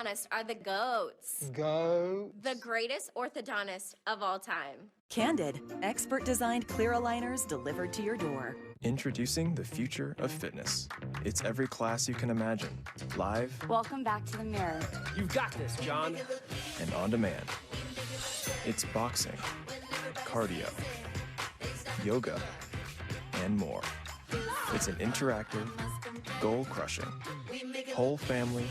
orthodontists are the GOATs. Go. The greatest orthodontist of all time. Candid, expert-designed clear aligners delivered to your door. Introducing the future of fitness. It's every class you can imagine, live Welcome back to the Mirror. You've got this, John. and on demand. It's boxing, cardio, yoga, and more. It's an interactive, goal-crushing, whole family,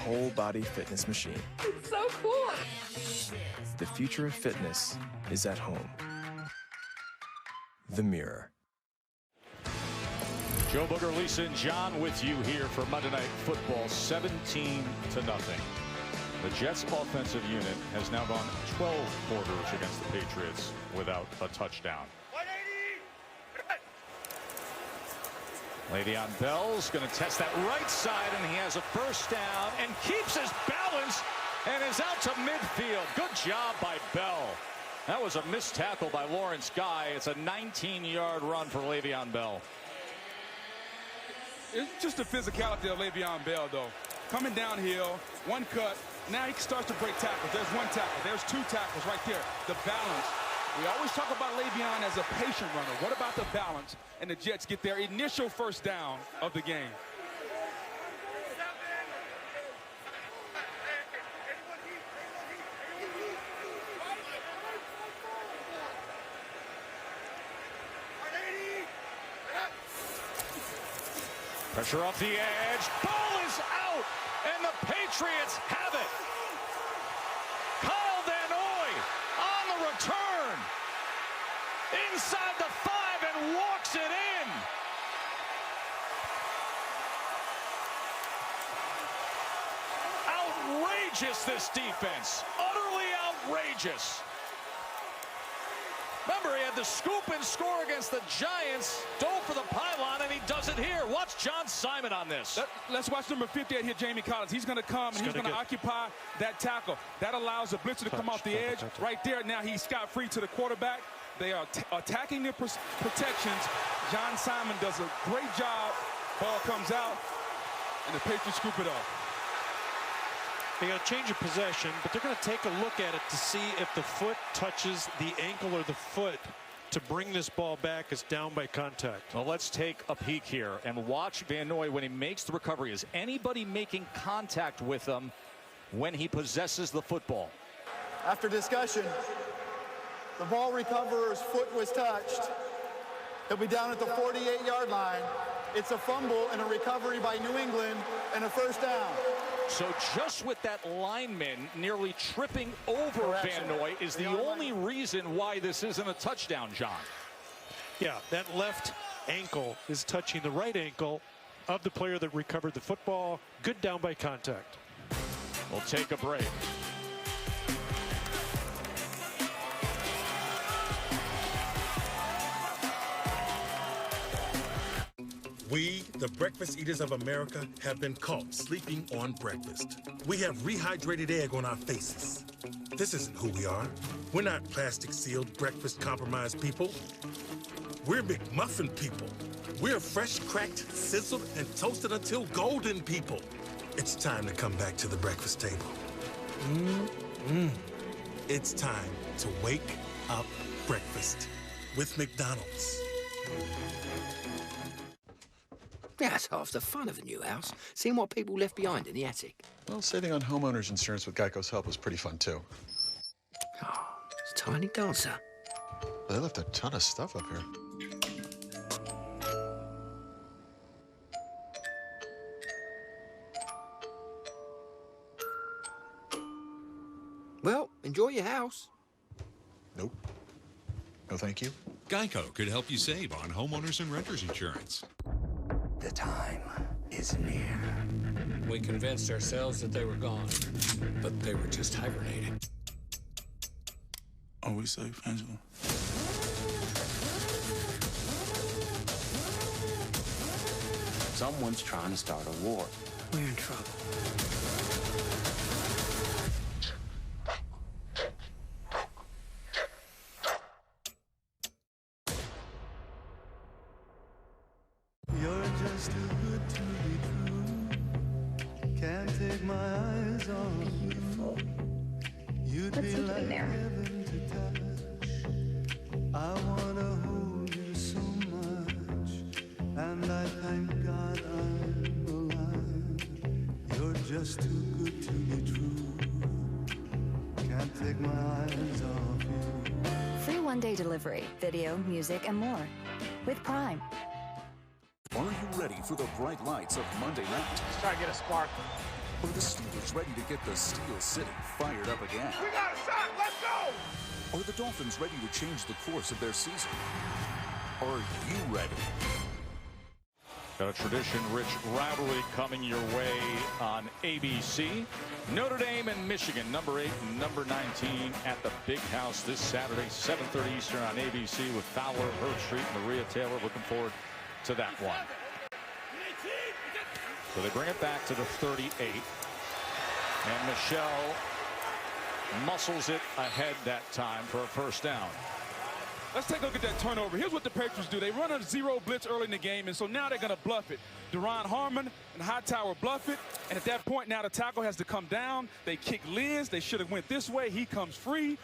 whole body fitness machine. It's so cool. The future of fitness is at home. The Mirror. Joe Booger, Lisa, and John with you here for Monday Night Football, 17-0. The Jets' offensive unit has now gone 12 quarters against the Patriots without a touchdown. Le'Veon Bell's going to test that right side, and he has a first down and keeps his balance and is out to midfield. Good job by Bell. That was a missed tackle by Lawrence Guy. It's a 19-yard run for Le'Veon Bell. It's just the physicality of Le'Veon Bell, though. Coming downhill, one cut. Now he starts to break tackles. There's one tackle. There's two tackles right there. The balance. We always talk about Le'Veon as a patient runner. What about the balance? And the Jets get their initial first down of the game. Pressure off the edge. Ball is out, and the Patriots have it. Kyle Van Noy on the return. Inside the 5 and walks it in. Outrageous, this defense. Utterly outrageous. Remember, he had the scoop and score against the Giants. Dove for the pylon, and he does it here. Watch John Simon on this. Let's watch number 58 here, Jamie Collins. He's going to come, and he's going to occupy that tackle. That allows the blitzer to come off the edge. Right there, now he's scot-free to the quarterback. They are attacking their protections. John Simon does a great job. Ball comes out, and the Patriots scoop it off. They got to change of possession, but they're going to take a look at it to see if the foot touches the ankle or the foot to bring this ball back. It's down by contact. Well, let's take a peek here and watch Van Noy when he makes the recovery. Is anybody making contact with him when he possesses the football? After discussion, the ball recoverer's foot was touched. He'll be down at the 48-yard line. It's a fumble and a recovery by New England and a first down. So just with that lineman nearly tripping over Van Noy is the only reason why this isn't a touchdown, John. Yeah, that left ankle is touching the right ankle of the player that recovered the football. Good down by contact. We'll take a break. We, the breakfast eaters of America, have been caught sleeping on breakfast. We have rehydrated egg on our faces. This isn't who we are. We're not plastic-sealed, breakfast-compromised people. We're McMuffin people. We're fresh, cracked, sizzled, and toasted until golden people. It's time to come back to the breakfast table. It's time to wake up breakfast with McDonald's. That's half the fun of the new house, seeing what people left behind in the attic. Well, saving on homeowners insurance with Geico's help was pretty fun, too. Oh, it's a tiny dancer. They left a ton of stuff up here. Well, enjoy your house. Nope. No, thank you. Geico could help you save on homeowners and renters insurance. The time is near. We convinced ourselves that they were gone, but they were just hibernating. Are we safe, Angela? Someone's trying to start a war. We're in trouble. You're just too good to be true. Can't take my eyes What's he doing there? I wanna hold you so much, and I thank God I'm alive. You're just too good to be true. Can't take my eyes off you. Free one-day delivery, video, music, and more. With Prime. Are you ready for the bright lights of Monday night? Let's try to get a spark. Are the Steelers ready to get the Steel City fired up again? We got a shot! Let's go! Are the Dolphins ready to change the course of their season? Are you ready? Got a tradition-rich rivalry coming your way on ABC. Notre Dame and Michigan, number 8 and number 19 at the Big House this Saturday, 7:30 Eastern on ABC with Fowler, Herbstreit, Maria Taylor. Looking forward to that one. So they bring it back to the 38. And Michelle muscles it ahead that time for a first down. Let's take a look at that turnover. Here's what the Patriots do. They run a zero blitz early in the game, and so now they're going to bluff it. Duron Harmon and Hightower bluff it, and at that point now the tackle has to come down. They kick Liz. They should have went this way. He comes free.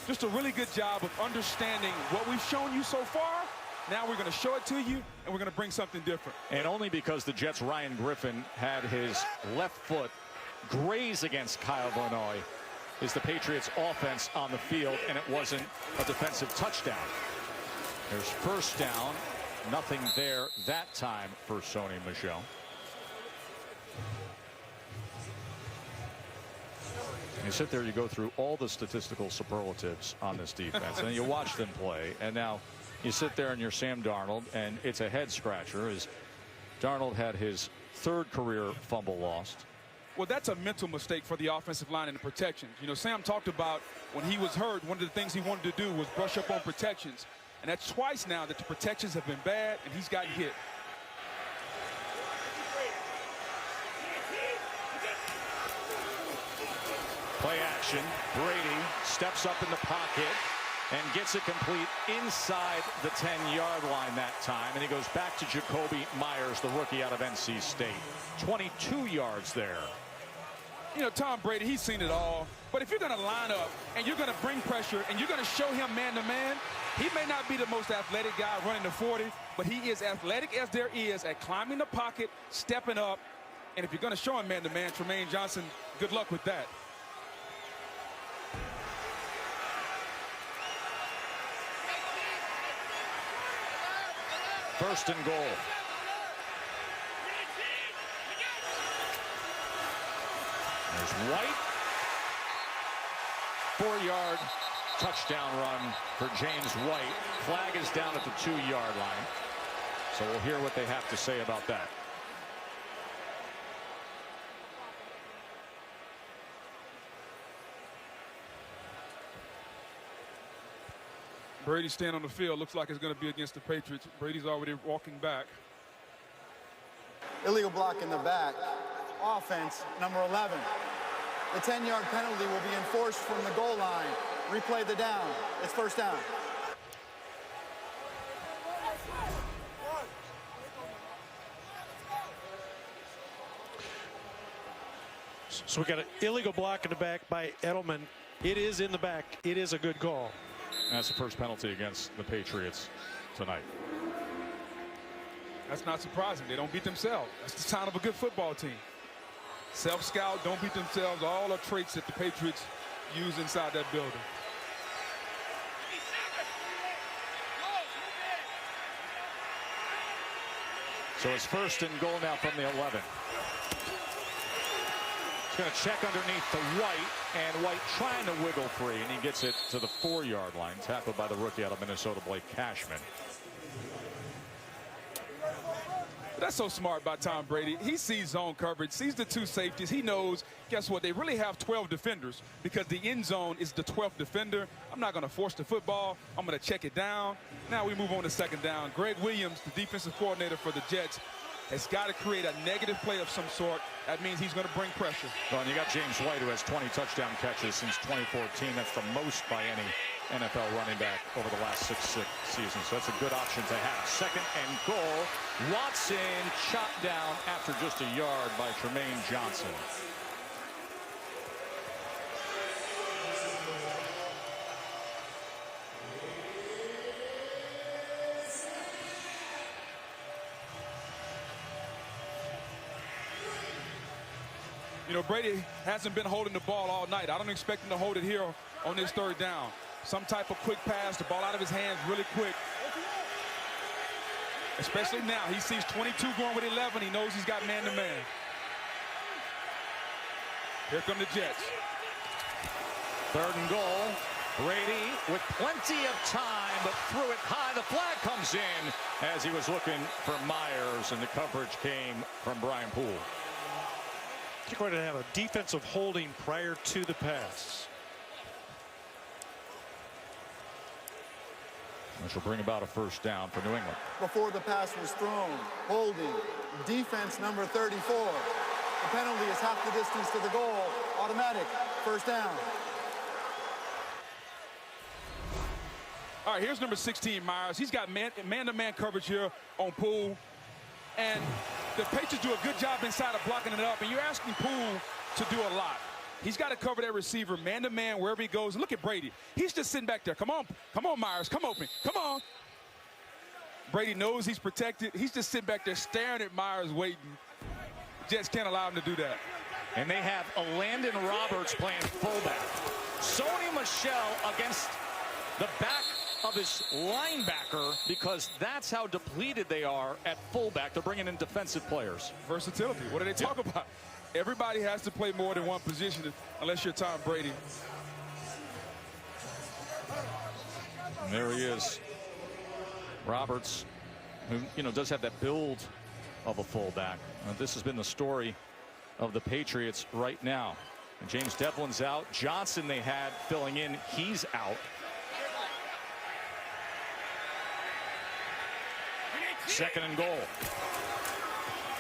Just a really good job of understanding what we've shown you so far. Now we're going to show it to you, and we're going to bring something different. And only because the Jets' Ryan Griffin had his left foot graze against Kyle Van Noy is the Patriots' offense on the field, and it wasn't a defensive touchdown. There's first down. Nothing there that time for Sony Michel. You sit there, you go through all the statistical superlatives on this defense, and you watch them play, and now you sit there and you're Sam Darnold, and it's a head scratcher as Darnold had his 3rd career fumble lost. Well, that's a mental mistake for the offensive line and the protections. You know, Sam talked about when he was hurt, one of the things he wanted to do was brush up on protections. And that's twice now that the protections have been bad and he's gotten hit. Play action. Brady steps up in the pocket and gets it complete inside the 10-yard line that time. And he goes back to Jacoby Myers, the rookie out of NC State. 22 yards there. You know, Tom Brady, he's seen it all. But if you're going to line up and you're going to bring pressure and you're going to show him man-to-man, he may not be the most athletic guy running the 40, but he is athletic as there is at climbing the pocket, stepping up. And if you're going to show him man-to-man, Tremaine Johnson, good luck with that. First and goal. There's White. 4-yard touchdown run for James White. Flag is down at the 2-yard line. So we'll hear what they have to say about that. Brady staying on the field. Looks like it's going to be against the Patriots. Brady's already walking back. Illegal block in the back. Offense, number 11. The 10-yard penalty will be enforced from the goal line. Replay the down. It's first down. So we got an illegal block in the back by Edelman. It is in the back. It is a good call. That's the first penalty against the Patriots tonight. That's not surprising. They don't beat themselves. That's the sign of a good football team. Self-scout, don't beat themselves. All are traits that the Patriots use inside that building. So it's first and goal now from the 11. He's going to check underneath to White, and White trying to wiggle free, and he gets it to the 4-yard line, tackled by the rookie out of Minnesota, Blake Cashman. That's so smart by Tom Brady. He sees zone coverage, sees the 2 safeties. He knows, guess what, they really have 12 defenders because the end zone is the 12th defender. I'm not going to force the football. I'm going to check it down. Now we move on to second down. Greg Williams, the defensive coordinator for the Jets, has got to create a negative play of some sort. That means he's going to bring pressure. Well, and you got James White, who has 20 touchdown catches since 2014. That's the most by any NFL running back over the last six seasons. So that's a good option to have. Second and goal. Watson chopped down after just a yard by Tremaine Johnson. You know, Brady hasn't been holding the ball all night. I don't expect him to hold it here on this third down. Some type of quick pass, the ball out of his hands really quick. Especially now, he sees 22 going with 11. He knows he's got man-to-man. Here come the Jets. 3rd and goal. Brady with plenty of time, but threw it high. The flag comes in as he was looking for Myers, and the coverage came from Brian Poole. You're going to have a defensive holding prior to the pass, which will bring about a 1st down for New England. Before the pass was thrown, holding, defense number 34. The penalty is half the distance to the goal, automatic, 1st down. All right, here's number 16, Myers. He's got man-to-man coverage here on Poole. And the Patriots do a good job inside of blocking it up. And you're asking Poole to do a lot. He's got to cover that receiver man-to-man wherever he goes. And look at Brady. He's just sitting back there. Come on, Myers. Come open. Come on. Brady knows he's protected. He's just sitting back there staring at Myers waiting. Jets can't allow him to do that. And they have a Landon Roberts playing fullback. Sony Michel against the back of his linebacker, because that's how depleted they are at fullback. They're bringing in defensive players. Versatility. What do they talk about? Everybody has to play more than one position unless you're Tom Brady. And there he is. Roberts, who, you know, does have that build of a fullback. This has been the story of the Patriots right now. And James Devlin's out. Johnson they had filling in. He's out. 2nd and goal.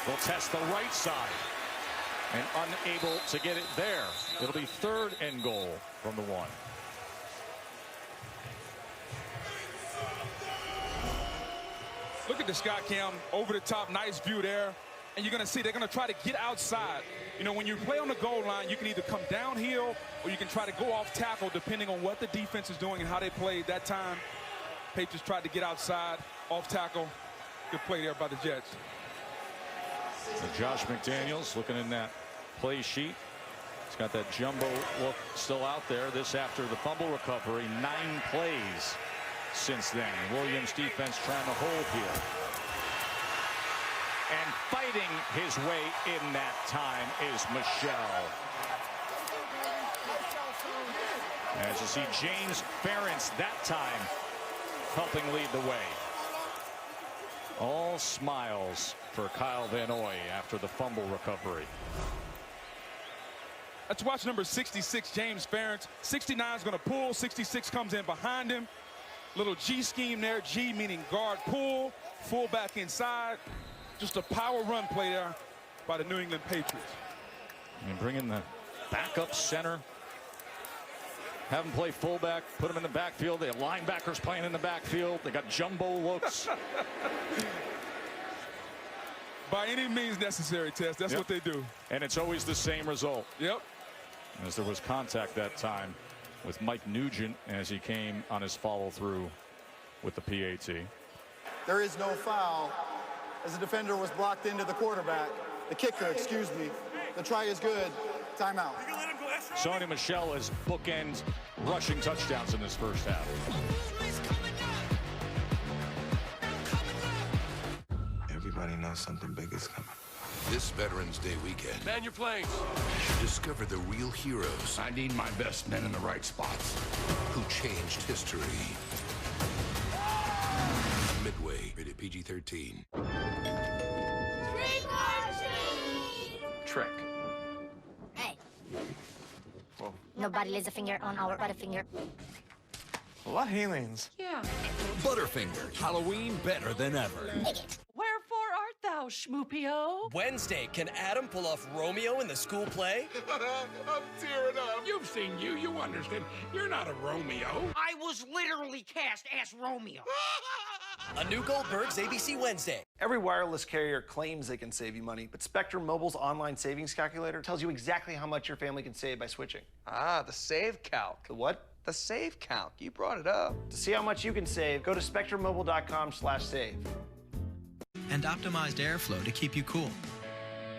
They'll test the right side and unable to get it there. It'll be 3rd and goal from the 1. Look at the Scott Cam over the top, nice view there. And you're going to see they're going to try to get outside. You know, when you play on the goal line, you can either come downhill or you can try to go off tackle depending on what the defense is doing and how they played that time. Patriots tried to get outside, off tackle. Good play there by the Jets. So Josh McDaniels looking in that play sheet. He's got that jumbo look still out there. This after the fumble recovery. 9 plays since then. Williams defense trying to hold here. And fighting his way in that time is Michel. As you see James Ferentz that time helping lead the way. All smiles for Kyle Van Noy after the fumble recovery. Let's watch number 66, James Ferentz. 69 is going to pull. 66 comes in behind him. Little G scheme there. G meaning guard pull. Fullback inside. Just a power run play there by the New England Patriots. And bring in the backup center. Have him play fullback, put him in the backfield. They have linebackers playing in the backfield. They got jumbo looks. By any means necessary, Tess. That's what they do. And it's always the same result. Yep. As there was contact that time with Mike Nugent as he came on his follow through with the PAT. There is no foul as the defender was blocked into the quarterback. The kicker, excuse me. The try is good. Timeout. Sony Michel has bookend rushing touchdowns in this first half. Everybody knows something big is coming. This Veterans Day weekend, Man your planes. discover the real heroes I need my best men in the right spots. who changed history. Midway, rated PG-13. Trick. Hey. Nobody lays a finger on our Butterfinger. What aliens? Yeah. Butterfinger, Halloween better than ever. Wherefore art thou, Schmoopio? Wednesday, can Adam pull off Romeo in the school play? I'm tearing up. You've seen you understand. You're not a Romeo. I was literally cast as Romeo. A new Goldberg's ABC Wednesday. Every wireless carrier claims they can save you money, but Spectrum Mobile's online savings calculator tells you exactly how much your family can save by switching. Ah, the save calc. The what? The save calc. You brought it up. To see how much you can save, go to spectrummobile.com/save. And optimized airflow to keep you cool.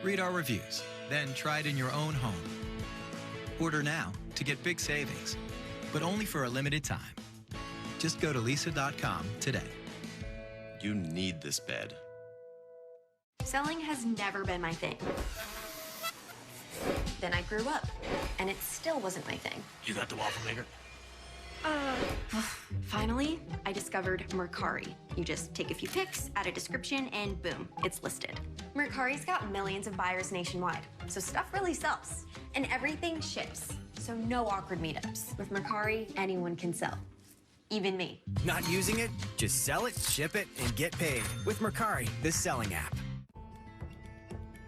Read our reviews. then try it in your own home. Order now to get big savings, but only for a limited time. Just go to leesa.com today. You need this bed. Selling has never been my thing. Then I grew up, and it still wasn't my thing. You got the waffle maker? Finally, I discovered Mercari. You just take a few pics, add a description, and boom, it's listed. Mercari's got millions of buyers nationwide, so stuff really sells. And everything ships, so no awkward meetups. With Mercari, anyone can sell. Even me. Not using it? Just sell it, ship it, and get paid with Mercari, the selling app.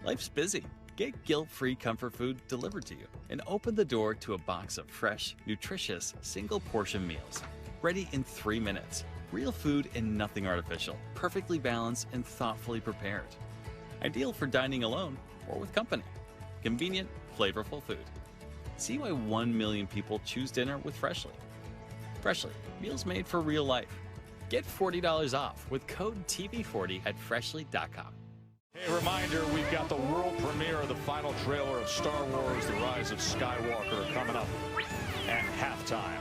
Life's busy. Get guilt-free comfort food delivered to you and open the door to a box of fresh, nutritious, single-portion meals. Ready in 3 minutes. Real food and nothing artificial. Perfectly balanced and thoughtfully prepared. Ideal for dining alone or with company. Convenient, flavorful food. See why 1 million people choose dinner with Freshly. Freshly, meals made for real life. Get $40 off with code TV40 at freshly.com. A reminder, we've got the world premiere of the final trailer of Star Wars: The Rise of Skywalker coming up at halftime.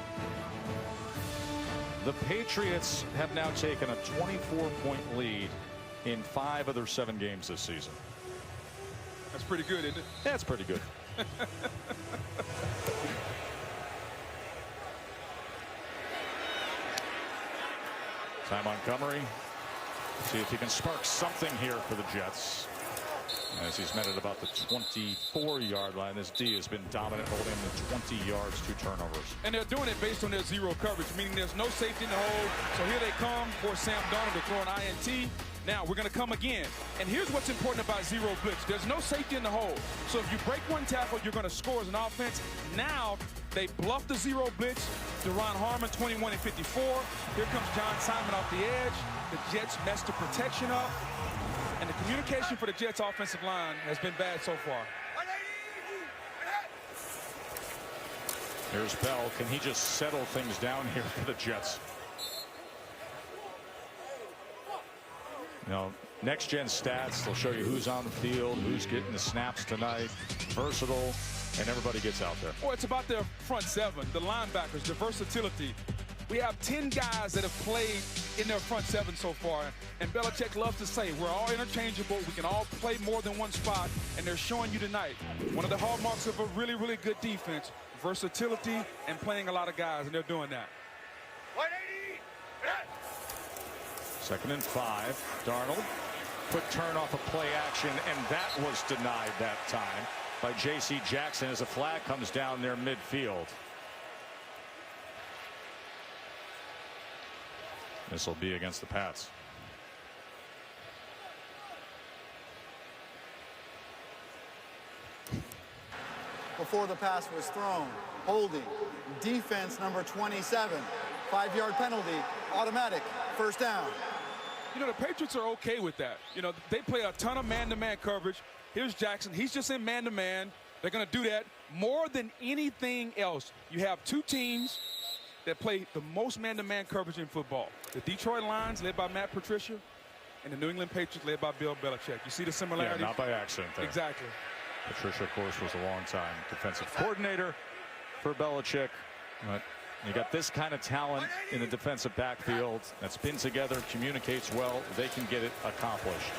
The Patriots have now taken a 24-point lead in 5 of their 7 games this season. That's pretty good, isn't it? That's pretty good. Ty Montgomery. See if he can spark something here for the Jets. As he's met at about the 24-yard line. This D has been dominant, holding the 20 yards, 2 turnovers. And they're doing it based on their zero coverage, meaning there's no safety in the hole. So here they come for Sam Darnold to throw an INT. Now we're going to come again. And here's what's important about zero blitz. There's no safety in the hole. So if you break one tackle, you're going to score as an offense. Now they bluff the zero blitz. Deron Harmon, 21 and 54. Here comes John Simon off the edge. The Jets messed the protection up. And the communication for the Jets offensive line has been bad so far. Here's Bell. Can he just settle things down here for the Jets? You know, next-gen stats, they'll show you who's on the field, who's getting the snaps tonight. Versatile, and everybody gets out there. Well, it's about their front 7, the linebackers, the versatility. We have 10 guys that have played in their front 7 so far. And Belichick loves to say, we're all interchangeable. We can all play more than one spot. And they're showing you tonight one of the hallmarks of a really, really good defense, versatility and playing a lot of guys. And they're doing that. 2nd and 5. Darnold. Quick turn off of play action. And that was denied that time by J.C. Jackson as a flag comes down near midfield. This will be against the Pats. Before the pass was thrown, holding, defense number 27, 5-yard penalty, automatic, first down. You know, the Patriots are okay with that. You know, they play a ton of man-to-man coverage. Here's Jackson. He's just in man-to-man. They're going to do that more than anything else. You have 2 teams that play the most man-to-man coverage in football. The Detroit Lions, led by Matt Patricia, and the New England Patriots, led by Bill Belichick. You see the similarities? Yeah, not by accident there. Exactly. Patricia, of course, was a long-time defensive coordinator for Belichick. But you got this kind of talent in the defensive backfield that's been together, communicates well, they can get it accomplished.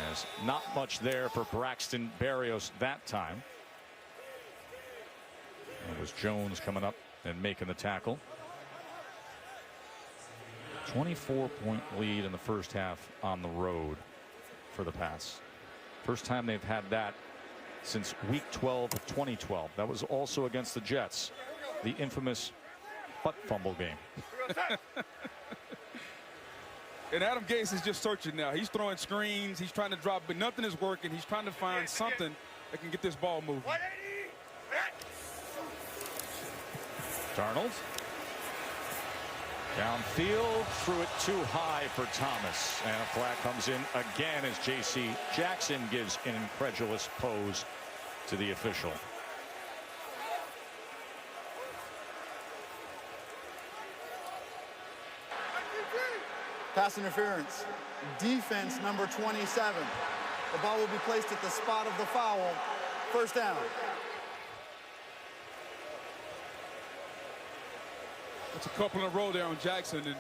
There's not much there for Braxton Berrios that time. It was Jones coming up and making the tackle. 24-point lead in the first half on the road for the Pats. First time they've had that since week 12 of 2012. That was also against the Jets, the infamous butt fumble game. And Adam Gase is just searching now. He's throwing screens. He's trying to drop, but nothing is working. He's trying to find something that can get this ball moving. Darnold. Downfield, threw it too high for Thomas. And a flag comes in again as J.C. Jackson gives an incredulous pose to the official. Pass interference. Defense number 27. The ball will be placed at the spot of the foul. First down. It's a couple in a row there on Jackson. And,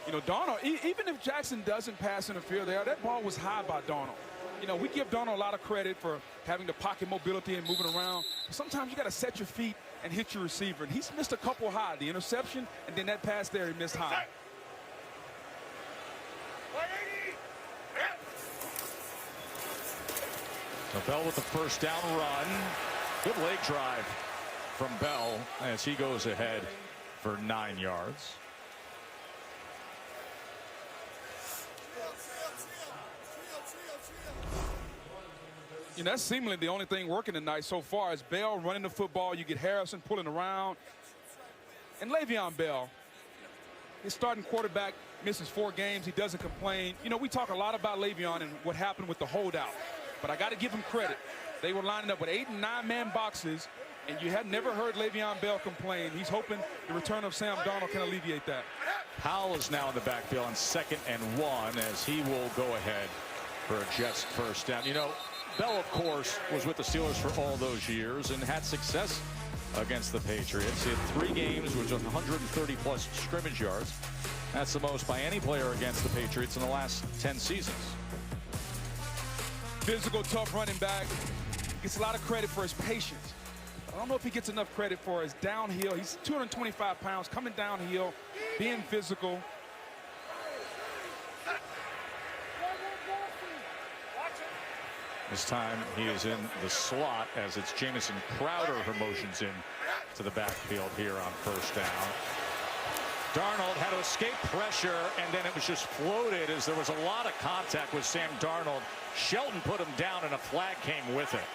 you know, Darnold, even if Jackson doesn't pass interfere there, that ball was high by Darnold. You know, we give Darnold a lot of credit for having the pocket mobility and moving around. Sometimes you got to set your feet and hit your receiver. And he's missed a couple high. The interception and then that pass there he missed high. So Bell with the first down run. Good leg drive from Bell as he goes ahead for 9 yards. You know, that's seemingly the only thing working tonight so far is Bell running the football. You get Harrison pulling around. And Le'Veon Bell, his starting quarterback, misses 4 games. He doesn't complain. You know, we talk a lot about Le'Veon and what happened with the holdout. But I got to give him credit. They were lining up with 8- and 9-man boxes, and you had never heard Le'Veon Bell complain. He's hoping the return of Sam Darnold can alleviate that. Powell is now in the backfield on 2nd and 1 as he will go ahead for a Jets first down. You know, Bell, of course, was with the Steelers for all those years and had success against the Patriots. He had 3 games with 130-plus scrimmage yards. That's the most by any player against the Patriots in the last 10 seasons. Physical, tough running back. Gets a lot of credit for his patience. I don't know if he gets enough credit for his downhill. He's 225 pounds, coming downhill, being physical. This time he is in the slot as it's Jamison Crowder who motions in to the backfield here on first down. Darnold had to escape pressure, and then it was just floated as there was a lot of contact with Sam Darnold. Shelton put him down, and a flag came with it.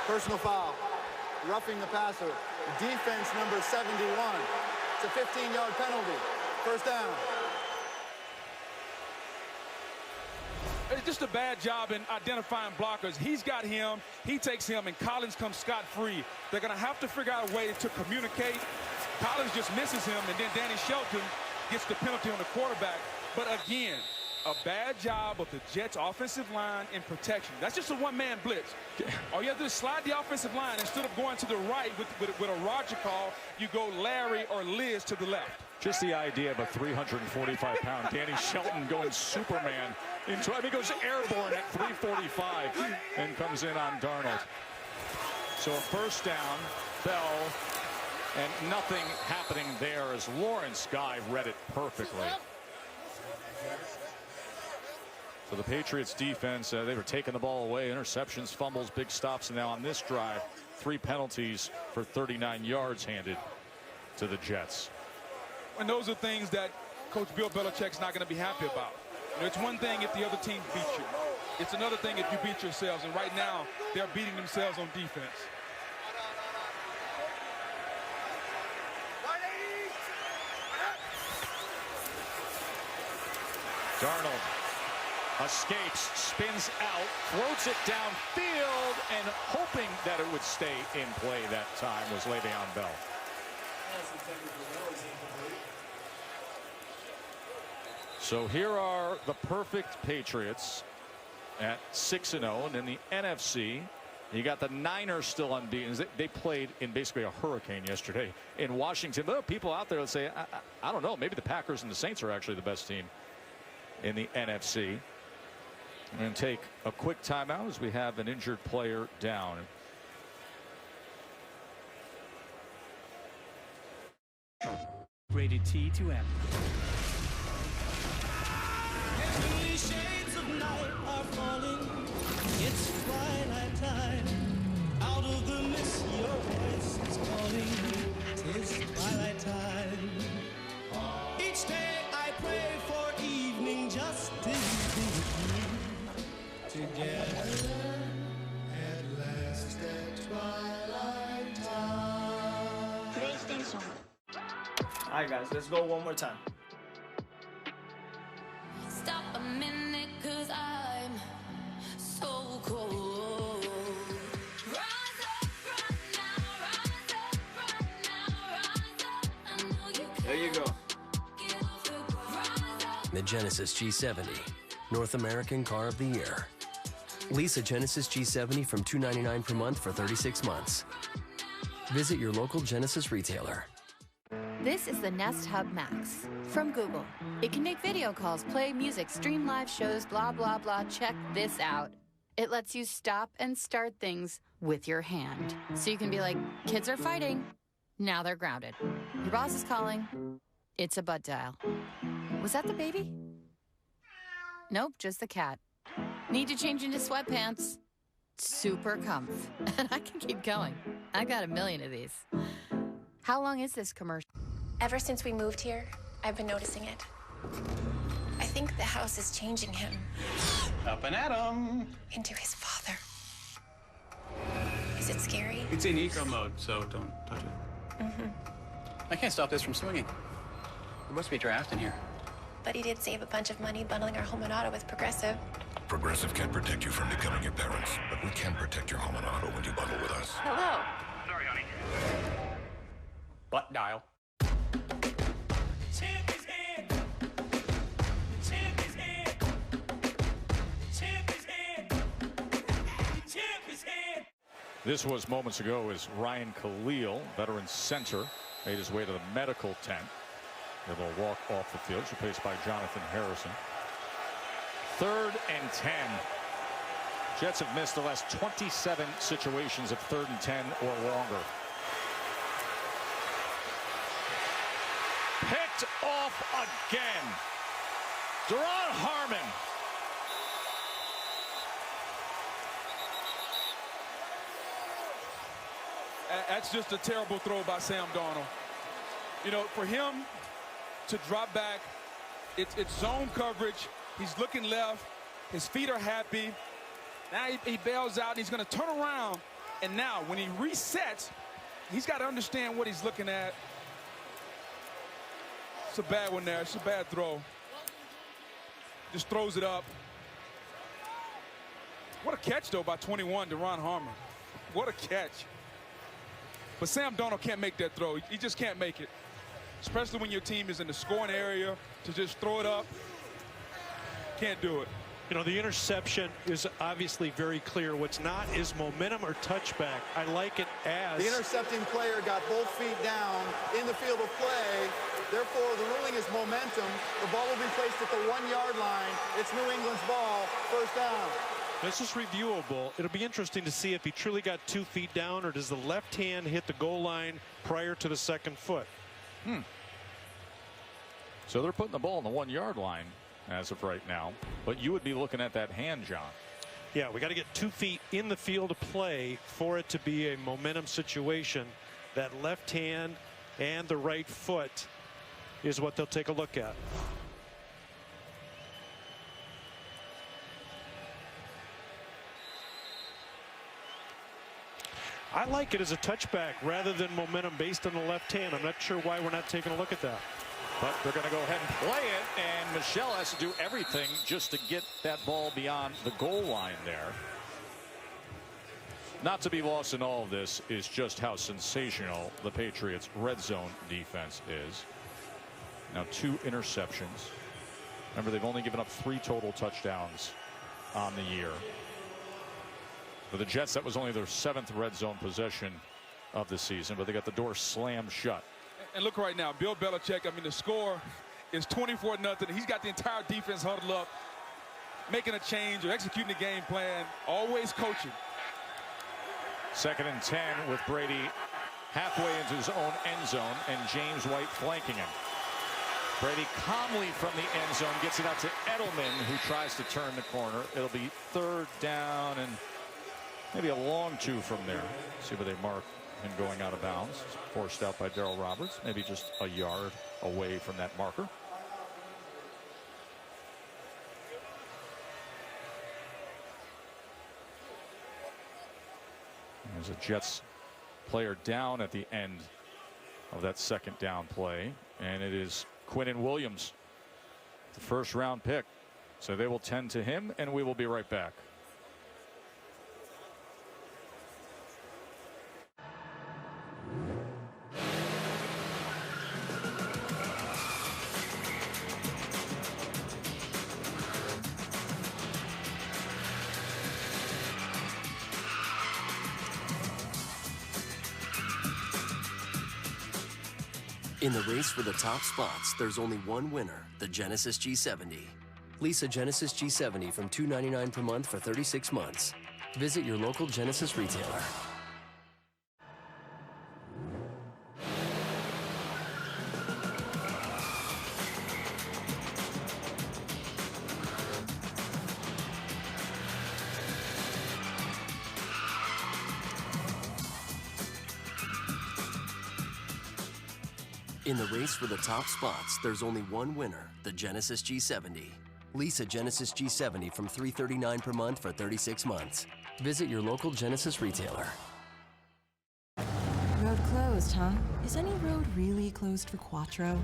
Personal foul. Roughing the passer. Defense number 71. It's a 15-yard penalty. First down. It's just a bad job in identifying blockers. He's got him, he takes him, and Collins comes scot-free. They're going to have to figure out a way to communicate. Collins just misses him, and then Danny Shelton gets the penalty on the quarterback. But again, a bad job of the Jets' offensive line in protection. That's just a one-man blitz. All you have to do is slide the offensive line. Instead of going to the right with a Roger call, you go Larry or Liz to the left. Just the idea of a 345-pound Danny Shelton going Superman into, I mean, goes airborne at 345 and comes in on Darnold. So a first down, Bell, and nothing happening there as Lawrence Guy read it perfectly. So the Patriots defense, they were taking the ball away, interceptions, fumbles, big stops, and now on this drive, 3 penalties for 39 yards handed to the Jets. And those are things that Coach Bill Belichick's not going to be happy about. You know, it's one thing if the other team beats you. It's another thing if you beat yourselves. And right now, they're beating themselves on defense. Darnold escapes, spins out, floats it downfield, and hoping that it would stay in play that time was Le'Veon Bell. So here are the perfect Patriots at 6-0, and in the NFC, you got the Niners still unbeaten. They played in basically a hurricane yesterday in Washington. There are people out there that say, I don't know, maybe the Packers and the Saints are actually the best team in the NFC. I'm going to take a quick timeout as we have an injured player down. Rated T to M. Shades of night are falling. It's twilight time. Out of the mist, your voice is calling. It's twilight time. Each day I pray for evening just to be with you together. At last at twilight time. PlayStation. All right, guys, let's go one more time. Stop a minute, 'cause I'm so cold. Rise up right now, rise up right now, rise up. I know you There you go. get off the the Genesis G70, North American Car of the Year. Lease a Genesis G70 from $299 per month for 36 months. Visit your local Genesis retailer. This is the Nest Hub Max from Google. It can make video calls, play music, stream live shows, blah, blah, blah. Check this out. It lets you stop and start things with your hand. So you can be like, kids are fighting. Now they're grounded. Your boss is calling. It's a butt dial. Was that the baby? Nope, just the cat. Need to change into sweatpants. Super comf. And I can keep going. I got 1 million of these. How long is this commercial? Ever since we moved here, I've been noticing it. I think the house is changing him. Up and at 'em. Into his father. Is it scary? It's in eco mode, so don't touch it. I can't stop this from swinging. There must be a draft in here. But he did save a bunch of money bundling our home and auto with Progressive. Progressive can't protect you from becoming your parents, but we can protect your home and auto when you bundle with us. Hello. Sorry, honey. Butt dial. This was moments ago as Ryan Khalil, veteran center, made his way to the medical tent. He will walk off the field, replaced by Jonathan Harrison. 3rd and 10. Jets have missed the last 27 situations of 3rd and 10 or longer. Picked off again. Duron Harmon. That's just a terrible throw by Sam Darnold. You know, for him to drop back, it's zone coverage. He's looking left. His feet are happy. Now he bails out. And he's going to turn around. And now when he resets, he's got to understand what he's looking at. It's a bad one there. It's a bad throw. Just throws it up. What a catch, though, by 21, Duron Harmon. What a catch. But Sam Darnold can't make that throw. He just can't make it. Especially when your team is in the scoring area, to just throw it up. Can't do it. You know, the interception is obviously very clear. What's not is momentum or touchback. I like it as... The intercepting player got both feet down in the field of play. Therefore, the ruling is momentum. The ball will be placed at the 1-yard line. It's New England's ball. First down. This is reviewable. It'll be interesting to see if he truly got 2 feet down, or does the left hand hit the goal line prior to the second foot. So they're putting the ball on the 1-yard line as of right now. But you would be looking at that hand, John. Yeah, we got to get 2 feet in the field of play for it to be a momentum situation. That left hand and the right foot is what they'll take a look at. I like it as a touchback rather than momentum based on the left hand. I'm not sure why we're not taking a look at that. But they're going to go ahead and play it, and Michelle has to do everything just to get that ball beyond the goal line there. Not to be lost in all of this is just how sensational the Patriots' red zone defense is. Now 2 interceptions. Remember, they've only given up 3 total touchdowns on the year. For the Jets, that was only their 7th red zone possession of the season, but they got the door slammed shut. And look right now, Bill Belichick, I mean, the score is 24-0. He's got the entire defense huddled up, making a change or executing the game plan, always coaching. 2nd and 10 with Brady halfway into his own end zone and James White flanking him. Brady calmly from the end zone gets it out to Edelman, who tries to turn the corner. It'll be 3rd down and maybe a long 2 from there. See where they mark him going out of bounds. Forced out by Darryl Roberts. Maybe just a yard away from that marker. There's a Jets player down at the end of that 2nd down play. And it is Quinnen Williams, the 1st-round pick. So they will tend to him, and we will be right back. In the race for the top spots, there's only one winner, the Genesis G70. Lease a Genesis G70 from $299 per month for 36 months. Visit your local Genesis retailer. In the race for the top spots, there's only one winner, the Genesis G70. Lease a Genesis G70 from $339 per month for 36 months. Visit your local Genesis retailer. Road closed, huh? Is any road really closed for Quattro?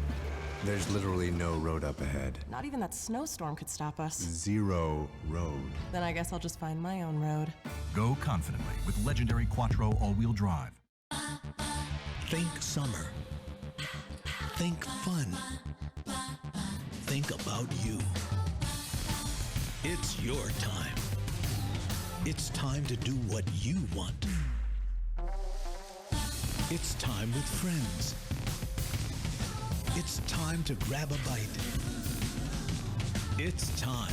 There's literally no road up ahead. Not even that snowstorm could stop us. Zero road. Then I guess I'll just find my own road. Go confidently with legendary Quattro all-wheel drive. Think summer. Think fun. Think about you. It's your time. It's time to do what you want. It's time with friends. It's time to grab a bite. It's time.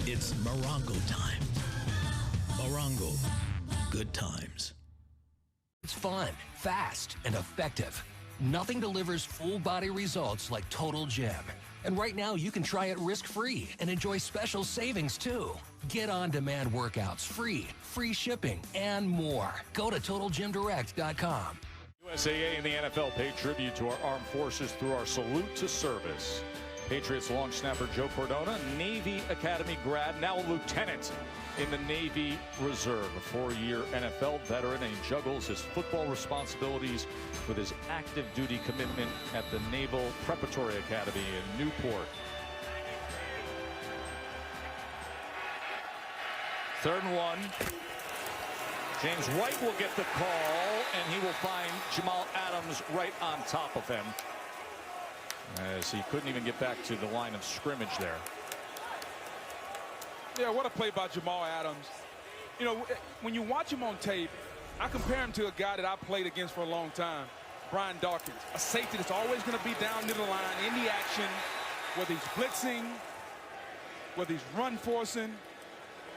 It's Morongo time. Morongo, good times. It's fun, fast, and effective. Nothing delivers full-body results like Total Gym. And right now, you can try it risk-free and enjoy special savings, too. Get on-demand workouts, free shipping, and more. Go to TotalGymDirect.com. USAA and the NFL pay tribute to our armed forces through our salute to service. Patriots long snapper Joe Cordona, Navy Academy grad, now a lieutenant in the Navy Reserve, a 4-year NFL veteran, and he juggles his football responsibilities with his active duty commitment at the Naval Preparatory Academy in Newport. 3rd and 1. James White will get the call, and he will find Jamal Adams right on top of him, as he couldn't even get back to the line of scrimmage there. Yeah, what a play by Jamal Adams. You know, when you watch him on tape, I compare him to a guy that I played against for a long time, Brian Dawkins, a safety that's always going to be down near the line in the action, whether he's blitzing, whether he's run forcing.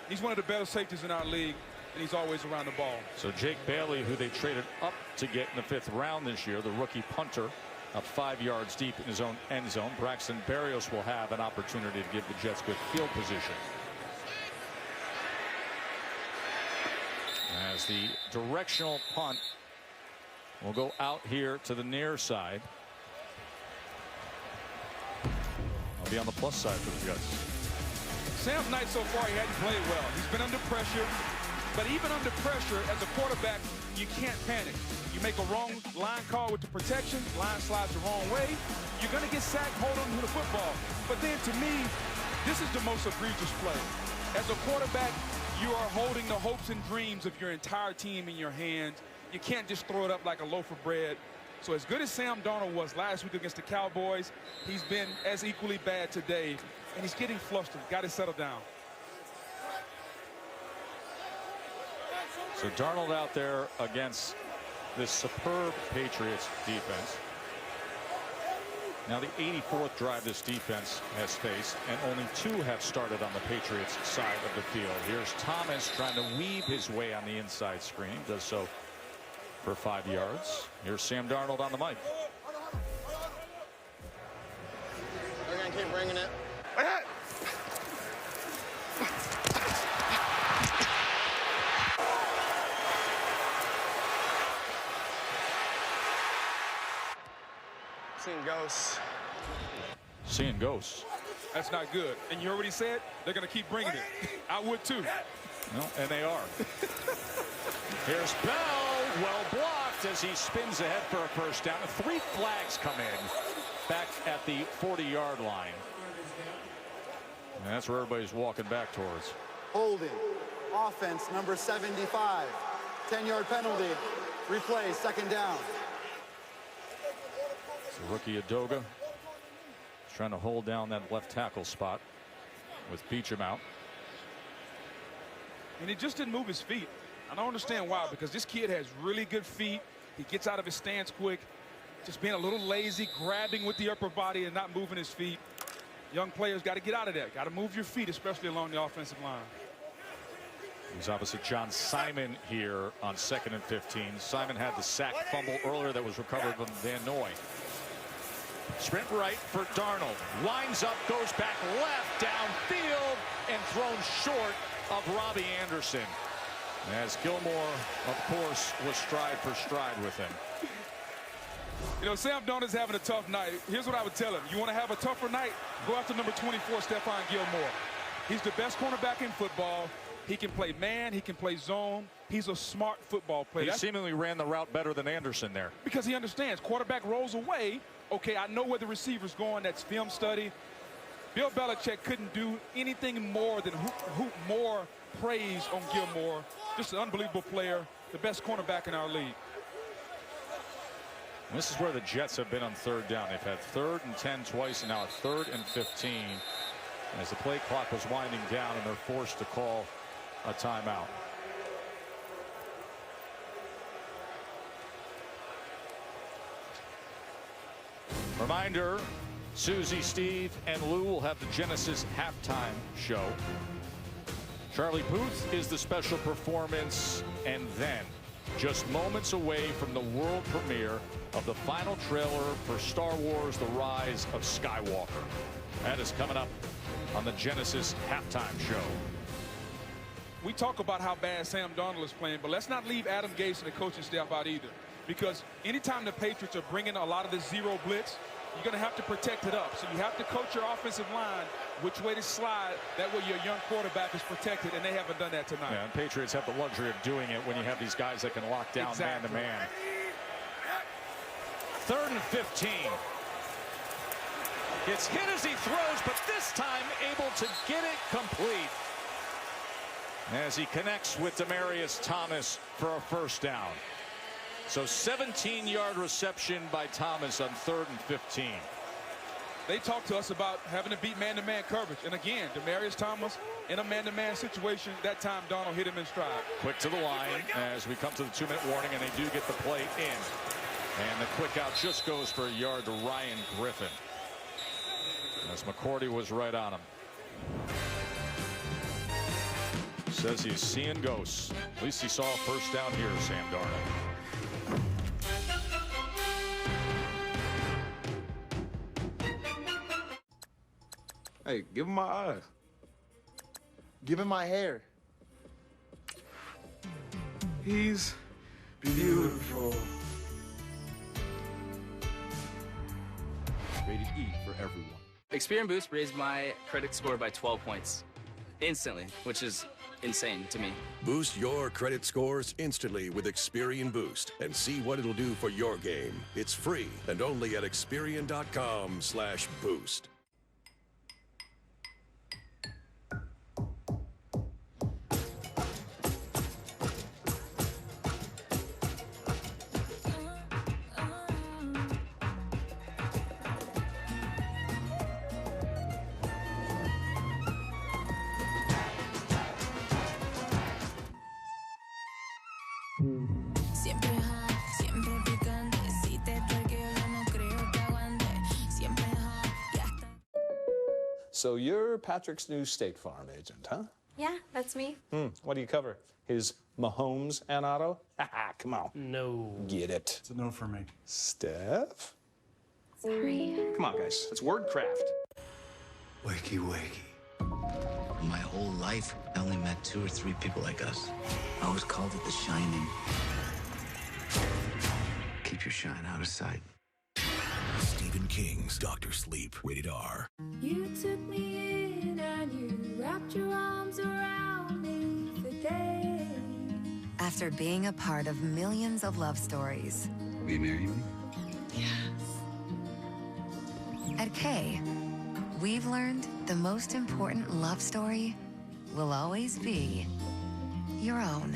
He's one of the better safeties in our league, and he's always around the ball. So Jake Bailey, who they traded up to get in the 5th round this year, the rookie punter, up 5 yards deep in his own end zone. Braxton Berrios will have an opportunity to give the Jets good field position. As the directional punt will go out here to the near side. I'll be on the plus side for the Jets. Sam Knight so far, he hadn't played well. He's been under pressure, but even under pressure as a quarterback, you can't panic. You make a wrong line call with the protection, line slides the wrong way, you're going to get sacked, hold on to the football. But then to me, this is the most egregious play. As a quarterback, you are holding the hopes and dreams of your entire team in your hands. You can't just throw it up like a loaf of bread. So as good as Sam Darnold was last week against the Cowboys, he's been as equally bad today, and he's getting flustered. Got to settle down. So Darnold out there against this superb Patriots defense. Now the 84th drive this defense has faced, and only 2 have started on the Patriots side of the field. Here's Thomas trying to weave his way on the inside screen. Does so for 5 yards. Here's Sam Darnold on the mic. They're going to keep bringing it. Seeing ghosts. Seeing ghosts. That's not good. And you already said they're going to keep bringing it. I would too. Well, and they are. Here's Bell, well blocked as he spins ahead for a first down. 3 flags come in back at the 40-yard line. And that's where everybody's walking back towards. Holding. Offense number 75. 10-yard penalty. Replay, 2nd down. So rookie Adoga is trying to hold down that left tackle spot with Beachum out. And he just didn't move his feet. I don't understand why, because this kid has really good feet. He gets out of his stance quick. just being a little lazy, grabbing with the upper body and not moving his feet. Young players got to get out of that. Got to move your feet, especially along the offensive line. He's opposite John Simon here on 2nd and 15. Simon had the sack fumble earlier that was recovered from Van Noy. Sprint right for Darnold. Lines up, goes back left, downfield, and thrown short of Robbie Anderson. As Gilmore, of course, was stride for stride with him. You know, Sam Darnold's having a tough night. Here's what I would tell him. You want to have a tougher night? Go after number 24, Stephon Gilmore. He's the best cornerback in football. He can play man. He can play zone. He's a smart football player. He seemingly ran the route better than Anderson there. Because he understands. Quarterback rolls away. Okay, I know where the receiver's going. That's film study. Bill Belichick couldn't do anything more than hoop more praise on Gilmore. Just an unbelievable player. The best cornerback in our league. This is where the Jets have been on 3rd down. They've had 3rd and 10 twice, and now a 3rd and 15 as the play clock was winding down, and they're forced to call a timeout. Reminder, Susie, Steve, and Lou will have the Genesis halftime show. Charlie Puth is the special performance, and then just moments away from the world premiere of the final trailer for Star Wars: The Rise of Skywalker. That is coming up on the Genesis halftime show. We talk about how bad Sam Darnold is playing, but let's not leave Adam Gase and the coaching staff out either. Because anytime the Patriots are bringing a lot of the zero blitz, you're going to have to protect it up. So you have to coach your offensive line which way to slide. That way your young quarterback is protected, and they haven't done that tonight. Yeah, and Patriots have the luxury of doing it when you have these guys that can lock down man-to-man. 3rd and 15. Gets hit as he throws, but this time able to get it complete as he connects with Demaryius Thomas for a 1st down. So 17-yard reception by Thomas on 3rd and 15. They talked to us about having to beat man-to-man coverage. And again, Demaryius Thomas in a man-to-man situation, that time Darnold hit him in stride. Quick to the line as we come to the 2-minute warning, and they do get the play in. And the quick out just goes for a yard to Ryan Griffin, as McCourty was right on him. Says he's seeing ghosts. At least he saw a 1st down here, Sam Darnold. Hey, give him my eyes. Give him my hair. He's beautiful. Rated E for everyone. Experian Boost raised my credit score by 12 points instantly, which is insane to me. Boost your credit scores instantly with Experian Boost and see what it'll do for your game. It's free and only at Experian.com/boost. So you're Patrick's new State Farm agent, huh? Yeah, that's me. What do you cover? His Mahomes and Otto? Come on. No. Get it. It's a no for me. Steph? Sorry. Come on, guys. It's wordcraft. Wakey, wakey. My whole life, I only met 2 or 3 people like us. I always called it the shining. Keep your shine out of sight. Stephen King's Dr. Sleep, rated R. You took me in and you wrapped your arms around me for days. After being a part of millions of love stories. Will you marry me? Yes. At Kay, we've learned the most important love story will always be your own.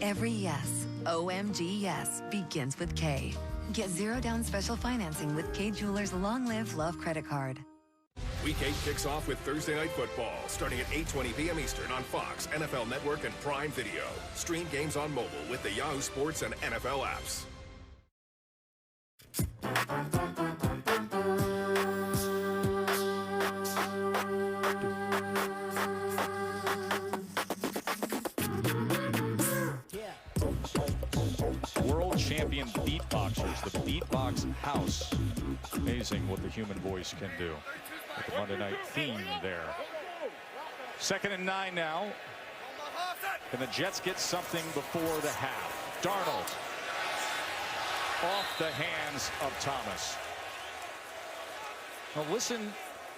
Every yes, OMG yes, begins with Kay. Get 0 down special financing with Kay Jewelers Long Live Love Credit Card. Week 8 kicks off with Thursday Night Football, starting at 8:20 p.m. Eastern on Fox, NFL Network, and Prime Video. Stream games on mobile with the Yahoo Sports and NFL apps. being beatboxers. The beatbox house. Amazing what the human voice can do. With the Monday night theme there. 2nd and 9 now. Can the Jets get something before the half? Darnold off the hands of Thomas. Now listen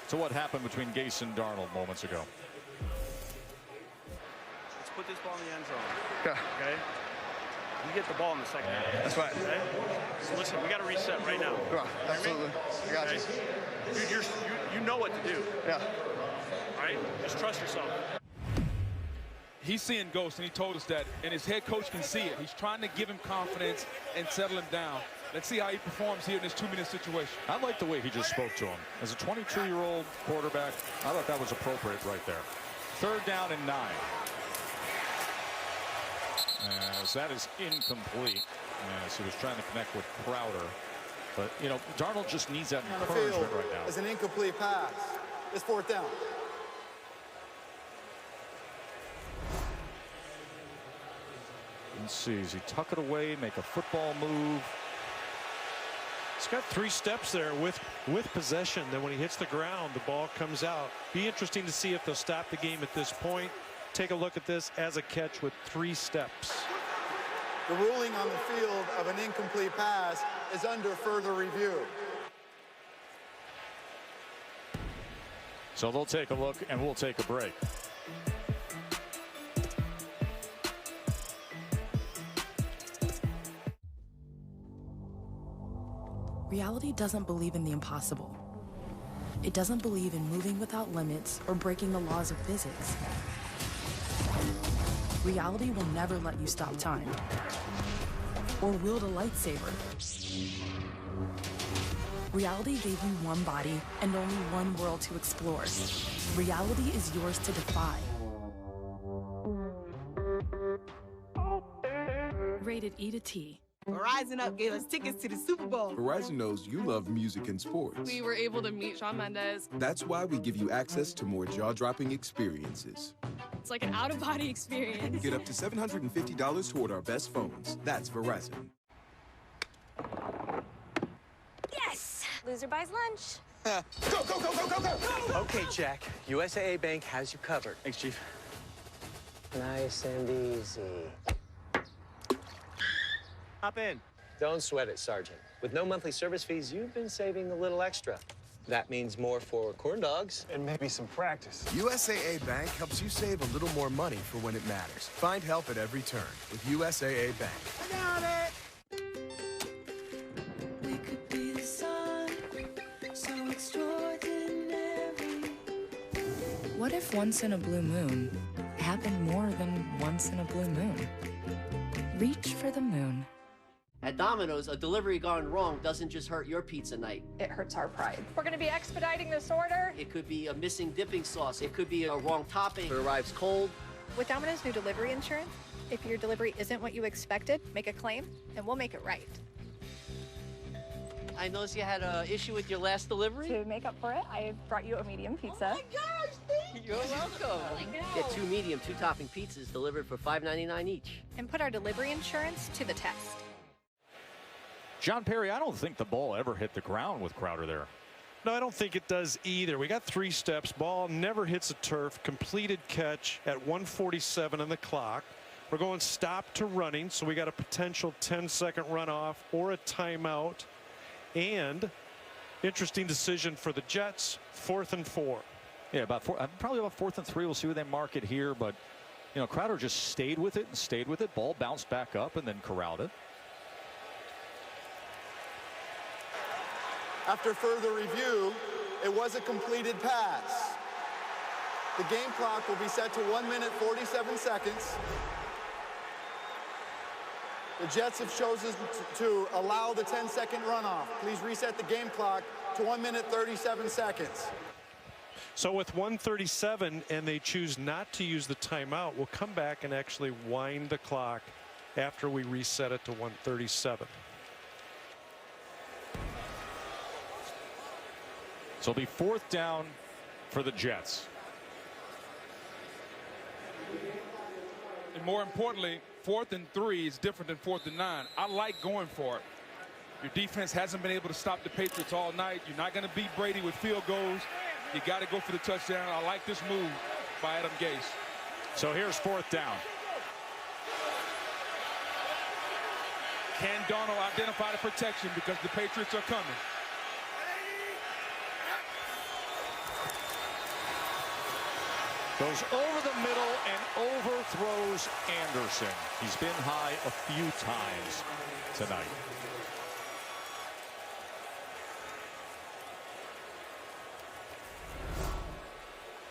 to what happened between Gase and Darnold moments ago. Let's put this ball in the end zone. Yeah. Okay? You get the ball in the second half. That's right. Okay? So listen, we got to reset right now. Yeah, absolutely. I got you. Dude, you know what to do. Yeah. All right? Just trust yourself. He's seeing ghosts, and he told us that, and his head coach can see it. He's trying to give him confidence and settle him down. Let's see how he performs here in this 2-minute situation. I like the way he just spoke to him. As a 22-year-old quarterback, I thought that was appropriate right there. 3rd down and 9. As that is incomplete. As he was trying to connect with Crowder. But, you know, Darnold just needs that encouragement right now. It's an incomplete pass. It's 4th down. Let's see, does he tuck it away, make a football move? He's got 3 steps there with possession. Then when he hits the ground, the ball comes out. Be interesting to see if they'll stop the game at this point. Take a look at this as a catch with 3 steps. The ruling on the field of an incomplete pass is under further review. So they'll take a look and we'll take a break. Reality doesn't believe in the impossible. It doesn't believe in moving without limits or breaking the laws of physics. Reality will never let you stop time or wield a lightsaber. Reality gave you one body and only one world to explore. Reality is yours to defy. Rated E to T. Verizon Up gave us tickets to the Super Bowl. Verizon knows you love music and sports. We were able to meet Shawn Mendes. That's why we give you access to more jaw-dropping experiences. It's like an out-of-body experience. Get up to $750 toward our best phones. That's Verizon. Yes! Loser buys lunch. Go, go, go, go, go, go! Okay, Jack. USAA Bank has you covered. Thanks, Chief. Nice and easy. Hop in. Don't sweat it, Sergeant. With no monthly service fees, you've been saving a little extra. That means more for corn dogs. And maybe some practice. USAA Bank helps you save a little more money for when it matters. Find help at every turn with USAA Bank. I got it! We could be the sun, so extraordinary. What if once in a blue moon happened more than once in a blue moon? Reach for the moon. At Domino's, a delivery gone wrong doesn't just hurt your pizza night. It hurts our pride. We're going to be expediting this order. It could be a missing dipping sauce. It could be a wrong topping. It arrives cold. With Domino's new delivery insurance, if your delivery isn't what you expected, make a claim, and we'll make it right. I noticed you had an issue with your last delivery. To make up for it, I brought you a medium pizza. Oh my gosh, thank you. You're welcome. Get 2 medium, 2 topping pizzas delivered for $5.99 each. And put our delivery insurance to the test. John Perry, I don't think the ball ever hit the ground with Crowder there. No, I don't think it does either. We got 3 steps. Ball never hits the turf. Completed catch at 1:47 on the clock. We're going stop to running, so we got a potential 10-second runoff or a timeout. And interesting decision for the Jets, 4th and 4. Yeah, probably about 4th and 3. We'll see where they mark it here, but you know, Crowder just stayed with it and stayed with it. Ball bounced back up and then corralled it. After further review, it was a completed pass. The game clock will be set to 1 minute 47 seconds. The Jets have chosen to allow the 10-second runoff. Please reset the game clock to 1 minute 37 seconds. So with 1:37 and they choose not to use the timeout, we'll come back and actually wind the clock after we reset it to 1:37. So it'll be 4th down for the Jets. And more importantly, 4th and 3 is different than 4th and 9. I like going for it. Your defense hasn't been able to stop the Patriots all night. You're not going to beat Brady with field goals. You got to go for the touchdown. I like this move by Adam Gase. So here's 4th down. Can Darnold identify the protection because the Patriots are coming? Goes over the middle and overthrows Anderson. He's been high a few times tonight.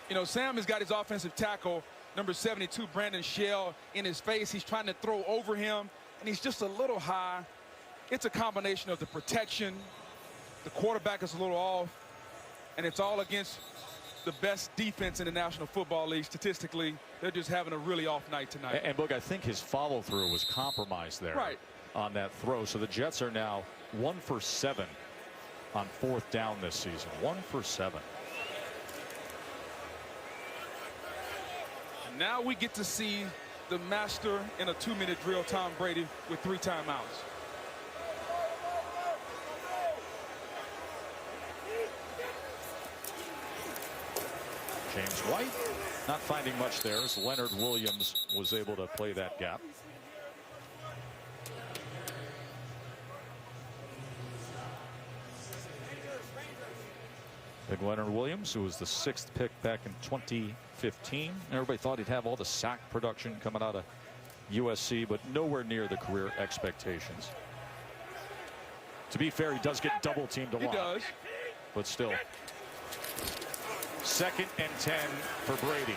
You know, Sam has got his offensive tackle, number 72, Brandon Shell, in his face. He's trying to throw over him, and he's just a little high. It's a combination of the protection. The quarterback is a little off, and it's all against the best defense in the National Football League. Statistically, they're just having a really off night tonight. And look, I think his follow-through was compromised there on that throw. So the Jets are now 1 for 7 on 4th down this season. 1 for 7. And now we get to see the master in a 2-minute drill, Tom Brady, with 3 timeouts. James White not finding much there as Leonard Williams was able to play that gap. Big Leonard Williams, who was the 6th pick back in 2015. Everybody thought he'd have all the sack production coming out of USC, but nowhere near the career expectations. To be fair, he does get double teamed a lot. He does. But still. 2nd and 10 for Brady.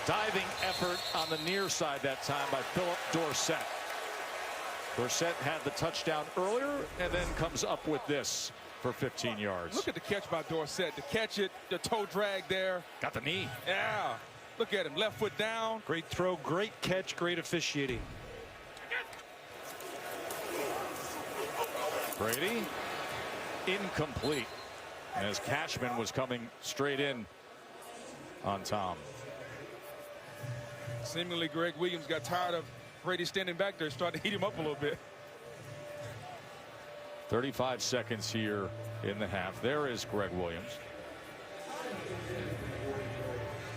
Diving effort on the near side that time by Philip Dorsett. Dorsett had the touchdown earlier and then comes up with this for 15 yards. Look at the catch by Dorsett. To catch it, the toe drag there. Got the knee. Yeah. Look at him. Left foot down. Great throw, great catch, great officiating. Brady, incomplete. As Cashman was coming straight in on Tom. Seemingly Greg Williams got tired of Brady standing back there, started to heat him up a little bit. 35 seconds here in the half. There is Greg Williams.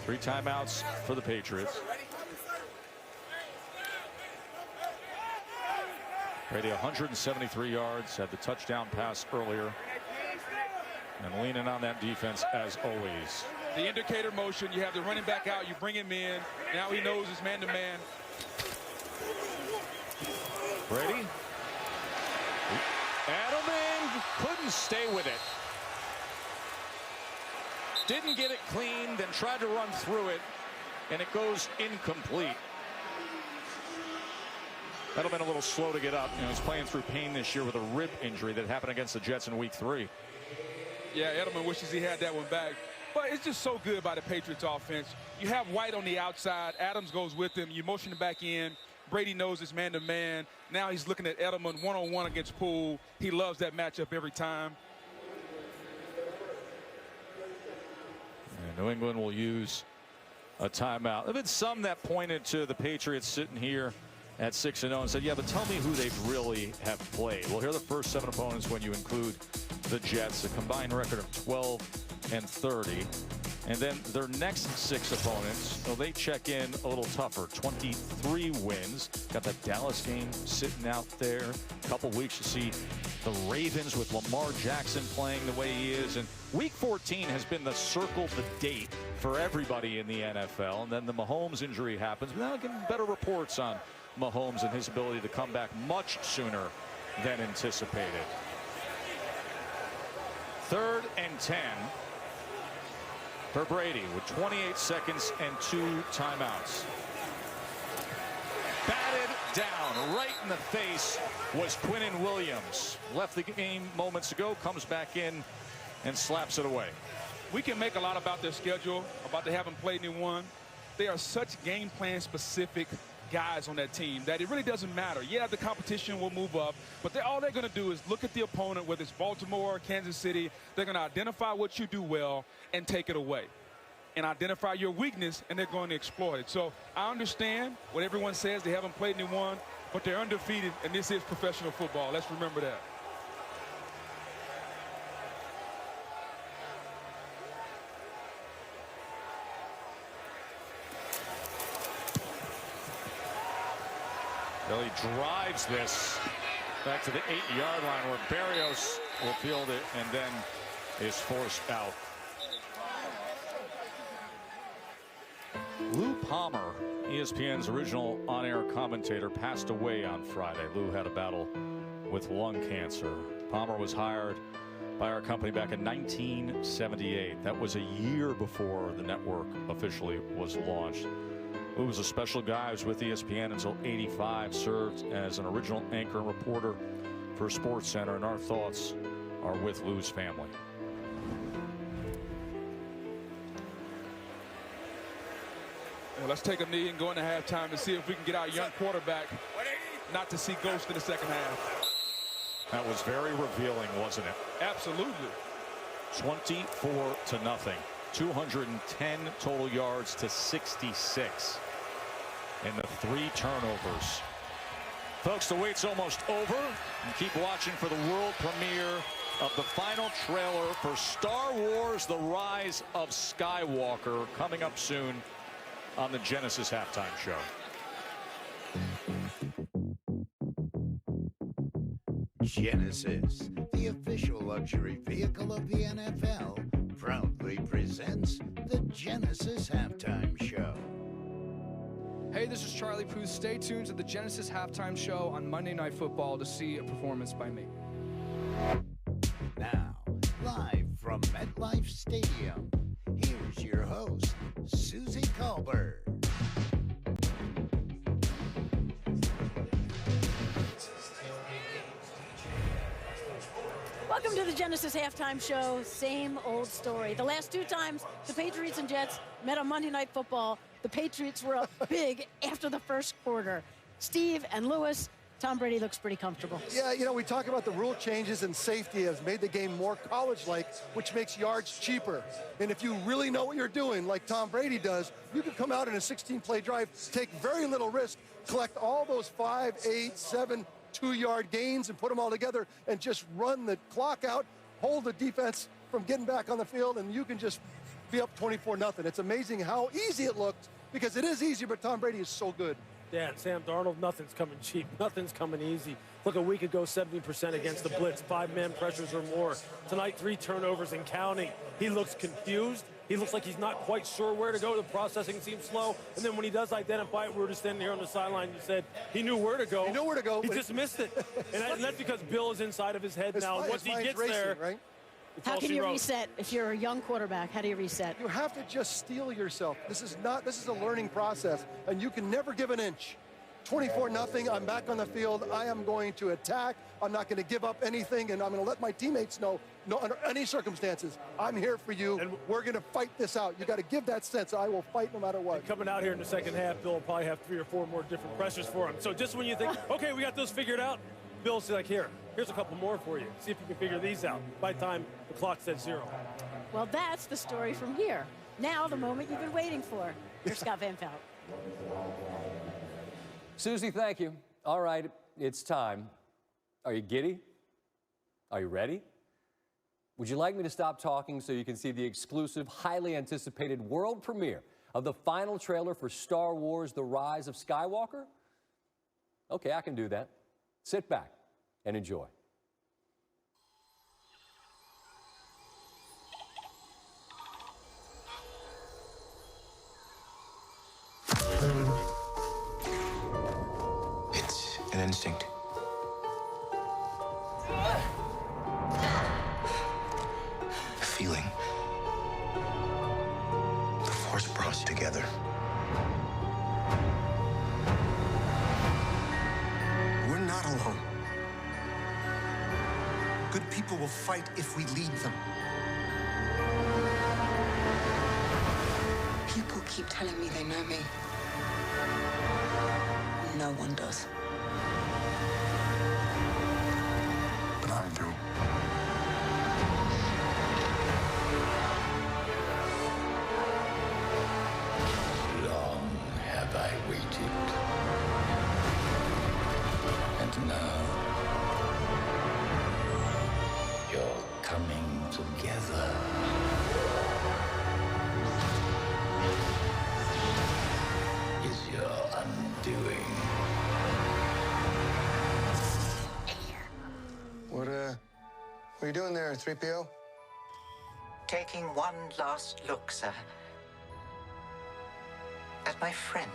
3 timeouts for the Patriots. Brady 173 yards, had the touchdown pass earlier. And leaning on that defense as always. The indicator motion, you have the running back out, you bring him in. Now he knows it's man-to-man. Brady. Edelman couldn't stay with it. Didn't get it clean, then tried to run through it, and it goes incomplete. Edelman a little slow to get up. You know, he's playing through pain this year with a rib injury that happened against the Jets in week 3. Yeah, Edelman wishes he had that one back. But it's just so good by the Patriots offense. You have White on the outside. Adams goes with him. You motion him back in. Brady knows it's man-to-man. Now he's looking at Edelman one-on-one against Poole. He loves that matchup every time. And New England will use a timeout. There have been some that pointed to the Patriots sitting here at 6-0 and said, yeah, but tell me who they really have played. Well, here are the first 7 opponents when you include the Jets, a combined record of 12-30. And then their next 6 opponents, well, they check in a little tougher. 23 wins. Got that Dallas game sitting out there. A couple weeks to see the Ravens with Lamar Jackson playing the way he is. And week 14 has been the circle the date for everybody in the NFL. And then the Mahomes injury happens. But now getting better reports on Mahomes and his ability to come back much sooner than anticipated. 3rd and 10 for Brady with 28 seconds and 2 timeouts. Batted down right in the face was Quinnen Williams. Left the game moments ago, comes back in and slaps it away. We can make a lot about their schedule, about they haven't played anyone. They are such game plan specific guys on that team that it really doesn't matter. Yeah, the competition will move up, but all they're going to do is look at the opponent, whether it's Baltimore or Kansas City. They're going to identify what you do well and take it away. and identify your weakness, and they're going to exploit it. So I understand what everyone says. They haven't played anyone, but they're undefeated, and this is professional football. Let's remember that. Billy drives this back to the 8-yard line where Berrios will field it and then is forced out. Lou Palmer, ESPN's original on-air commentator, passed away on Friday. Lou had a battle with lung cancer. Palmer was hired by our company back in 1978. That was a year before the network officially was launched. Lou was a special guy. He was with ESPN until '85, served as an original anchor and reporter for SportsCenter, and our thoughts are with Lou's family. Well, let's take a knee and go into halftime to see if we can get our young quarterback not to see ghosts in the second half. That was very revealing, wasn't it? Absolutely. 24-0. 210 total yards to 66 in the 3 turnovers. Folks, the wait's almost over. And keep watching for the world premiere of the final trailer for Star Wars: The Rise of Skywalker, coming up soon on the Genesis Halftime Show. Genesis, the official luxury vehicle of the NFL, proudly presents the Genesis Halftime Show. Hey, this is Charlie Puth. Stay tuned to the Genesis Halftime Show on Monday Night Football to see a performance by me. Now, live from MetLife Stadium, here's your host, Susie Colbert. Welcome to the Genesis Halftime Show. Same old story. The last 2 times the Patriots and Jets met on Monday Night Football, the Patriots were up big after the first quarter. Steve and Lewis, Tom Brady looks pretty comfortable. Yeah, you know, we talk about the rule changes and safety has made the game more college-like, which makes yards cheaper. And if you really know what you're doing, like Tom Brady does, you can come out in a 16-play drive, take very little risk, collect all those 5, 8, 7, 2-yard gains and put them all together and just run the clock out, hold the defense from getting back on the field, and you can just be up 24-0. It's amazing how easy it looked, because it is easy, but Tom Brady is so good. Yeah, and Sam Darnold, nothing's coming cheap. Nothing's coming easy. Look, a week ago, 70% against the blitz, 5-man pressures or more. Tonight, 3 turnovers and counting. He looks confused. He looks like he's not quite sure where to go. The processing seems slow. And then when he does identify it, we were just standing here on the sideline. You said he knew where to go. He knew where to go. He just missed it. And that's because Bill is inside of his head now. And once he gets there, right? How can you reset if you're a young quarterback? How do you reset? You have to just steel yourself. This is a learning process, and you can never give an inch. 24-0, I'm back on the field. I am going to attack. I'm not going to give up anything, and I'm going to let my teammates know, no, under any circumstances, I'm here for you, and we're going to fight this out. You got to give that sense. I will fight no matter what. Coming out here in the second half, Bill will probably have 3 or 4 more different pressures for him. So just when you think, okay, we got those figured out, Bill's like, here's a couple more for you. See if you can figure these out by the time the clock says 0. Well, that's the story from here. Now the moment you've been waiting for. Here's Scott Van Pelt. Susie, thank you. All right, it's time. Are you giddy? Are you ready? Would you like me to stop talking so you can see the exclusive, highly anticipated world premiere of the final trailer for Star Wars: The Rise of Skywalker? Okay, I can do that. Sit back and enjoy. It's an instinct. A feeling. The Force brought us together. We're not alone. Good people will fight if we lead them. People keep telling me they know me. No one does. But I do. coming together. Is your undoing. What are you doing there, 3PO? Taking one last look, sir. At my friends.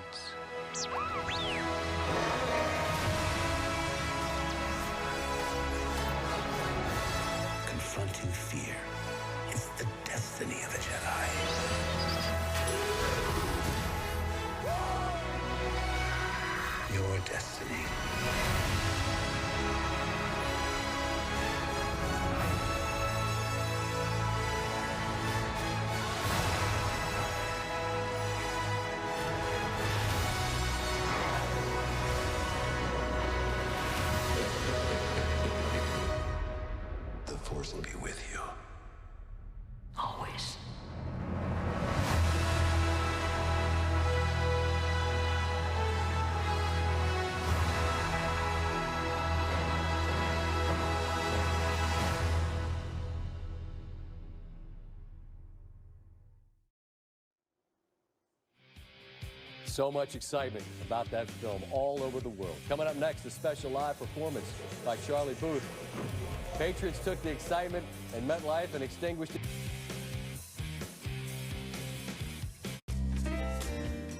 Confronting fear. It's the destiny of a Jedi. Your destiny. The Force will be with you. Always. So much excitement about that film all over the world. Coming up next, a special live performance by Charlie Puth. Patriots took the excitement in MetLife and extinguished it.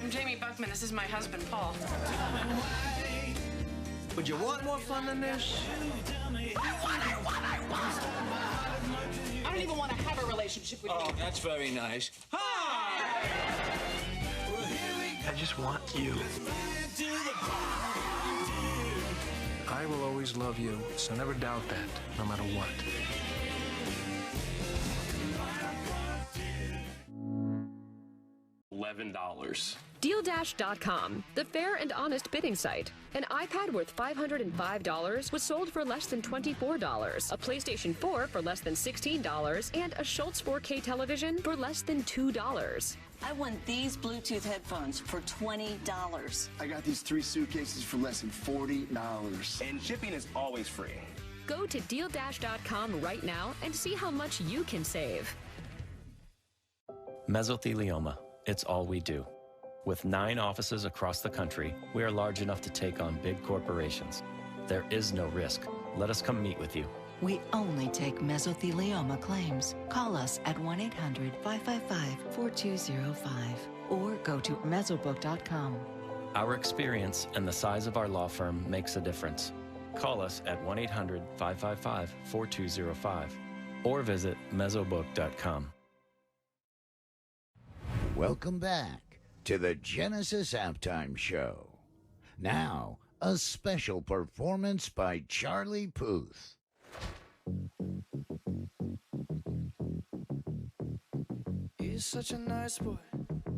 I'm Jamie Buckman. This is my husband, Paul. Would you want more fun than this? I don't even want to have a relationship with you. Oh, that's very nice. I just want you. I will always love you, so never doubt that, no matter what. $11. DealDash.com, the fair and honest bidding site. An iPad worth $505 was sold for less than $24, a PlayStation 4 for less than $16, and a Schultz 4K television for less than $2. I want these Bluetooth headphones for $20. I got these 3 suitcases for less than $40. And shipping is always free. Go to DealDash.com right now and see how much you can save. Mesothelioma. It's all we do. With 9 offices across the country, we are large enough to take on big corporations. There is no risk. Let us come meet with you. We only take mesothelioma claims. Call us at 1-800-555-4205 or go to mesobook.com. Our experience and the size of our law firm makes a difference. Call us at 1-800-555-4205 or visit mesobook.com. Welcome back to the Genesis Halftime Show. Now, a special performance by Charlie Puth. He's such a nice boy,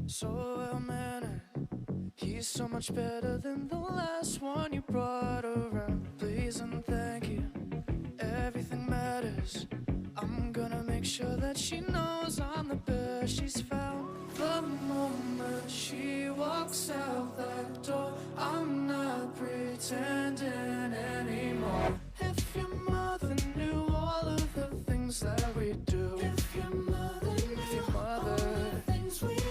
so well-mannered. He's so much better than the last one you brought around. Please and thank you, everything matters. I'm gonna make sure that she knows I'm the best she's found. The moment she walks out that door, I'm not pretending anymore. If your mother knew all of the things that we do. If your mother knew all of the things we do.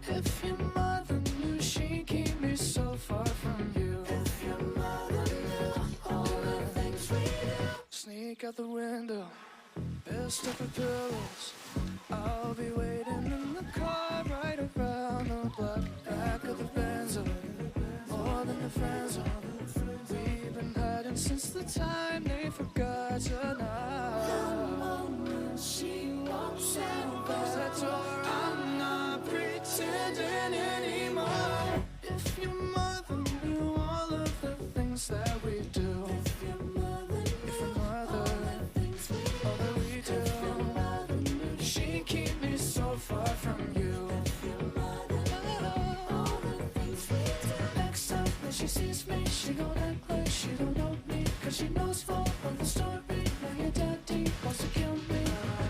If your mother knew she'd keep me so far from you. If your mother knew all the things we do. Sneak out the window, best of the pillows. I'll be waiting in the car right around the block. Back of the Benzo, more than the friend zone. We've been hiding since the time they forgot to knock. The moment she walks out that door, I'm not pretending anymore. If your mother knew all of the things that we do. If your mother knew all the things we do. All that we do. If your mother knew she'd keep me so far from you. If your mother knew all the things we do. Next time that she sees me, she gon' act like she don't know me. Cause she knows all of the story. Now your daddy wants to kill me.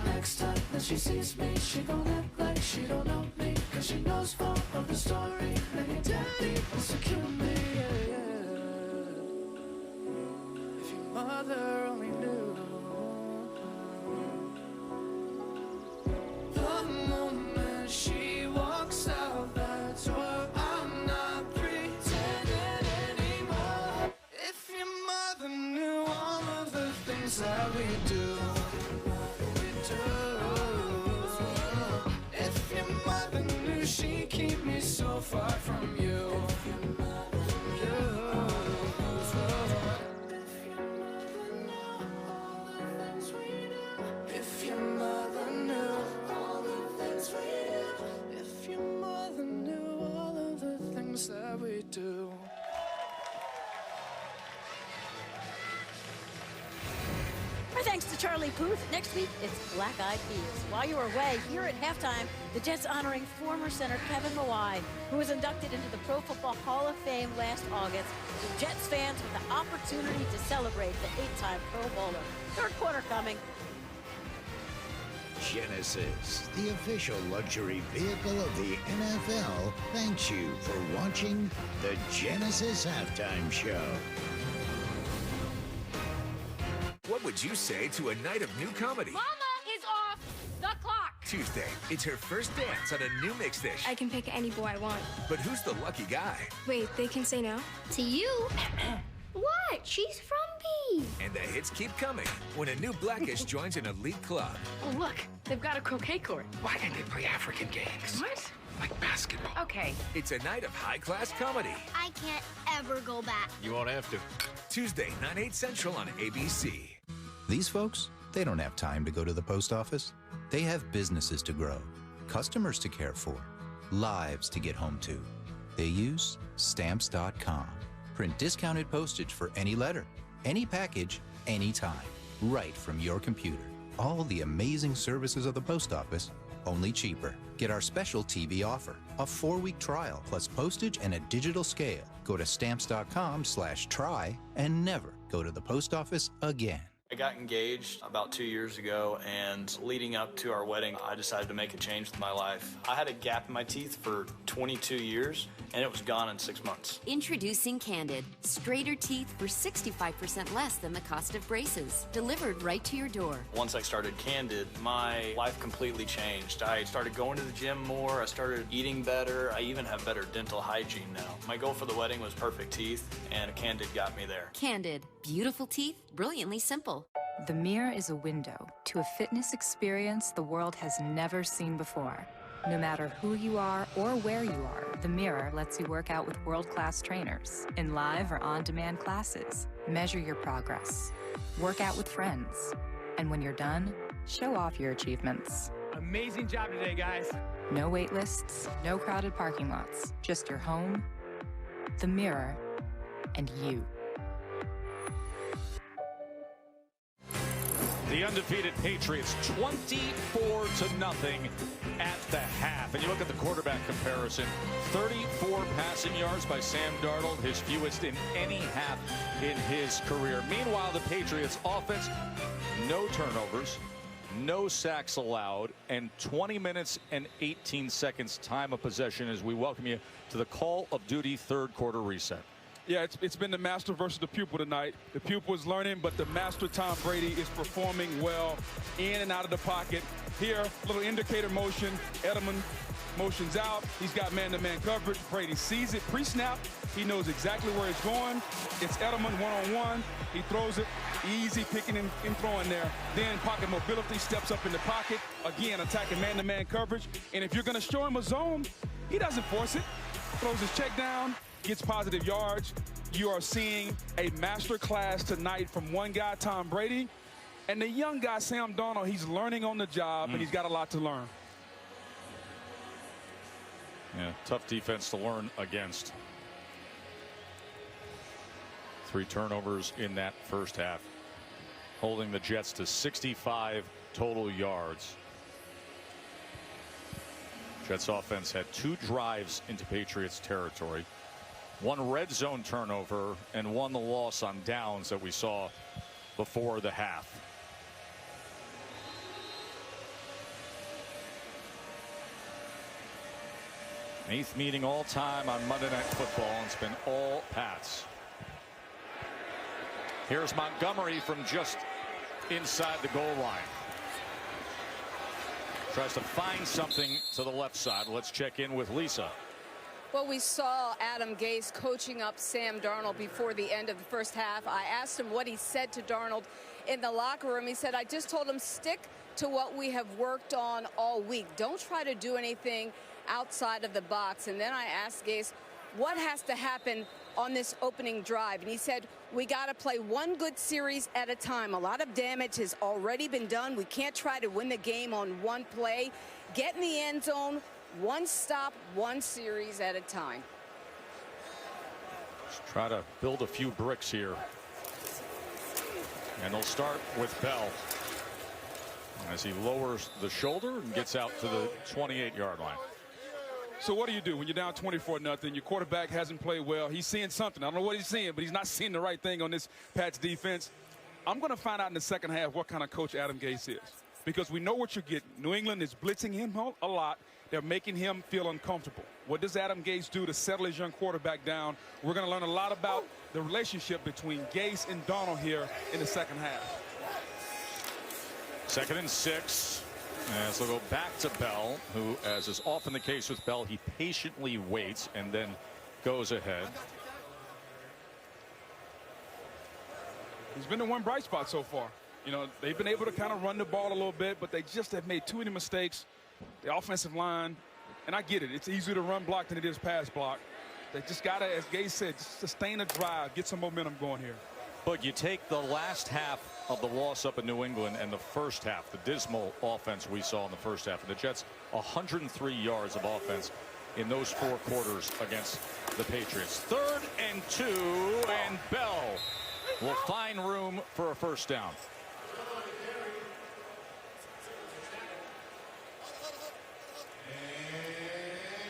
Next time that she sees me, she gon' act like she don't know me. Cause she knows all of the story. Now your daddy wants to kill me. Yeah, yeah. If your mother only knew. things that we do. If your mother knew she'd keep me so far from you. If your mother knew all the things we do. If your mother knew all of the things that we do. Our thanks to Charlie Puth. Next week, it's Black Eyed Peas. While you were away, here at halftime, the Jets honoring former center Kevin Mawae, who was inducted into the Pro Football Hall of Fame last August. The Jets fans with the opportunity to celebrate the 8-time Pro Bowler. Third quarter coming. Genesis, the official luxury vehicle of the NFL, thanks you for watching the Genesis Halftime Show. What would you say to a night of new comedy? Mama is off the clock. Tuesday, it's her first dance on a new mix dish. I can pick any boy I want. But who's the lucky guy? Wait, they can say no? To you? What? She's from B. And the hits keep coming when a new Blackish joins an elite club. Oh, look, they've got a croquet court. Why can't they play African games? What? Like basketball. Okay. It's a night of high-class comedy. I can't ever go back. You won't have to. Tuesday, 9/8 Central on ABC. These folks, they don't have time to go to the post office. They have businesses to grow, customers to care for, lives to get home to. They use Stamps.com. Print discounted postage for any letter, any package, anytime, right from your computer. All the amazing services of the post office, only cheaper. Get our special TV offer, a 4-week trial plus postage and a digital scale. Go to Stamps.com/try and never go to the post office again. I got engaged about 2 years ago, and leading up to our wedding, I decided to make a change with my life. I had a gap in my teeth for 22 years, and it was gone in 6 months. Introducing Candid. Straighter teeth for 65% less than the cost of braces. Delivered right to your door. Once I started Candid, my life completely changed. I started going to the gym more, I started eating better, I even have better dental hygiene now. My goal for the wedding was perfect teeth, and Candid got me there. Candid. Beautiful teeth, brilliantly simple. The Mirror is a window to a fitness experience the world has never seen before. No matter who you are or where you are, The Mirror lets you work out with world-class trainers in live or on-demand classes. Measure your progress. Work out with friends. And when you're done, show off your achievements. Amazing job today, guys. No wait lists, no crowded parking lots. Just your home, The Mirror, and you. The undefeated Patriots 24-0 at the half. And you look at the quarterback comparison, 34 passing yards by Sam Darnold, his fewest in any half in his career. Meanwhile, the Patriots offense, no turnovers, no sacks allowed, and 20 minutes and 18 seconds time of possession as we welcome you to the Call of Duty third quarter reset. Yeah, it's been the master versus the pupil tonight. The pupil is learning, but the master Tom Brady is performing well in and out of the pocket. Here, little indicator motion. Edelman motions out. He's got man-to-man coverage. Brady sees it pre-snap. He knows exactly where it's going. It's Edelman one-on-one. He throws it. Easy picking and throwing there. Then pocket mobility, steps up in the pocket. Again, attacking man-to-man coverage. And if you're going to show him a zone, he doesn't force it. Throws his check down. Gets positive yards. You are seeing a master class tonight from one guy, Tom Brady, and the young guy, Sam Darnold. He's learning on the job, and he's got a lot to learn. Yeah, tough defense to learn against. 3 turnovers in that first half, holding the Jets to 65 total yards. Jets offense had 2 drives into Patriots territory. 1 red zone turnover and 1 the loss on downs that we saw before the half. Eighth meeting all time on Monday Night Football, and it's been all Pats. Here's Montgomery from just inside the goal line. Tries to find something to the left side. Let's check in with Lisa. Well, we saw Adam Gase coaching up Sam Darnold before the end of the first half. I asked him what he said to Darnold, in the locker room. He said, I just told him stick to what we have worked on all week. Don't try to do anything outside of the box. And then I asked Gase, what has to happen on this opening drive? And he said, we got to play one good series at a time. A lot of damage has already been done. We can't try to win the game on one play. Get in the end zone, one stop, one series at a time. Let's try to build a few bricks here. And they'll start with Bell as he lowers the shoulder and gets out to the 28-yard line. So what do you do when you're down 24-0? Your quarterback hasn't played well. He's seeing something. I don't know what he's seeing, but he's not seeing the right thing on this Pats defense. I'm going to find out in the second half what kind of coach Adam Gase is, because we know what you're getting. New England is blitzing him a lot. They're making him feel uncomfortable. What does Adam Gase do to settle his young quarterback down? We're going to learn a lot about the relationship between Gase and Donald here in the second half. 2nd and 6. As they'll go back to Bell, who, as is often the case with Bell, he patiently waits and then goes ahead. He's been the one bright spot so far. You know, they've been able to kind of run the ball a little bit, but they just have made too many mistakes. The offensive line, and I get it, it's easier to run block than it is pass block. They just got to, as Gase said, just sustain a drive, get some momentum going here. But you take the last half of the loss up in New England and the first half, the dismal offense we saw in the first half of the Jets, 103 yards of offense in those 4 quarters against the Patriots. 3rd and 2, and Bell will find room for a first down.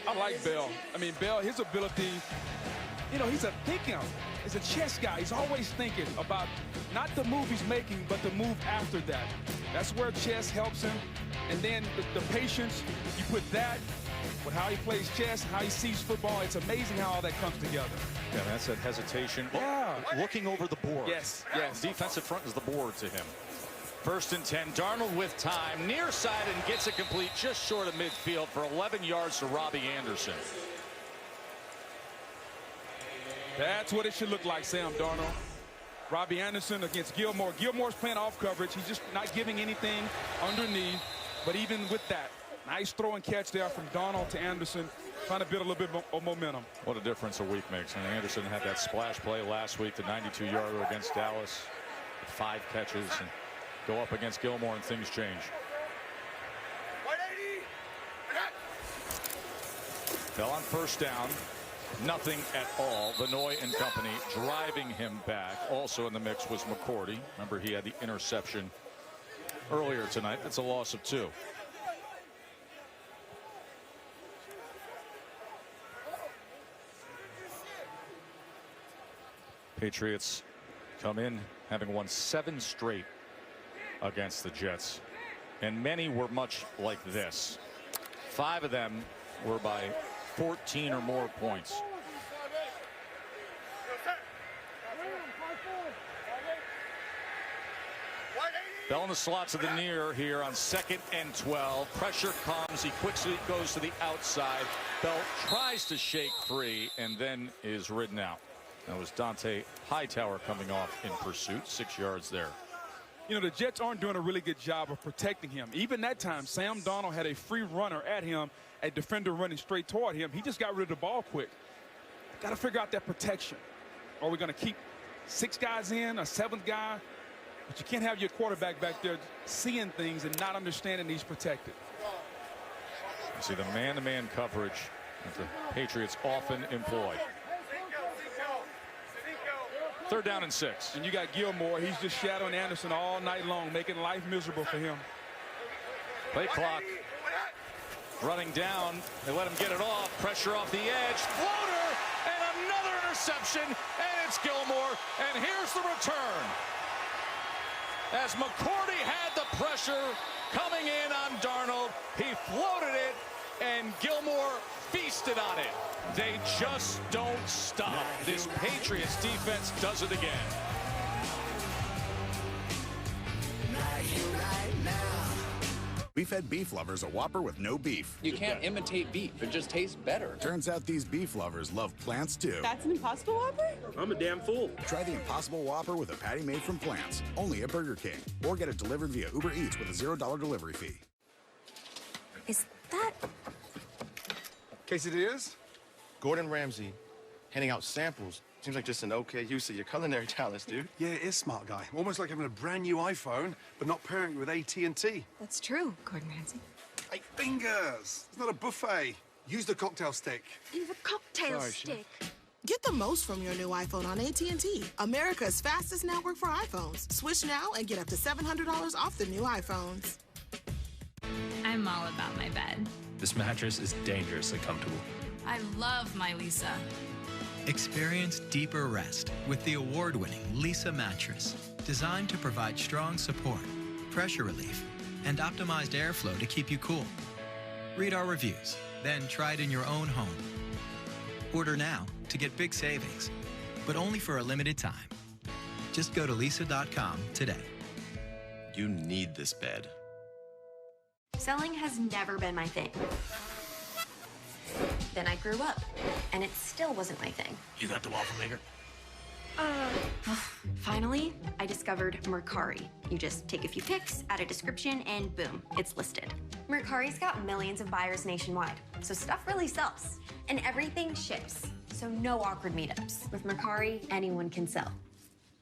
I like Bell. I mean, Bell, his ability, you know, he's a thinker. He's a chess guy. He's always thinking about not the move he's making, but the move after that. That's where chess helps him. And then the patience, you put that with how he plays chess, how he sees football. It's amazing how all that comes together. Yeah, that's that hesitation. Yeah. Looking over the board. Yes, yes. Defensive front is the board to him. 1st and 10. Darnold with time. Near side and gets it complete just short of midfield for 11 yards to Robbie Anderson. That's what it should look like, Sam Darnold. Robbie Anderson against Gilmore. Gilmore's playing off coverage. He's just not giving anything underneath. But even with that, nice throw and catch there from Darnold to Anderson, trying to build a little bit of momentum. What a difference a week makes. And Anderson had that splash play last week, the 92-yarder against Dallas, with 5 catches, and go up against Gilmore and things change. Bell on first down. Nothing at all. Vanoy and company driving him back. Also in the mix was McCourty. Remember, he had the interception earlier tonight. That's a loss of 2. Patriots come in having won 7 straight against the Jets, and many were much like this. 5 of them were by 14 or more points. Bell in the slot to the near here on 2nd and 12. Pressure comes. He quickly goes to the outside. Bell tries to shake free and then is ridden out. That was Dante Hightower coming off in pursuit. 6 yards there. You know, the Jets aren't doing a really good job of protecting him. Even that time, Sam Darnold had a free runner at him, a defender running straight toward him. He just got rid of the ball quick. Got to figure out that protection. Are we going to keep 6 guys in, a 7th guy? But you can't have your quarterback back there seeing things and not understanding he's protected. You see the man-to-man coverage that the Patriots often employ. 3rd down and 6. And you got Gilmore. He's just shadowing Anderson all night long, making life miserable for him. Play clock running down. They let him get it off. Pressure off the edge. Floater and another interception. And it's Gilmore. And here's the return. As McCourty had the pressure coming in on Darnold, he floated it, and Gilmore feasted on it. They just don't stop. This Patriots defense does it again. Be We fed beef lovers a Whopper with no beef. You can't imitate beef. It just tastes better. Turns out these beef lovers love plants too. That's an Impossible Whopper? I'm a damn fool. Try the Impossible Whopper with a patty made from plants. Only at Burger King. Or get it delivered via Uber Eats with a $0 delivery fee. Is that... Quesadillas? Gordon Ramsay, handing out samples. Seems like just an okay use of your culinary talents, dude. Yeah, it is, smart guy. Almost like having a brand new iPhone, but not pairing it with AT&T. That's true, Gordon Ramsay. Hey, fingers! It's not a buffet. Use the cocktail stick. You have a cocktail Sorry, stick. Get the most from your new iPhone on AT&T, America's fastest network for iPhones. Switch now and get up to $700 off the new iPhones. I'm all about my bed. This mattress is dangerously comfortable. I love my Lisa. Experience deeper rest with the award-winning Lisa mattress, designed to provide strong support, pressure relief, and optimized airflow to keep you cool. Read our reviews, then try it in your own home. Order now to get big savings, but only for a limited time. Just go to lisa.com today. You need this bed. Selling has never been my thing. Then I grew up, and it still wasn't my thing. You got the waffle maker? Finally, I discovered Mercari. You just take a few pics, add a description, and boom, it's listed. Mercari's got millions of buyers nationwide, so stuff really sells. And everything ships, so no awkward meetups. With Mercari, anyone can sell.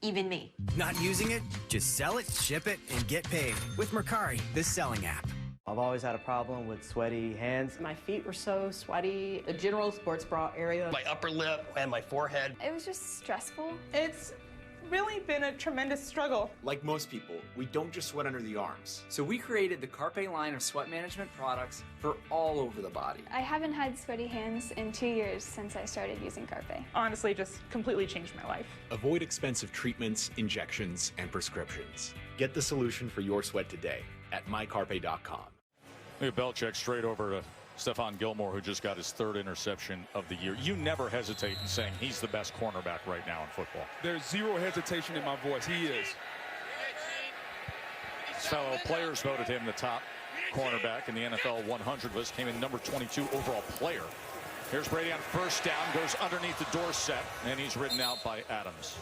Even me. Not using it? Just sell it, ship it, and get paid. With Mercari, the selling app. I've always had a problem with sweaty hands. My feet were so sweaty. The general sports bra area. My upper lip and my forehead. It was just stressful. It's really been a tremendous struggle. Like most people, we don't just sweat under the arms. So we created the Carpe line of sweat management products for all over the body. I haven't had sweaty hands in 2 years since I started using Carpe. Honestly, just completely changed my life. Avoid expensive treatments, injections, and prescriptions. Get the solution for your sweat today at mycarpe.com. Look at Belichick straight over to Stephon Gilmore, who just got his third interception of the year. You never hesitate in saying he's the best cornerback right now in football. There's zero hesitation in my voice. He is. His fellow players voted him the top cornerback in the NFL 100 list. Came in number 22 overall player. Here's Brady on first down. Goes underneath the Dorsett, and he's ridden out by Adams.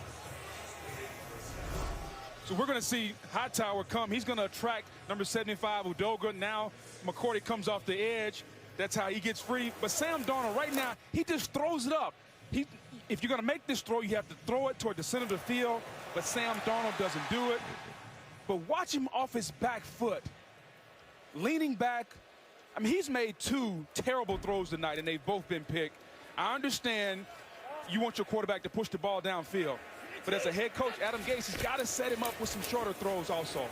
So we're going to see Hightower come. He's going to attract number 75, Udoga. Now McCourty comes off the edge. That's how he gets free. But Sam Darnold right now, he just throws it up. If you're going to make this throw, you have to throw it toward the center of the field. But Sam Darnold doesn't do it. But watch him off his back foot. Leaning back. I mean, he's made two terrible throws tonight, and they've both been picked. I understand you want your quarterback to push the ball downfield. But as a head coach, Adam Gase has got to set him up with some shorter throws also.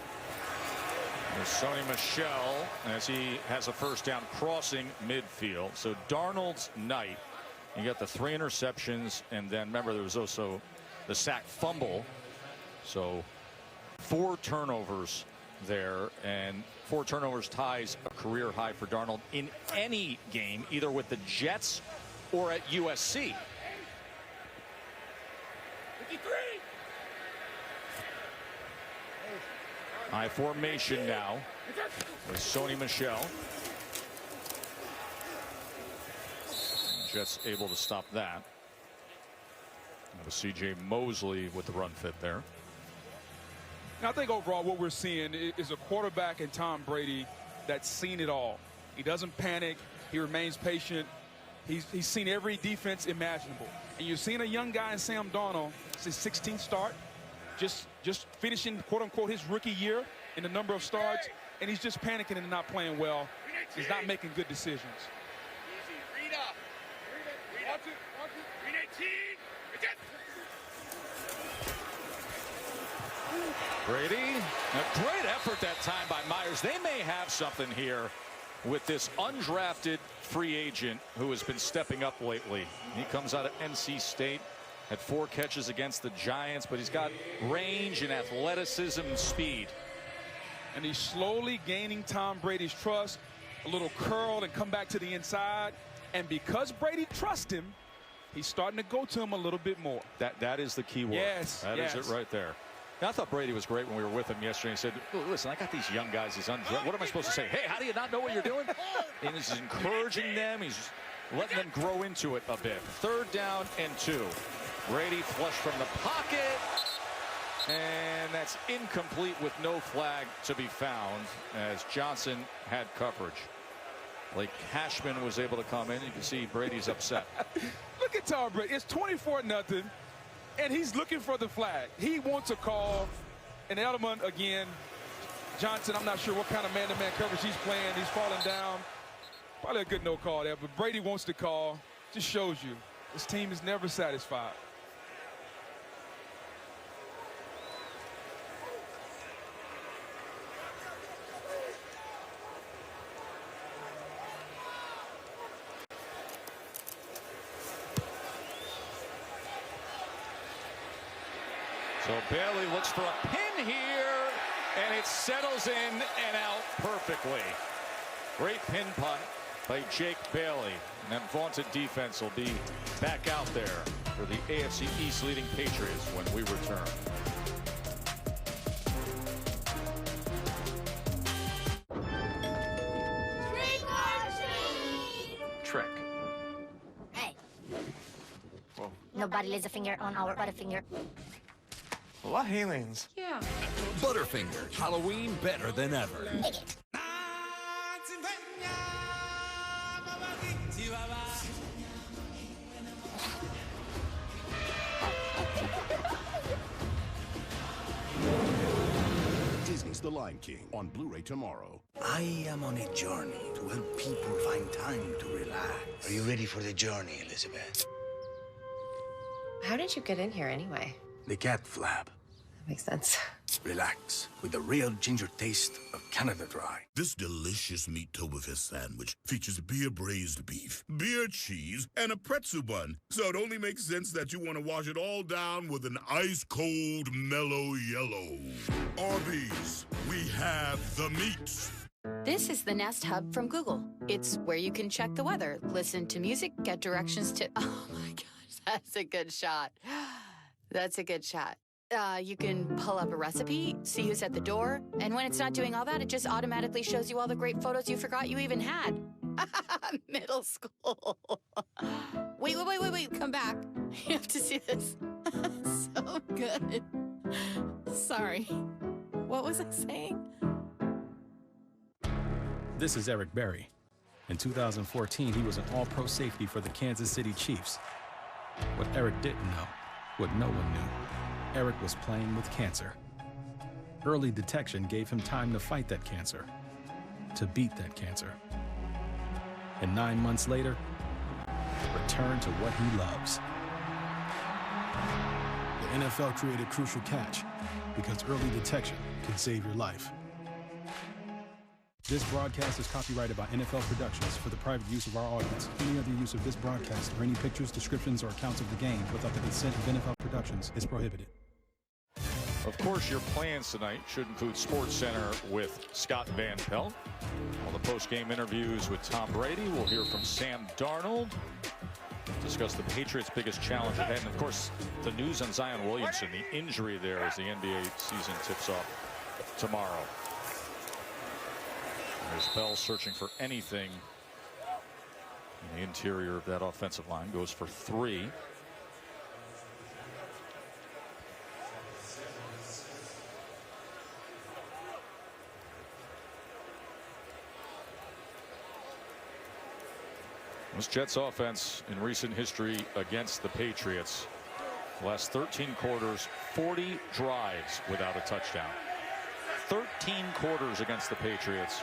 There's Sony Michel as he has a first down crossing midfield. So Darnold's night, you got the 3 interceptions, and then remember there was also the sack fumble. So 4 turnovers there, and 4 turnovers ties a career high for Darnold in any game, either with the Jets or at USC. 53. High formation now with Sony Michel. Jets able to stop that. With C.J. Mosley with the run fit there. I think overall what we're seeing is a quarterback in Tom Brady that's seen it all. He doesn't panic. He remains patient. He's seen every defense imaginable. And you're seeing a young guy in Sam Darnold. It's his 16th start. Just finishing, quote-unquote, his rookie year in the number of starts. And he's just panicking and not playing well. He's not making good decisions. Brady, a great effort that time by Myers. They may have something here with this undrafted free agent who has been stepping up lately. He comes out of NC State, had 4 catches against the Giants, but he's got range and athleticism and speed. And he's slowly gaining Tom Brady's trust. A little curl and come back to the inside. And because Brady trusts him, he's starting to go to him a little bit more. That is the key word. Yes. That is it right there. I thought Brady was great when we were with him yesterday. He said, listen, I got these young guys. He's what am I supposed to say? Hey, how do you not know what you're doing? And he's encouraging them. He's letting them grow into it a bit. 3rd down and 2. Brady flush from the pocket. And that's incomplete with no flag to be found as Johnson had coverage. Blake Cashman was able to come in. You can see Brady's upset. Look at Tom Brady. It's 24-0. And he's looking for the flag. He wants a call. And Edelman, again, Johnson, I'm not sure what kind of man-to-man coverage he's playing. He's falling down. Probably a good no call there. But Brady wants the call. Just shows you this team is never satisfied. So Bailey looks for a pin here, and it settles in and out perfectly. Great pin punt by Jake Bailey. And that vaunted defense will be back out there for the AFC East leading Patriots when we return. Trick. Hey. Whoa. Nobody lays a finger on our Butterfinger. What aliens? Yeah. Butterfinger, Halloween better than ever. Disney's The Lion King on Blu-ray tomorrow. I am on a journey to help people find time to relax. Are you ready for the journey, Elizabeth? How did you get in here anyway? The cat flap. That makes sense. Relax with the real ginger taste of Canada Dry. This delicious meat Toberfest sandwich features beer braised beef, beer cheese, and a pretzel bun. So it only makes sense that you want to wash it all down with an ice-cold mellow yellow. Arby's, we have the meats. This is the Nest Hub from Google. It's where you can check the weather, listen to music, get directions to... Oh my gosh, that's a good shot. That's a good shot. You can pull up a recipe, see who's at the door, and when it's not doing all that, it just automatically shows you all the great photos you forgot you even had. Middle school. Wait, come back. You have to see this. So good. Sorry. What was I saying? This is Eric Berry. In 2014, he was an all-pro safety for the Kansas City Chiefs. What Eric didn't know, what no one knew, Eric was playing with cancer. Early detection gave him time to fight that cancer, to beat that cancer. And 9 months later, return to what he loves. The NFL created Crucial Catch because early detection can save your life. This broadcast is copyrighted by NFL Productions for the private use of our audience. Any other use of this broadcast or any pictures, descriptions, or accounts of the game without the consent of NFL Productions is prohibited. Of course, your plans tonight should include SportsCenter with Scott Van Pelt. All the post-game interviews with Tom Brady. We'll hear from Sam Darnold. Discuss the Patriots' biggest challenge ahead. And, of course, the news on Zion Williamson, the injury there as the NBA season tips off tomorrow. There's Bell searching for anything in the interior of that offensive line. Goes for 3. This Jets offense in recent history against the Patriots. Last 13 quarters, 40 drives without a touchdown. 13 quarters against the Patriots,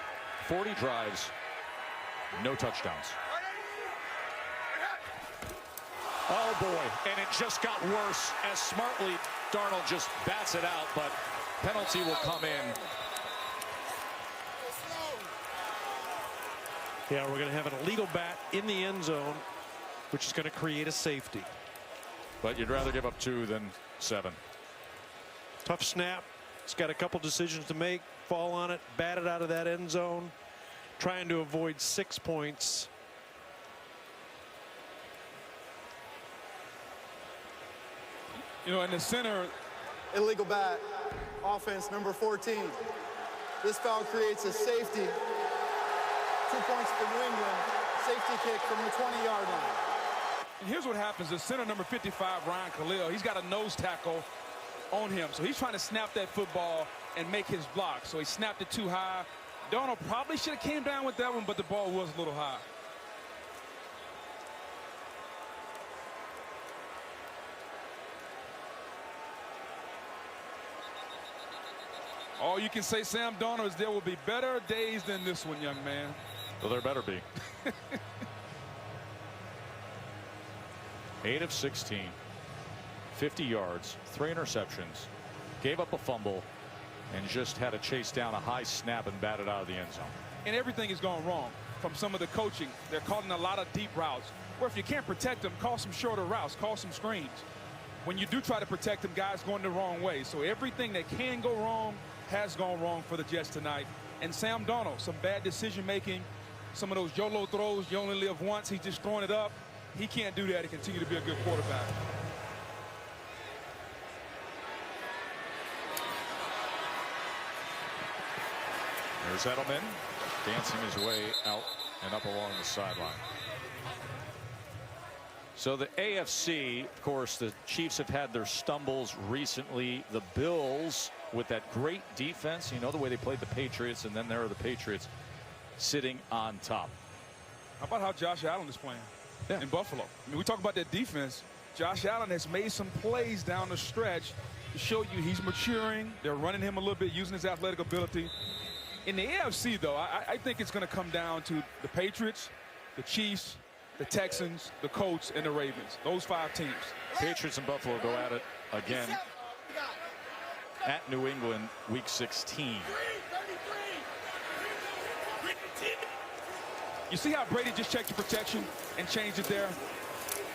40 drives, no touchdowns. Oh boy, and it just got worse as smartly Darnold just bats it out, but penalty will come in. Yeah, we're going to have an illegal bat in the end zone, which is going to create a safety. But you'd rather give up 2 than 7. Tough snap. It's got a couple decisions to make. Fall on it, bat it out of that end zone, trying to avoid 6 points. You know, in the center, illegal bat. offense, number 14. This foul creates a safety. 2 points for New England. Safety kick from the 20-yard line. And here's what happens. The center, number 55, Ryan Khalil, he's got a nose tackle on him. So he's trying to snap that football and make his block. So he snapped it too high. Donald probably should have came down with that one, but the ball was a little high. All you can say, Sam Darnold, is there will be better days than this one, young man. Well, there better be. 8 of 16. 50 yards, 3 interceptions, gave up a fumble, and just had to chase down a high snap and bat it out of the end zone. And everything is going wrong from some of the coaching. They're calling a lot of deep routes. Or if you can't protect them, call some shorter routes, call some screens. When you do try to protect them, guys going the wrong way. So everything that can go wrong has gone wrong for the Jets tonight. And Sam Darnold, some bad decision making, some of those YOLO throws, you only live once, he's just throwing it up. He can't do that and continue to be a good quarterback. There's Edelman dancing his way out and up along the sideline. So the AFC, of course, the Chiefs have had their stumbles recently. The Bills, with that great defense, you know, the way they played the Patriots, and then there are the Patriots sitting on top. How about how Josh Allen is playing in Buffalo? I mean, we talk about that defense. Josh Allen has made some plays down the stretch to show you he's maturing. They're running him a little bit, using his athletic ability. In the AFC, though, I think it's going to come down to the Patriots, the Chiefs, the Texans, the Colts, and the Ravens. Those 5 teams. Patriots and Buffalo go at it again at New England, Week 16. You see how Brady just checked the protection and changed it there?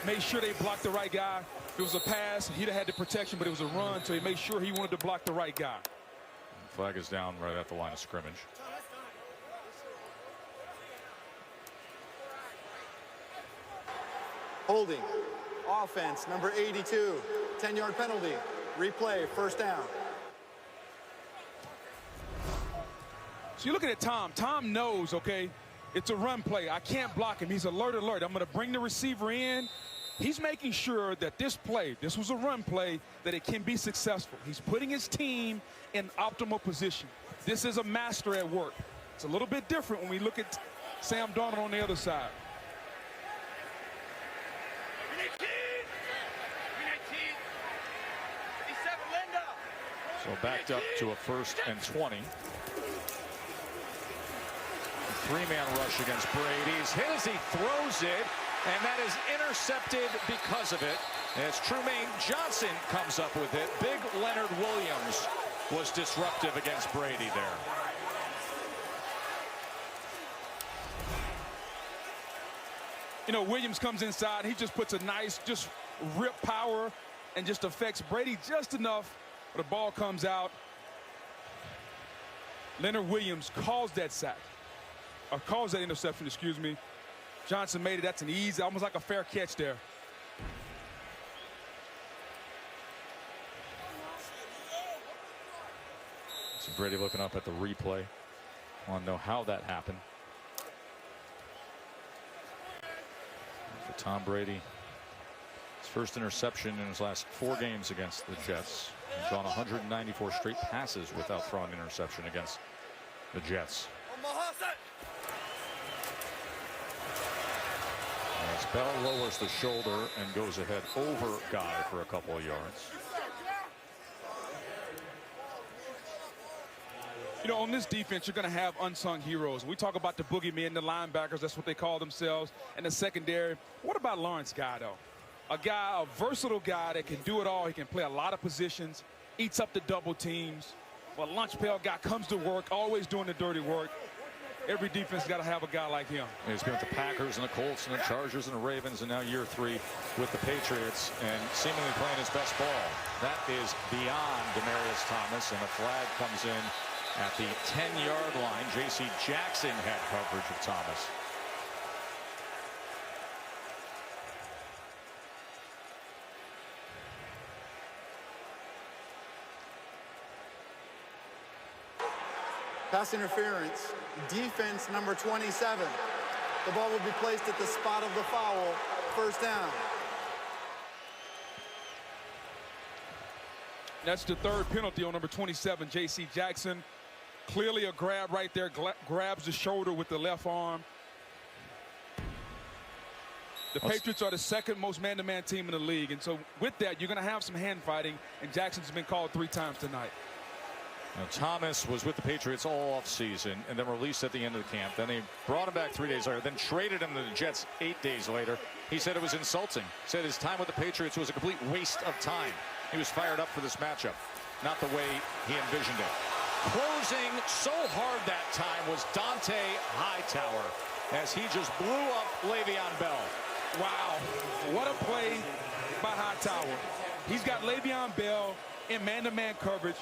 Made sure they blocked the right guy. If it was a pass, he'd have had the protection, but it was a run, so he made sure he wanted to block the right guy. Flag is down right at the line of scrimmage. Holding. Offense, number 82. 10-yard penalty. Replay, first down. So you're looking at Tom. Tom knows, okay, it's a run play. I can't block him. He's alert. I'm going to bring the receiver in. He's making sure that this play, this was a run play, that it can be successful. He's putting his team in optimal position. This is a master at work. It's a little bit different when we look at Sam Darnold on the other side. So backed up to a 1st and 20. Three-man rush against Brady. He's hit as he throws it, and that is intercepted because of it. As Trumaine Johnson comes up with it. Big Leonard Williams was disruptive against Brady there. You know, Williams comes inside. He just puts a nice, just rip power and just affects Brady just enough. The ball comes out. Leonard Williams calls that sack. Or calls that interception, excuse me. Johnson made it. That's an easy, almost like a fair catch there. So Brady looking up at the replay. Want to know how that happened. For Tom Brady, his first interception in his last 4 games against the Jets. He's gone 194 straight passes without throwing an interception against the Jets. As Bell lowers the shoulder and goes ahead over Guy for a couple of yards. You know, on this defense, you're going to have unsung heroes. We talk about the boogeymen, the linebackers, that's what they call themselves, and the secondary. What about Lawrence Guy, though? A guy, a versatile guy that can do it all. He can play a lot of positions, eats up the double teams. Well, lunch pail guy comes to work, always doing the dirty work. Every defense got to have a guy like him. He's been with the Packers and the Colts and the Chargers and the Ravens, and now year 3 with the Patriots, and seemingly playing his best ball. That is beyond Demaryius Thomas, and a flag comes in at the 10-yard line. J.C. Jackson had coverage of Thomas. Pass interference, defense number 27. The ball will be placed at the spot of the foul, first down. That's the third penalty on number 27, J.C. Jackson. Clearly a grab right there, grabs the shoulder with the left arm. The Patriots are the second most man-to-man team in the league, and so with that, you're going to have some hand fighting, and Jackson's been called 3 times tonight. Now, Thomas was with the Patriots all offseason and then released at the end of the camp. Then they brought him back 3 days later, then traded him to the Jets 8 days later. He said it was insulting. Said his time with the Patriots was a complete waste of time. He was fired up for this matchup, not the way he envisioned it. Closing so hard that time was Dante Hightower as he just blew up Le'Veon Bell. Wow, what a play by Hightower. He's got Le'Veon Bell in man-to-man coverage.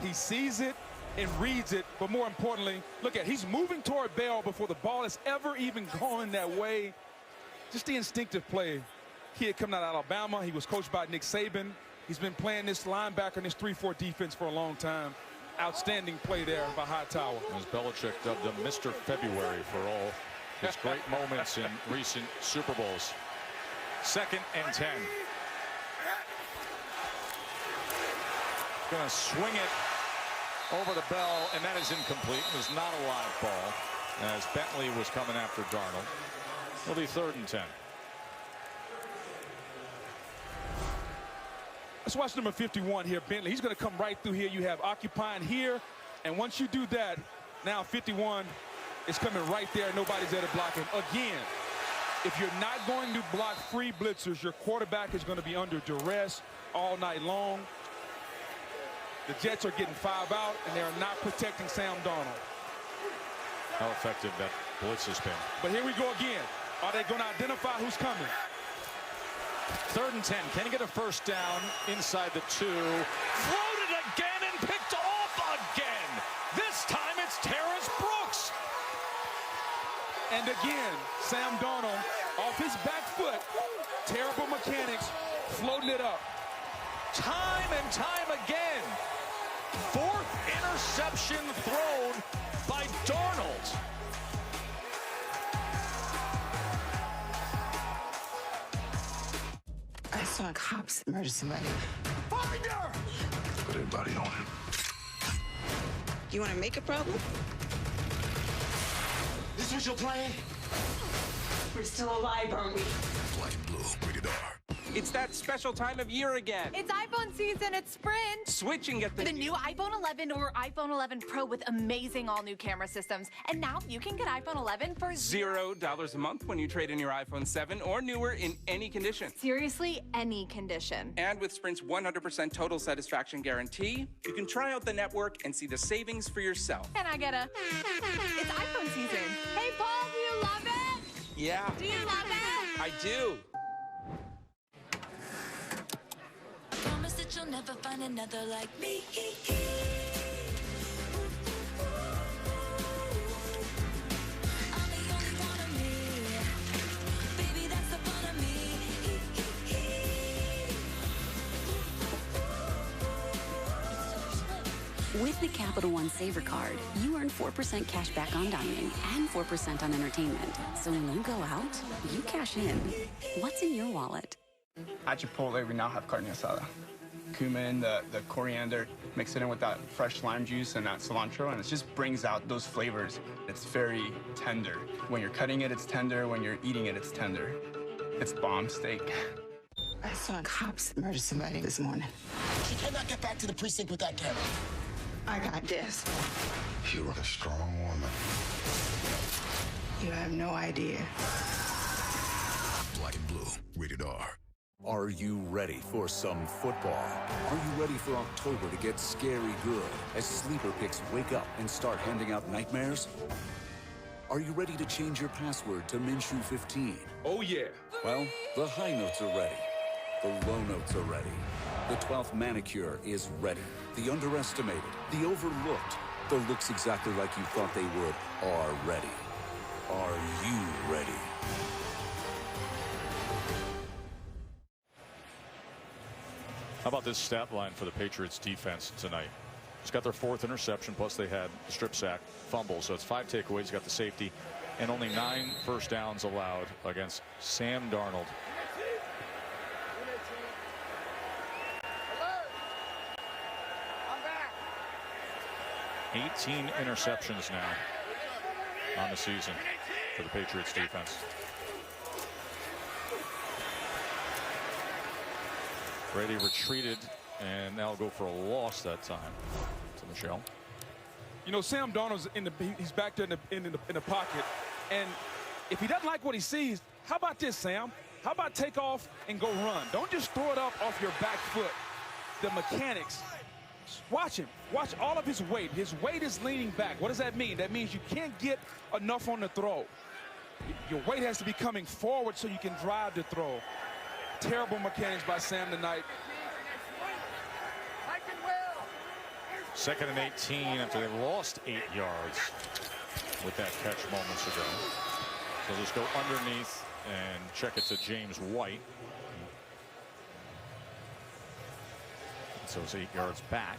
He sees it and reads it, but more importantly, look at, he's moving toward Bell before the ball is ever even going that way. Just the instinctive play. Kid coming out of Alabama. He was coached by Nick Saban. He's been playing this linebacker in this 3-4 defense for a long time. Outstanding play there by Hightower. As Belichick dubbed him Mr. February for all his great moments in recent Super Bowls. 2nd and 10. Gonna swing it over the Bell, and that is incomplete. It was not a live ball as Bentley was coming after Darnold. It'll be 3rd and 10. Let's watch number 51 here, Bentley. He's going to come right through here. You have occupying here, and once you do that, now 51 is coming right there. Nobody's there to block him. Again, if you're not going to block free blitzers, your quarterback is going to be under duress all night long. The Jets are getting 5 out, and they are not protecting Sam Darnold. How effective that blitz has been. But here we go again. Are they going to identify who's coming? 3rd and 10. Can he get a first down inside the 2? Floated again and picked off again. This time it's Terrence Brooks. And again, Sam Darnold off his back foot. Terrible mechanics, floating it up. Time and time again. 4th interception thrown by Darnold. I saw cops murder somebody. Find her! Put everybody on him. You want to make a problem? This was your plan? We're still alive, aren't we? Black and blue, rated R. It's that special time of year again. It's iPhone season at Sprint. Switch and get the new iPhone 11 or iPhone 11 Pro with amazing all-new camera systems. And now you can get iPhone 11 for $0 a month when you trade in your iPhone 7 or newer in any condition. Seriously, any condition. And with Sprint's 100% total satisfaction guarantee, you can try out the network and see the savings for yourself. And I get a... It's iPhone season. Hey, Paul, do you love it? Yeah. Do you love it? I do. Promise that you'll never find another like me. I'm the only one of me. Baby, that's the fun of me. With the Capital One Saver Card, you earn 4% cash back on dining and 4% on entertainment. So when you go out, you cash in. What's in your wallet? At Chipotle, we now have carne asada. Cumin, the coriander, mix it in with that fresh lime juice and that cilantro, and it just brings out those flavors. It's very tender. When you're cutting it, it's tender. When you're eating it, it's tender. It's bomb steak. I saw cops murder somebody this morning. She cannot get back to the precinct with that camera. I got this. You're a strong woman. You have no idea. Black and blue, rated R. Are you ready for some football? Are you ready for October to get scary good as sleeper picks wake up and start handing out nightmares? Are you ready to change your password to Minshew 15? Oh, yeah. Well, the high notes are ready. The low notes are ready. The 12th manicure is ready. The underestimated, the overlooked, the looks exactly like you thought they would are ready. Are you ready? How about this stat line for the Patriots defense tonight? He's got their 4th interception, plus they had the strip sack fumble. So it's 5 takeaways. He's got the safety, and only 9 first downs allowed against Sam Darnold. – 18 interceptions now on the season for the Patriots defense. Brady retreated, and now go for a loss that time to Michelle. You know, Sam Darnold's he's back there in the pocket, and if he doesn't like what he sees, how about this, Sam? How about take off and go run? Don't just throw it up off your back foot. The mechanics. Watch him. Watch all of his weight. His weight is leaning back. What does that mean? That means you can't get enough on the throw. Your weight has to be coming forward so you can drive the throw. Terrible mechanics by Sam tonight. 2nd and 18 after they lost 8 yards with that catch moments ago. So just go underneath and check it to James White. So it's 8 yards back,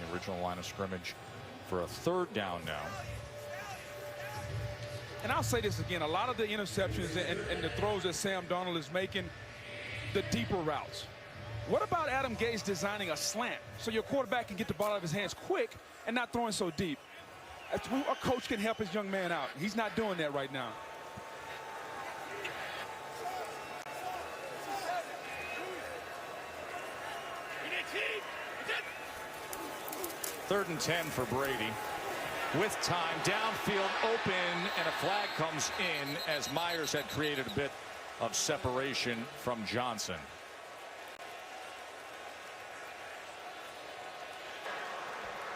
the original line of scrimmage, for a 3rd down now. And I'll say this again, a lot of the interceptions and the throws that Sam Darnold is making, the deeper routes. What about Adam Gase designing a slant so your quarterback can get the ball out of his hands quick and not throwing so deep? That's where a coach can help his young man out. He's not doing that right now. Third and 10 for Brady. With time, downfield open, and a flag comes in as Myers had created a bit of separation from Johnson.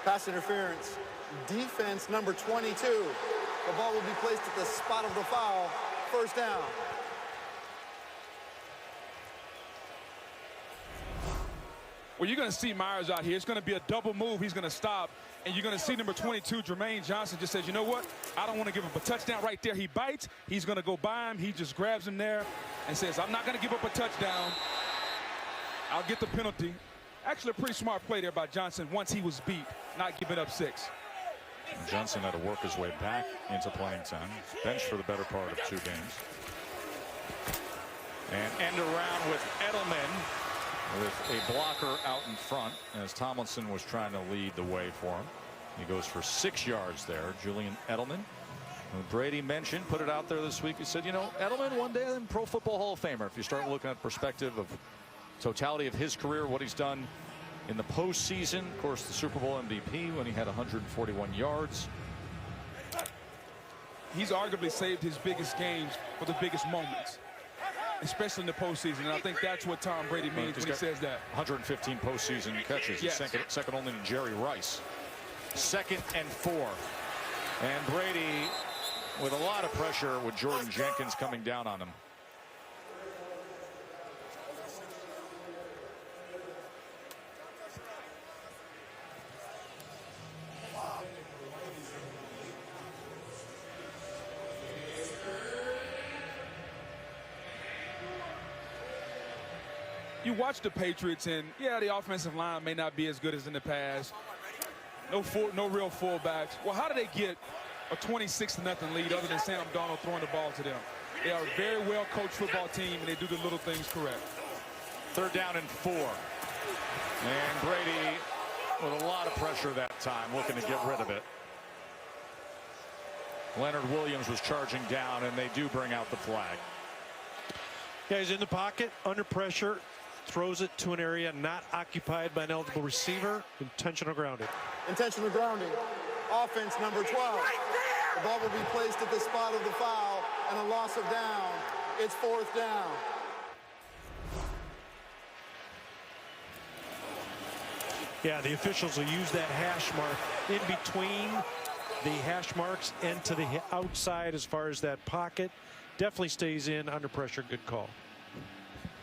Pass interference. Defense number 22. The ball will be placed at the spot of the foul. 1st down. Well, you're going to see Myers out here. It's going to be a double move. He's going to stop. And you're going to see number 22, Jermaine Johnson, just says, you know what? I don't want to give him a touchdown right there. He bites. He's going to go by him. He just grabs him there and says, I'm not going to give up a touchdown. I'll get the penalty. Actually, a pretty smart play there by Johnson once he was beat, not giving up 6. Johnson had to work his way back into playing time. Benched for the better part of 2 games. And end around with Edelman, with a blocker out in front as Tomlinson was trying to lead the way for him. He goes for 6 yards there. Julian Edelman, who Brady mentioned, put it out there this week. He said, you know, Edelman one day in Pro Football Hall of Famer. If you start looking at perspective of totality of his career, what he's done in the postseason, of course, the Super Bowl MVP when he had 141 yards. He's arguably saved his biggest games for the biggest moments, especially in the postseason. And I think that's what Tom Brady means when he says that. 115 postseason catches. Yes. Second only to Jerry Rice. 2nd and 4. And Brady with a lot of pressure with Jordan Jenkins coming down on him. You watch the Patriots, and yeah, the offensive line may not be as good as in the past. No real fullbacks. Well, how do they get a 26-0 lead other than Sam Darnold throwing the ball to them? They are a very well-coached football team, and they do the little things correct. 3rd down and 4. And Brady with a lot of pressure that time, looking to get rid of it. Leonard Williams was charging down, and they do bring out the flag. Yeah, he's in the pocket, under pressure. Throws it to an area not occupied by an eligible receiver. Intentional grounding. Intentional grounding. Offense number 12. The ball will be placed at the spot of the foul and a loss of down. It's 4th down. Yeah, the officials will use that hash mark in between the hash marks and to the outside as far as that pocket. Definitely stays in under pressure. Good call.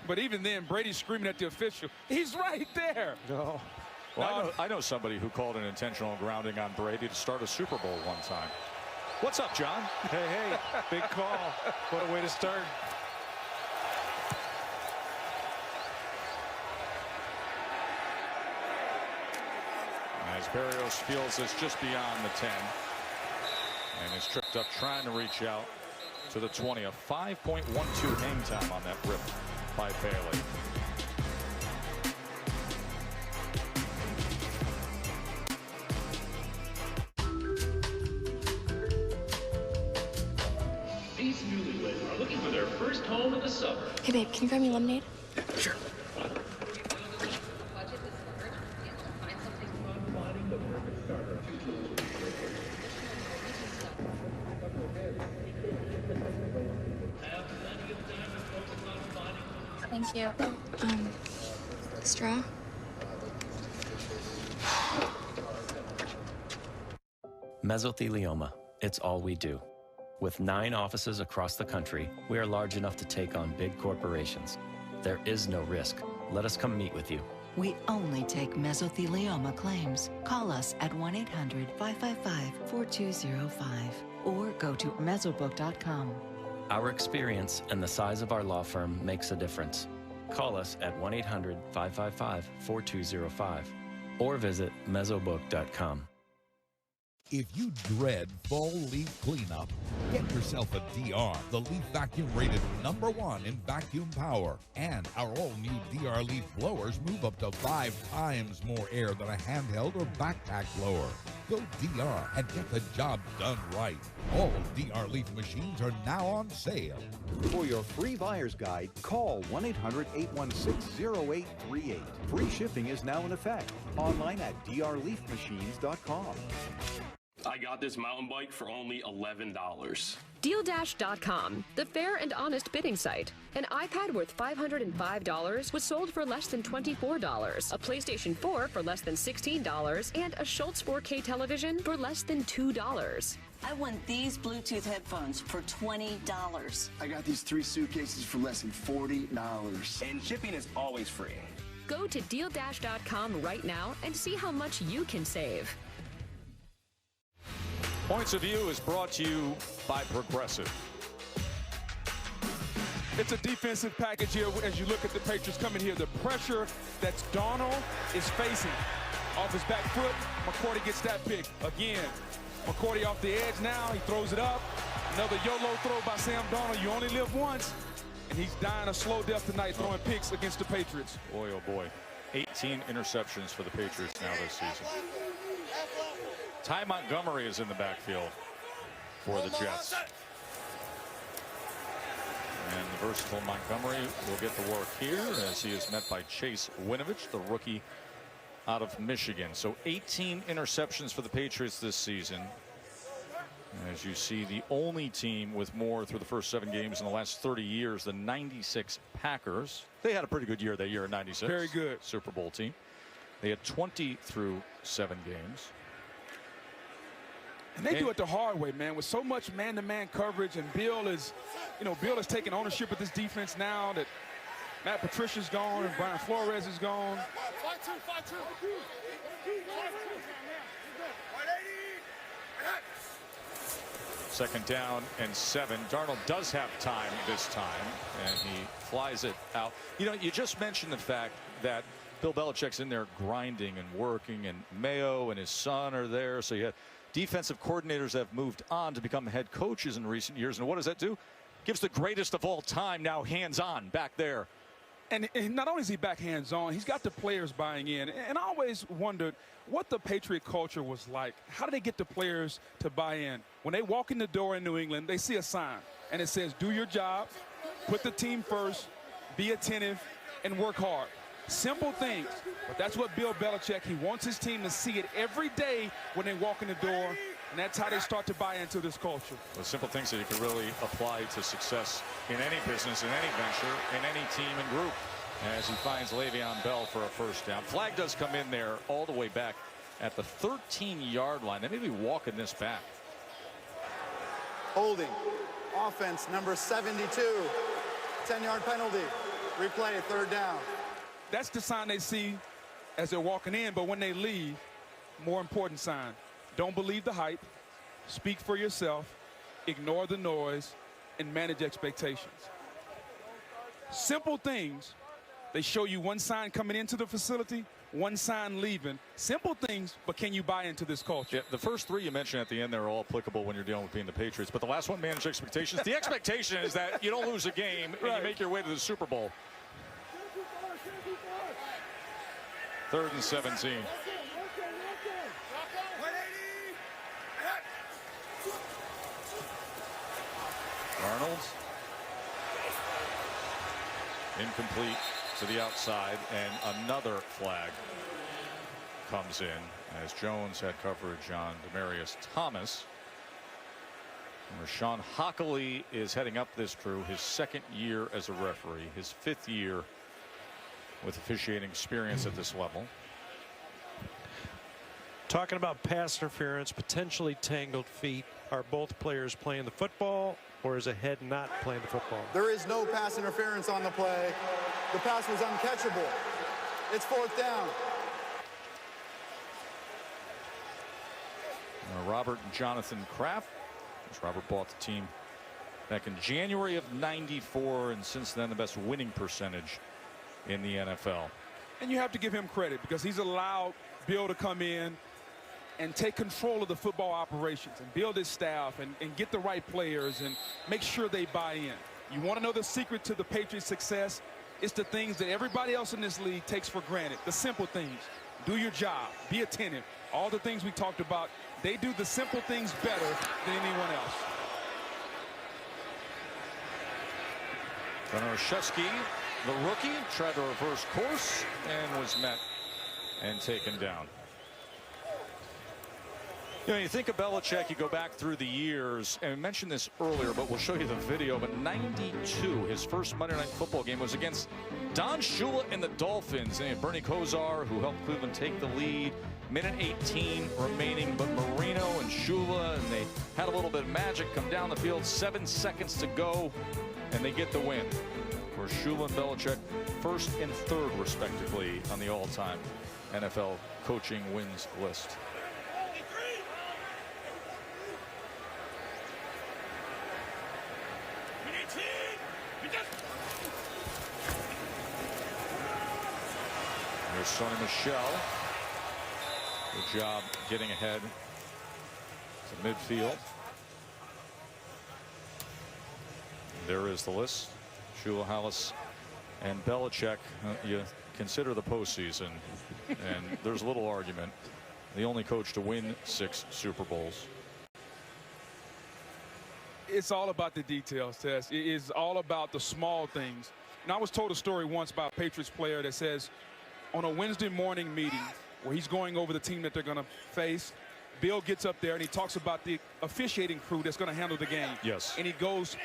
But even then, Brady's screaming at the official. He's right there. No. Well, I know somebody who called an intentional grounding on Brady to start a Super Bowl one time. What's up, John? Hey, big call. What a way to start. as Berrios feels this just beyond the 10. And is tripped up trying to reach out to the 20. A 5.12 hang time on that rip by Bailey. These newlyweds are looking for their first home in the suburbs. Hey, babe, can you grab me lemonade? Sure. Thank you. Straw? Mesothelioma. It's all we do. With 9 offices across the country, we are large enough to take on big corporations. There is no risk. Let us come meet with you. We only take mesothelioma claims. Call us at 1-800-555-4205 or go to mesobook.com. Our experience and the size of our law firm makes a difference. Call us at 1-800-555-4205 or visit mesobook.com. If you dread fall leaf cleanup, get yourself a DR, the Leaf Vacuum rated #1 in vacuum power. And our all-new DR Leaf blowers move up to 5 times more air than a handheld or backpack blower. Go DR and get the job done right. All DR Leaf machines are now on sale. For your free buyer's guide, call 1-800-816-0838. Free shipping is now in effect. Online at drleafmachines.com. I got this mountain bike for only $11. DealDash.com, the fair and honest bidding site. An iPad worth $505 was sold for less than $24, a PlayStation 4 for less than $16, and a Schultz 4K television for less than $2. I won these Bluetooth headphones for $20. I got these 3 suitcases for less than $40. And shipping is always free. Go to DealDash.com right now and see how much you can save. Points of View is brought to you by Progressive. It's a defensive package here as you look at the Patriots coming here. The pressure that Darnold is facing off his back foot, McCourty gets that pick. Again, McCourty off the edge now. He throws it up. Another YOLO throw by Sam Darnold. You only live once. And he's dying a slow death tonight throwing picks against the Patriots. Boy, oh boy. 18 interceptions for the Patriots now this season. Ty Montgomery is in the backfield for the Jets. And the versatile Montgomery will get the work here as he is met by Chase Winovich, the rookie out of Michigan. So 18 interceptions for the Patriots this season. As you see, the only team with more through the first 7 games in the last 30 years, the 96 Packers. They had a pretty good year that year in 96. Very good. Super Bowl team. They had 20 through 7 games. And they do it the hard way, man, with so much man-to-man coverage. And Bill is, Bill is taking ownership of this defense now that Matt Patricia's gone and Brian Flores is gone. Second down and 7. Darnold does have time this time, and he flies it out. You just mentioned the fact that Bill Belichick's in there grinding and working, and Mayo and his son are there. So you have defensive coordinators have moved on to become head coaches in recent years. And what does that do? Gives the greatest of all time now hands-on back there. And not only is he back hands-on, he's got the players buying in. And I always wondered what the Patriot culture was like. How do they get the players to buy in? When they walk in the door in New England, they see a sign, and it says, do your job, put the team first, be attentive, and work hard. Simple things, but that's what Bill Belichick, he wants his team to see it every day when they walk in the door, and that's how they start to buy into this culture. The simple things that you can really apply to success in any business, in any venture, in any team and group. As he finds Le'Veon Bell for a first down. Flag does come in there all the way back at the 13-yard line. They may be walking this back. Holding. Offense number 72. 10-yard penalty. Replay, 3rd down. That's the sign they see as they're walking in, but when they leave, more important sign. Don't believe the hype. Speak for yourself. Ignore the noise and manage expectations. Simple things, They show you one sign coming into the facility, one sign leaving. Simple things, but can you buy into this culture? Yeah, the first three you mentioned at the end, they're all applicable when you're dealing with being the Patriots. But the last one, manage expectations. The expectation is that you don't lose a game and you make your way to the Super Bowl. 3rd and 17. Arnold. Incomplete to the outside, and another flag comes in as Jones had coverage on Demaryius Thomas. And Rashawn Hockley is heading up this crew, his 2nd year as a referee, his 5th year with officiating experience at this level. Talking about pass interference, potentially tangled feet. Are both players playing the football, or is a head not playing the football? There is no pass interference on the play. The pass was uncatchable. It's 4th down. Robert and Jonathan Kraft. Robert bought the team back in January of '94, and since then the best winning percentage in the NFL. And you have to give him credit because he's allowed Bill to come in and take control of the football operations and build his staff and get the right players and make sure they buy in. You want to know the secret to the Patriots' success? It's the things that everybody else in this league takes for granted. The simple things. Do your job. Be attentive. All the things we talked about, they do the simple things better than anyone else. Konarshevsky, the rookie, tried to reverse course and was met and taken down. You know, you think of Belichick, you go back through the years, and we mentioned this earlier, but we'll show you the video. But '92, his first Monday Night Football game was against Don Shula and the Dolphins. And Bernie Kosar, who helped Cleveland take the lead. Minute 18 remaining, but Marino and Shula, and they had a little bit of magic come down the field. 7 seconds to go, and they get the win. Of course, Shula and Belichick, 1st and 3rd, respectively, on the all-time NFL coaching wins list. Here's Sonny Michel. Good job getting ahead to midfield. There is the list. Shula, Hallis, and Belichick. You consider the postseason, and there's little argument. The only coach to win 6 Super Bowls. It's all about the details, Tess. It is all about the small things. And I was told a story once by a Patriots player that says on a Wednesday morning meeting where he's going over the team that they're going to face, Bill gets up there and he talks about the officiating crew that's going to handle the game. Yes. And he goes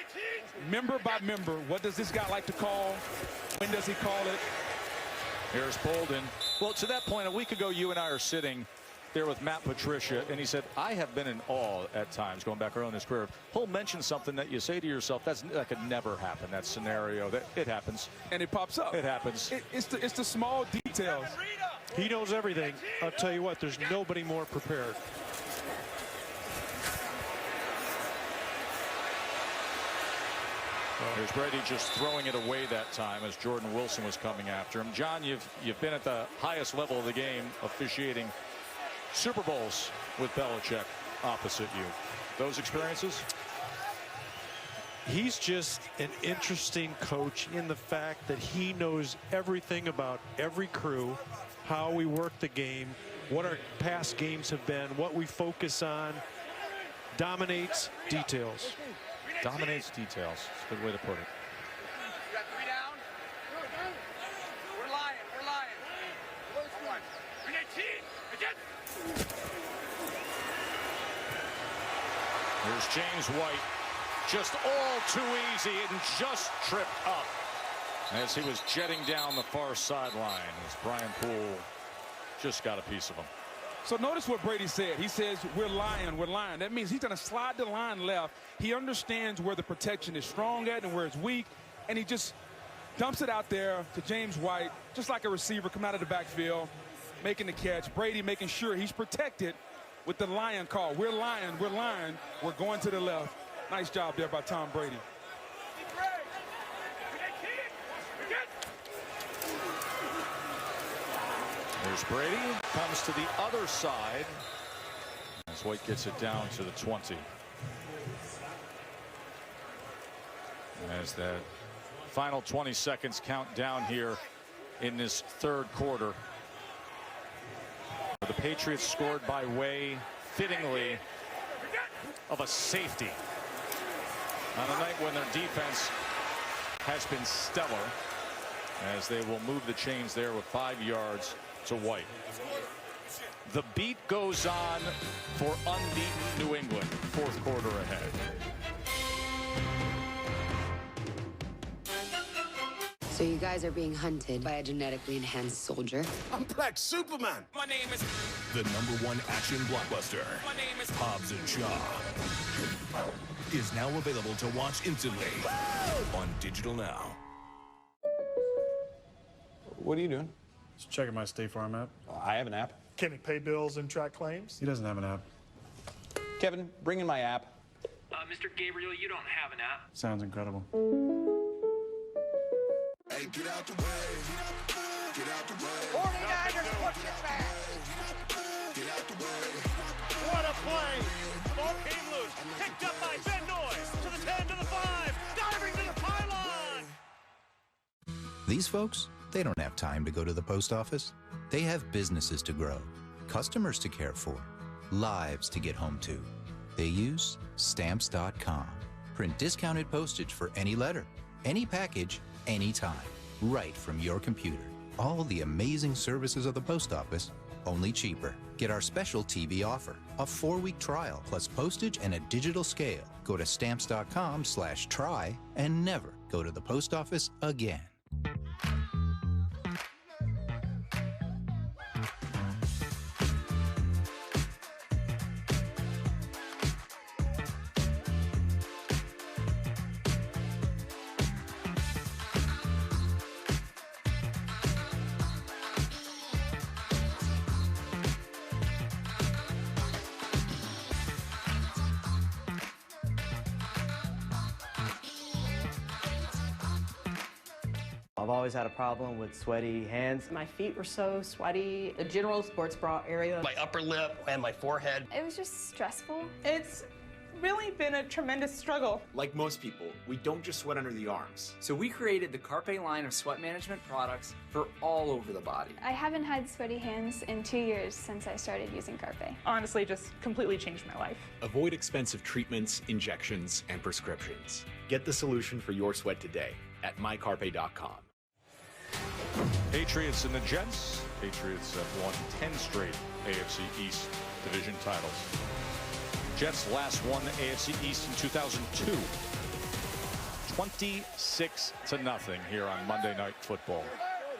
member by member. What does this guy like to call? When does he call it? Here's Bolden. Well, to that point, a week ago, you and I are sitting there with Matt Patricia, and he said, I have been in awe at times, going back early in his career. He'll mention something that you say to yourself, that could never happen, that scenario. That it happens. And it pops up. It happens. It's the small details. He knows everything. I'll tell you what, there's nobody more prepared. Here's Brady just throwing it away that time as Jordan Wilson was coming after him. John, you've been at the highest level of the game, officiating Super Bowls with Belichick opposite you. Those experiences? He's just an interesting coach in the fact that he knows everything about every crew, how we work the game, what our past games have been, what we focus on. Dominates details. Dominates details. That's a good way to put it. You got 3 down? We're lying. We're lying. First one. 18. Again. Here's James White. Just all too easy and just tripped up as he was jetting down the far sideline as Brian Poole just got a piece of him. So notice what Brady said. He says, we're lying, we're lying. That means he's going to slide the line left. He understands where the protection is strong at and where it's weak, and he just dumps it out there to James White, just like a receiver come out of the backfield, making the catch. Brady making sure he's protected with the lion call. We're lying, we're going to the left. Nice job there by Tom Brady. There's Brady, comes to the other side as White gets it down to the 20. As that final 20 seconds count down here in this third quarter. The Patriots scored by way, fittingly, of a safety on a night when their defense has been stellar, as they will move the chains there with 5 yards to White. The beat goes on for unbeaten New England, fourth quarter ahead. So you guys are being hunted by a genetically enhanced soldier? I'm Black Superman. My name is... The #1 action blockbuster, My name is... Hobbs and Shaw, is now available to watch instantly on digital now. What are you doing? Just checking my State Farm app. I have an app. Can he pay bills and track claims? He doesn't have an app. Kevin, bring in my app. Mr. Gabriel, you don't have an app. Sounds incredible. Hey, get out the way. Get out the way. 49ers push it back. Get out the way. What a play! Ball came loose. Picked up by Ben Noyes. To the 10, to the 5. Diving to the pylon. These folks, they don't have time to go to the post office. They have businesses to grow, customers to care for, lives to get home to. They use Stamps.com. Print discounted postage for any letter, any package, anytime, right from your computer. All the amazing services of the post office, only cheaper. Get our special TV offer, a 4-week trial plus postage and a digital scale. Go to Stamps.com/try and never go to the post office again. I've always had a problem with sweaty hands. My feet were so sweaty. The general sports bra area. My upper lip and my forehead. It was just stressful. It's really been a tremendous struggle. Like most people, we don't just sweat under the arms. So we created the Carpe line of sweat management products for all over the body. I haven't had sweaty hands in 2 years since I started using Carpe. Honestly, just completely changed my life. Avoid expensive treatments, injections, and prescriptions. Get the solution for your sweat today at mycarpe.com. Patriots and the Jets. Patriots have won 10 straight AFC East division titles. Jets last won the AFC East in 2002. 26-0 here on Monday Night Football.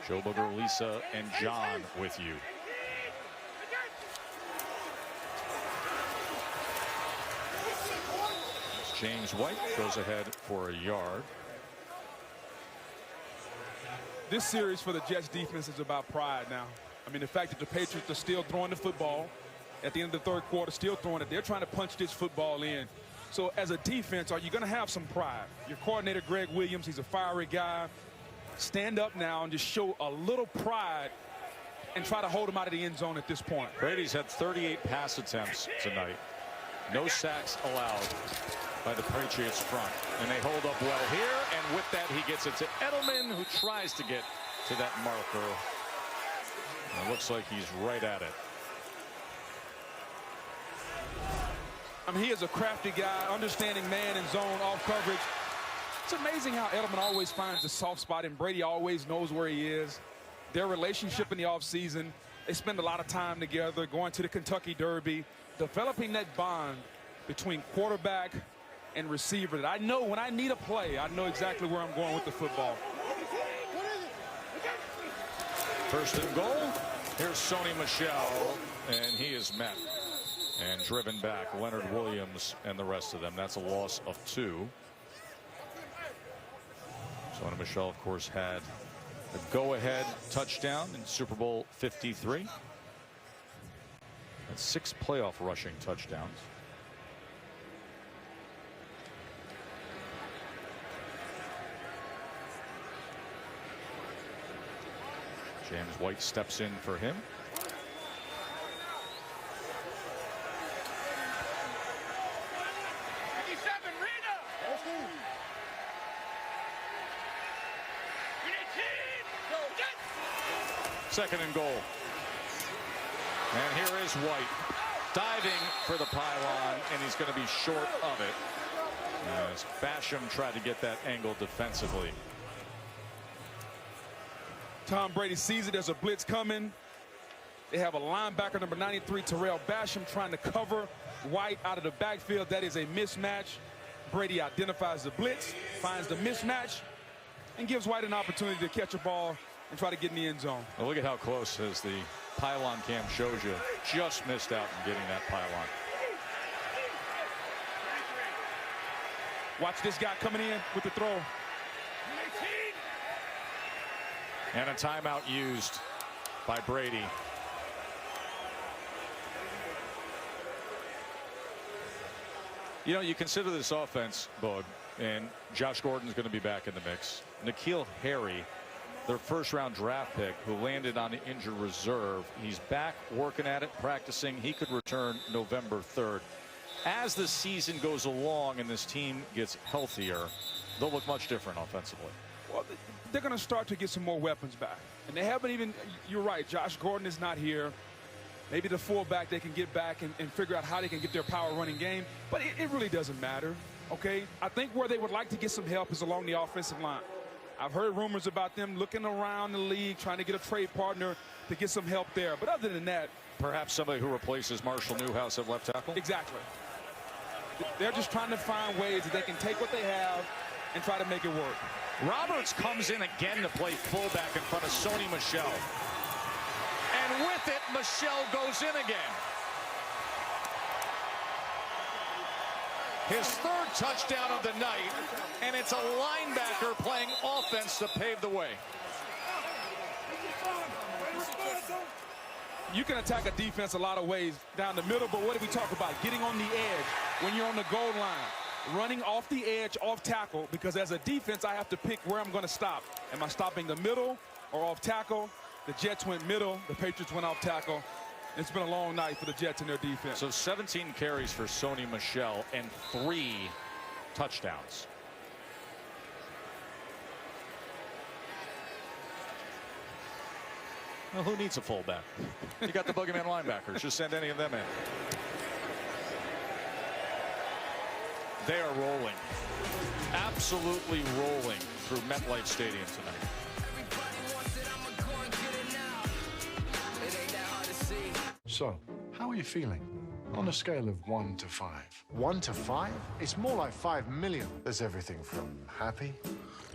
Joe Booger, Lisa, and John with you. James White goes ahead for a yard. This series for the Jets defense is about pride now. I mean, the fact that the Patriots are still throwing the football at the end of the third quarter, still throwing it. They're trying to punch this football in. So as a defense, are you going to have some pride? Your coordinator, Greg Williams, he's a fiery guy. Stand up now and just show a little pride and try to hold him out of the end zone at this point. Brady's had 38 pass attempts tonight. No sacks allowed by the Patriots front. And they hold up well here, and with that he gets it to Edelman, who tries to get to that marker. And it looks like he's right at it. I mean, he is a crafty guy, understanding man and zone off coverage. It's amazing how Edelman always finds a soft spot, and Brady always knows where he is. Their relationship in the offseason, they spend a lot of time together, going to the Kentucky Derby, developing that bond between quarterback and receiver that I know when I need a play, I know exactly where I'm going with the football. First and goal. Here's Sony Michel, and he is met and driven back. Leonard Williams and the rest of them. That's a loss of 2. Sony Michel, of course, had a go-ahead touchdown in Super Bowl 53. And 6 playoff rushing touchdowns. James White steps in for him. Second and goal. And here is White diving for the pylon, and he's going to be short of it as Basham tried to get that angle defensively. Tom Brady sees it. There's a blitz coming. They have a linebacker, number 93, Terrell Basham, trying to cover White out of the backfield. That is a mismatch. Brady identifies the blitz, finds the mismatch, and gives White an opportunity to catch a ball and try to get in the end zone. Well, look at how close, as the pylon cam shows you, just missed out in getting that pylon. Watch this guy coming in with the throw. And a timeout used by Brady. You know, you consider this offense, Bud, and Josh Gordon's going to be back in the mix. N'Keal Harry, their first-round draft pick, who landed on the injured reserve. He's back working at it, practicing. He could return November 3rd. As the season goes along and this team gets healthier, they'll look much different offensively. Well, they're going to start to get some more weapons back. And they haven't even, you're right, Josh Gordon is not here. Maybe the fullback, they can get back and figure out how they can get their power running game. But it really doesn't matter, okay? I think where they would like to get some help is along the offensive line. I've heard rumors about them looking around the league, trying to get a trade partner to get some help there. But other than that, perhaps somebody who replaces Marshall Newhouse at left tackle? Exactly. They're just trying to find ways that they can take what they have and try to make it work. Roberts comes in again to play fullback in front of Sony Michel. And with it, Michel goes in again. His third touchdown of the night, and it's a linebacker playing offense to pave the way. You can attack a defense a lot of ways down the middle, but what did we talk about? Getting on the edge when you're on the goal line, running off the edge, off tackle, because as a defense, I have to pick where I'm going to stop. Am I stopping the middle or off tackle? The Jets went middle, the Patriots went off tackle. It's been a long night for the Jets and their defense. So 17 carries for Sony Michel and 3 touchdowns. Well, who needs a fullback? You got the boogeyman linebackers. Just send any of them in. They are rolling. Absolutely rolling through MetLife Stadium tonight. So, how are you feeling? On a scale of 1 to 5. 1 to 5? It's more like 5 million. There's everything from happy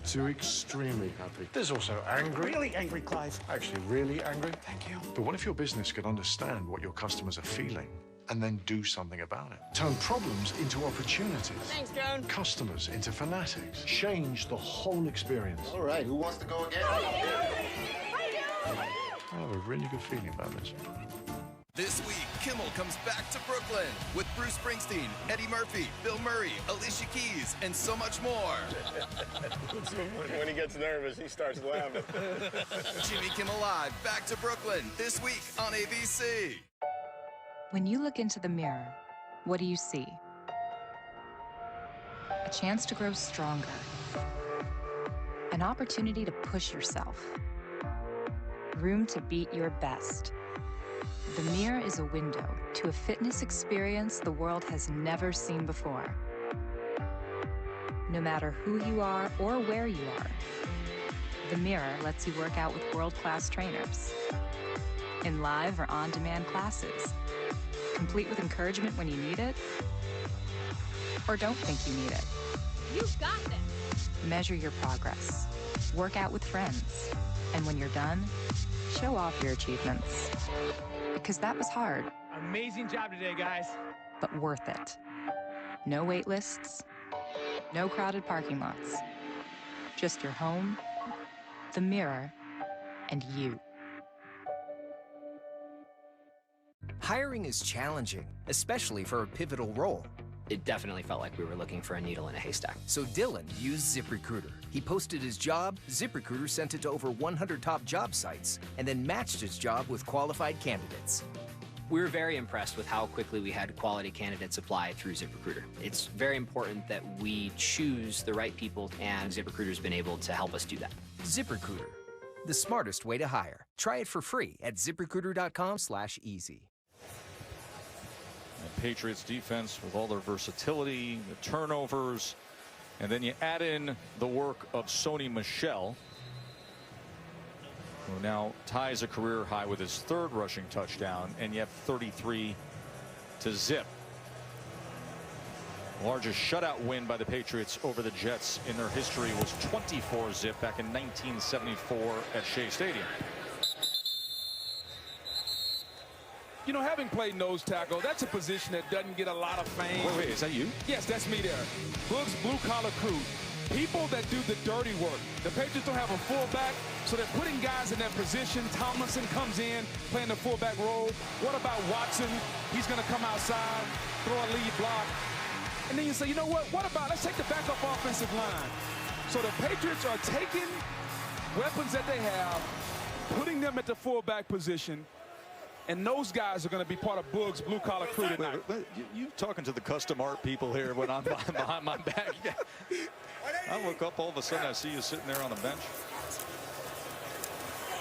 to extremely happy. There's also angry. Really angry, Clive. Actually, really angry. Thank you. But what if your business could understand what your customers are feeling and then do something about it? Turn problems into opportunities. Thanks, Joan. Customers into fanatics. Change the whole experience. All right, who wants to go again? I have a really good feeling about this. This week, Kimmel comes back to Brooklyn with Bruce Springsteen, Eddie Murphy, Bill Murray, Alicia Keys, and so much more. When he gets nervous, he starts laughing. Jimmy Kimmel Live, back to Brooklyn this week on ABC. When you look into the mirror, what do you see? A chance to grow stronger. An opportunity to push yourself. Room to beat your best. The mirror is a window to a fitness experience the world has never seen before. No matter who you are or where you are, the mirror lets you work out with world-class trainers in live or on-demand classes, complete with encouragement when you need it or don't think you need it. You've got this. Measure your progress, work out with friends, and when you're done, show off your achievements. Because that was hard. Amazing job today, guys. But worth it. No wait lists, no crowded parking lots. Just your home, the mirror, and you. Hiring is challenging, especially for a pivotal role. It definitely felt like we were looking for a needle in a haystack. So Dylan used ZipRecruiter. He posted his job, ZipRecruiter sent it to over 100 top job sites, and then matched his job with qualified candidates. We were very impressed with how quickly we had quality candidates apply through ZipRecruiter. It's very important that we choose the right people, and ZipRecruiter's been able to help us do that. ZipRecruiter, the smartest way to hire. Try it for free at ZipRecruiter.com/easy. And Patriots defense with all their versatility, the turnovers, and then you add in the work of Sony Michel, who now ties a career high with his 3rd rushing touchdown, and you have 33 to zip. The largest shutout win by the Patriots over the Jets in their history was 24-zip back in 1974 at Shea Stadium. You know, having played nose tackle, that's a position that doesn't get a lot of fame. Wait, is that you? Yes, that's me there. Boog's blue-collar crew. People that do the dirty work. The Patriots don't have a fullback, so they're putting guys in that position. Tomlinson comes in, playing the fullback role. What about Watson? He's going to come outside, throw a lead block. And then you say, you know what? What about, let's take the backup offensive line. So the Patriots are taking weapons that they have, putting them at the fullback position, and those guys are going to be part of Boog's blue-collar crew tonight. You talking to the custom art people here when I'm behind my back. I look up, all of a sudden I see you sitting there on the bench.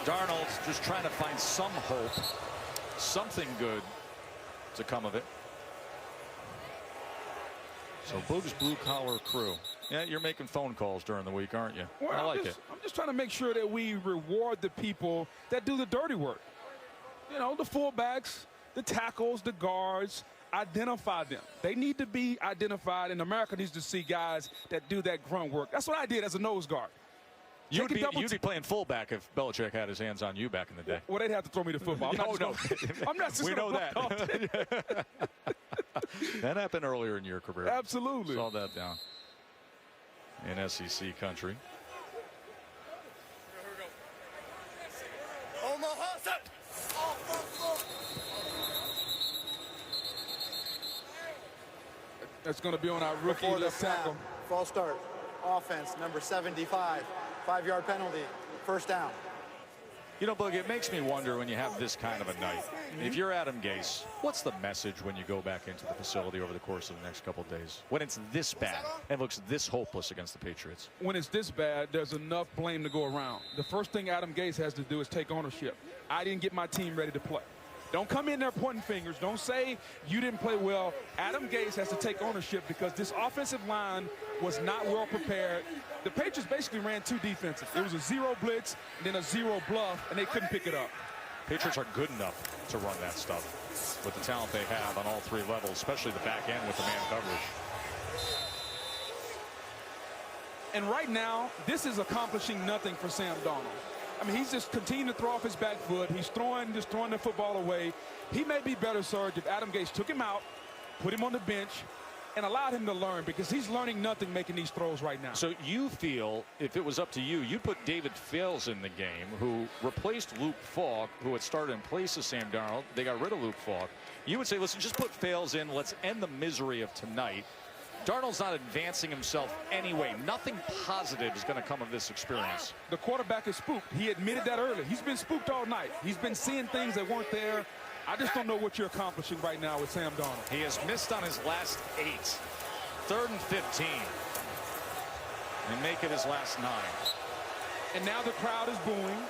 Darnold's just trying to find some hope, something good to come of it. So Boog's blue-collar crew. Yeah, you're making phone calls during the week, aren't you? Well, I like it. I'm just trying to make sure that we reward the people that do the dirty work. You know, the fullbacks, the tackles, the guards, identify them. They need to be identified, and America needs to see guys that do that grunt work. That's what I did as a nose guard. You'd be playing fullback if Belichick had his hands on you back in the day. Well, they'd have to throw me to football. I'm not just we know that. That happened earlier in your career. Absolutely. Saw that down in SEC country. Omaha, set. That's going to be on our rookie left tackle. False start. Offense, number 75. 5-yard penalty. First down. You know, Boog, it makes me wonder when you have this kind of a night. If you're Adam Gase, what's the message when you go back into the facility over the course of the next couple of days? When it's this bad and looks this hopeless against the Patriots? When it's this bad, there's enough blame to go around. The first thing Adam Gase has to do is take ownership. I didn't get my team ready to play. Don't come in there pointing fingers. Don't say you didn't play well. Adam Gase has to take ownership because this offensive line was not well prepared. The Patriots basically ran 2 defenses. It was a 0 blitz and then a 0 bluff, and they couldn't pick it up. Patriots are good enough to run that stuff with the talent they have on all 3 levels, especially the back end with the man coverage. And right now, this is accomplishing nothing for Sam Darnold. I mean, he's just continuing to throw off his back foot. He's just throwing the football away. He may be better served if Adam Gase took him out, put him on the bench, and allowed him to learn, because he's learning nothing making these throws right now. So you feel if it was up to you, you'd put David Fales in the game, who replaced Luke Falk, who had started in place of Sam Darnold. They got rid of Luke Falk. You would say, listen, just put Fales in. Let's end the misery of tonight. Darnold's not advancing himself anyway. Nothing positive is going to come of this experience. The quarterback is spooked. He admitted that earlier. He's been spooked all night. He's been seeing things that weren't there. I just don't know what you're accomplishing right now with Sam Darnold. He has missed on his last 8. 3rd and 15. And make it his last 9. And now the crowd is booing,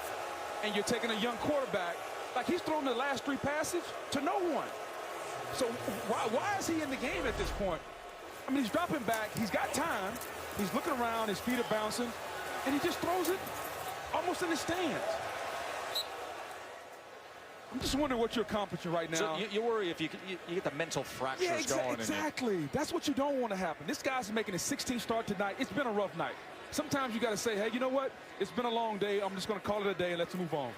and you're taking a young quarterback. Like, he's thrown the last 3 passes to no one. So why is he in the game at this point? I mean, he's dropping back. He's got time. He's looking around. His feet are bouncing. And he just throws it almost in the stands. I'm just wondering what you're accomplishing right now. So you worry if you get the mental fractures going. Exactly. That's what you don't want to happen. This guy's making his 16th start tonight. It's been a rough night. Sometimes you got to say, hey, you know what? It's been a long day. I'm just going to call it a day and let's move on.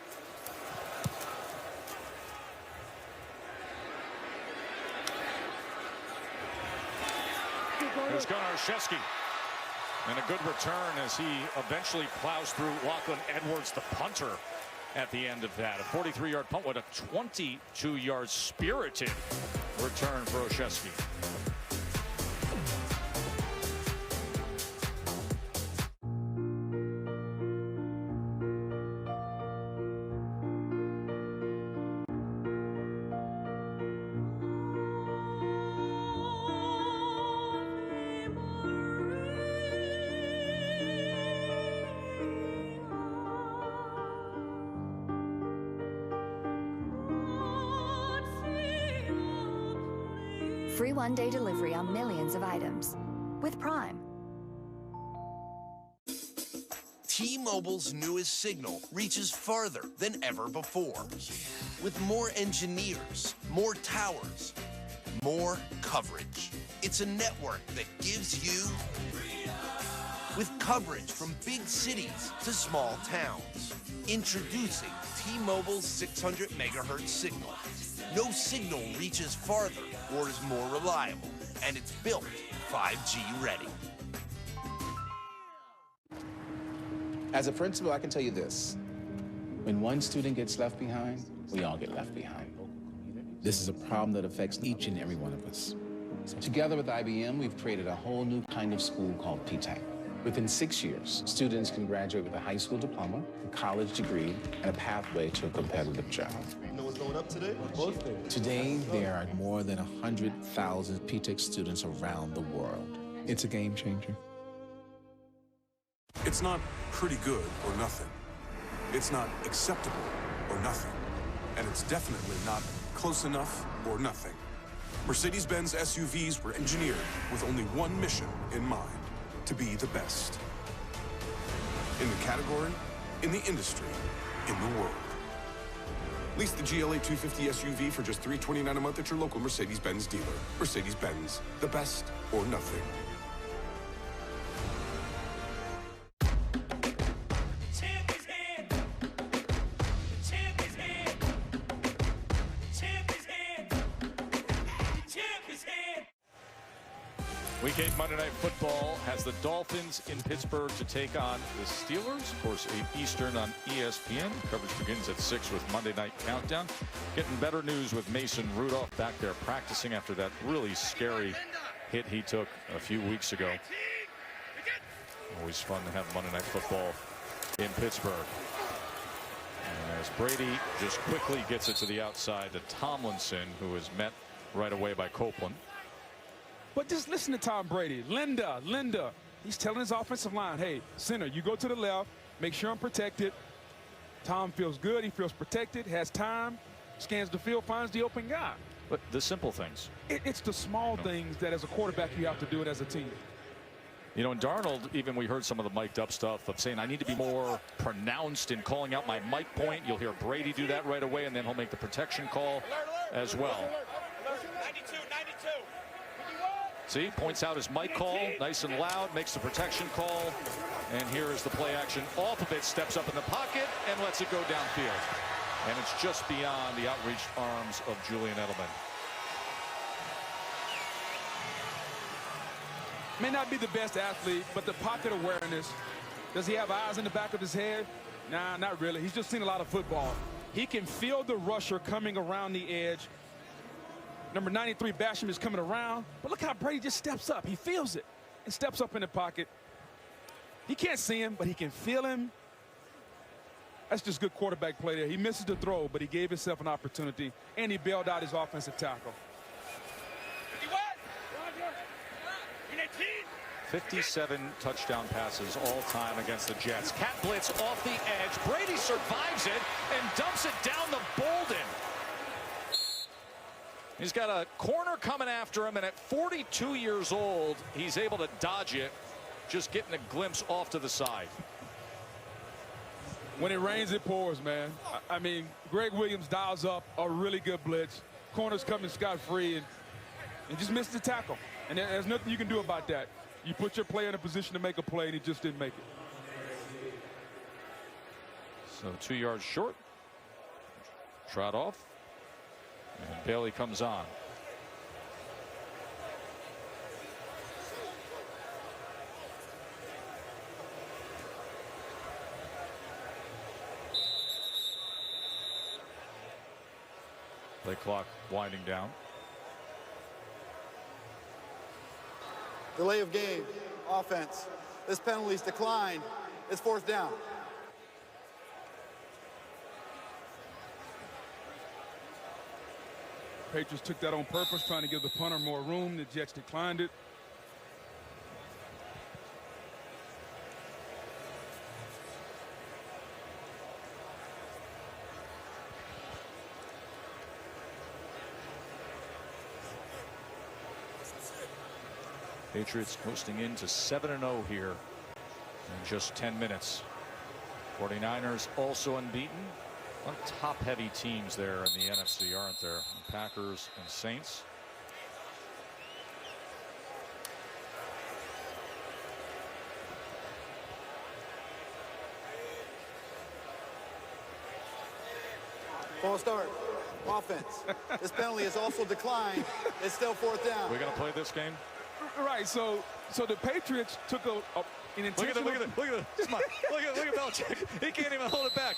Here's Gunnar Olszewski. And a good return as he eventually plows through Lachlan Edwards, the punter, at the end of that. A 43-yard punt with a 22-yard spirited return for Olszewski. Free one-day delivery on millions of items. With Prime. T-Mobile's newest Signal reaches farther than ever before. With more engineers, more towers, more coverage. It's a network that gives you with coverage from big cities to small towns. Introducing T-Mobile's 600 megahertz Signal. No signal reaches farther or is more reliable, and it's built 5G ready. As a principal, I can tell you this. When one student gets left behind, we all get left behind. This is a problem that affects each and every one of us. Together with IBM, we've created a whole new kind of school called P-TECH. Within 6 years, students can graduate with a high school diploma, a college degree, and a pathway to a competitive job. You know what's going up today? Today, there are more than 100,000 P-TECH students around the world. It's a game changer. It's not pretty good or nothing. It's not acceptable or nothing. And it's definitely not close enough or nothing. Mercedes-Benz SUVs were engineered with only one mission in mind: to be the best. In the category, in the industry, in the world. Lease the GLA 250 SUV for just $329 a month at your local Mercedes-Benz dealer. Mercedes-Benz, the best or nothing. Week 8 Monday Night Football has the Dolphins in Pittsburgh to take on the Steelers. Of course, 8 Eastern on ESPN. Coverage begins at 6 with Monday Night Countdown. Getting better news with Mason Rudolph back there practicing after that really scary hit he took a few weeks ago. Always fun to have Monday Night Football in Pittsburgh. And as Brady just quickly gets it to the outside to Tomlinson, who is met right away by Copeland. But just listen to Tom Brady. Linda. He's telling his offensive line, hey, center, you go to the left, make sure I'm protected. Tom feels good. He feels protected, has time, scans the field, finds the open guy. But the simple things. It's the small things that as a quarterback you have to do it as a team. You know, in Darnold, even we heard some of the mic'd up stuff of saying, I need to be more pronounced in calling out my mic point. You'll hear Brady do that right away, and then he'll make the protection call as well. 92. See, points out his mic call, nice and loud, makes the protection call. And here is the play action off of it, steps up in the pocket and lets it go downfield. And it's just beyond the outreached arms of Julian Edelman. May not be the best athlete, but the pocket awareness. Does he have eyes in the back of his head? Nah, not really. He's just seen a lot of football. He can feel the rusher coming around the edge. Number 93, Basham, is coming around. But look how Brady just steps up. He feels it and steps up in the pocket. He can't see him, but he can feel him. That's just good quarterback play there. He misses the throw, but he gave himself an opportunity, and he bailed out his offensive tackle. 57 touchdown passes all time against the Jets. Cat blitz off the edge. Brady survives it and dumps it down the Bolden. He's got a corner coming after him, and at 42 years old, he's able to dodge it, just getting a glimpse off to the side. When it rains, it pours, man. I mean, Greg Williams dials up a really good blitz. Corners coming scot-free and just missed the tackle. And there's nothing you can do about that. You put your player in a position to make a play, and he just didn't make it. So 2 yards short. Trot off. And Bailey comes on. Play clock winding down. Delay of game, offense. This penalty's declined. It's 4th down. Patriots took that on purpose, trying to give the punter more room. The Jets declined it. Patriots coasting into 7-0 here in just 10 minutes. 49ers also unbeaten. One top-heavy teams there in the NFC, aren't there? Packers and Saints. False start. Offense. This penalty is also declined. It's still 4th down. We're going to play this game? Right. So the Patriots took an intentional. Look at this. Look at Belichick. He can't even hold it back.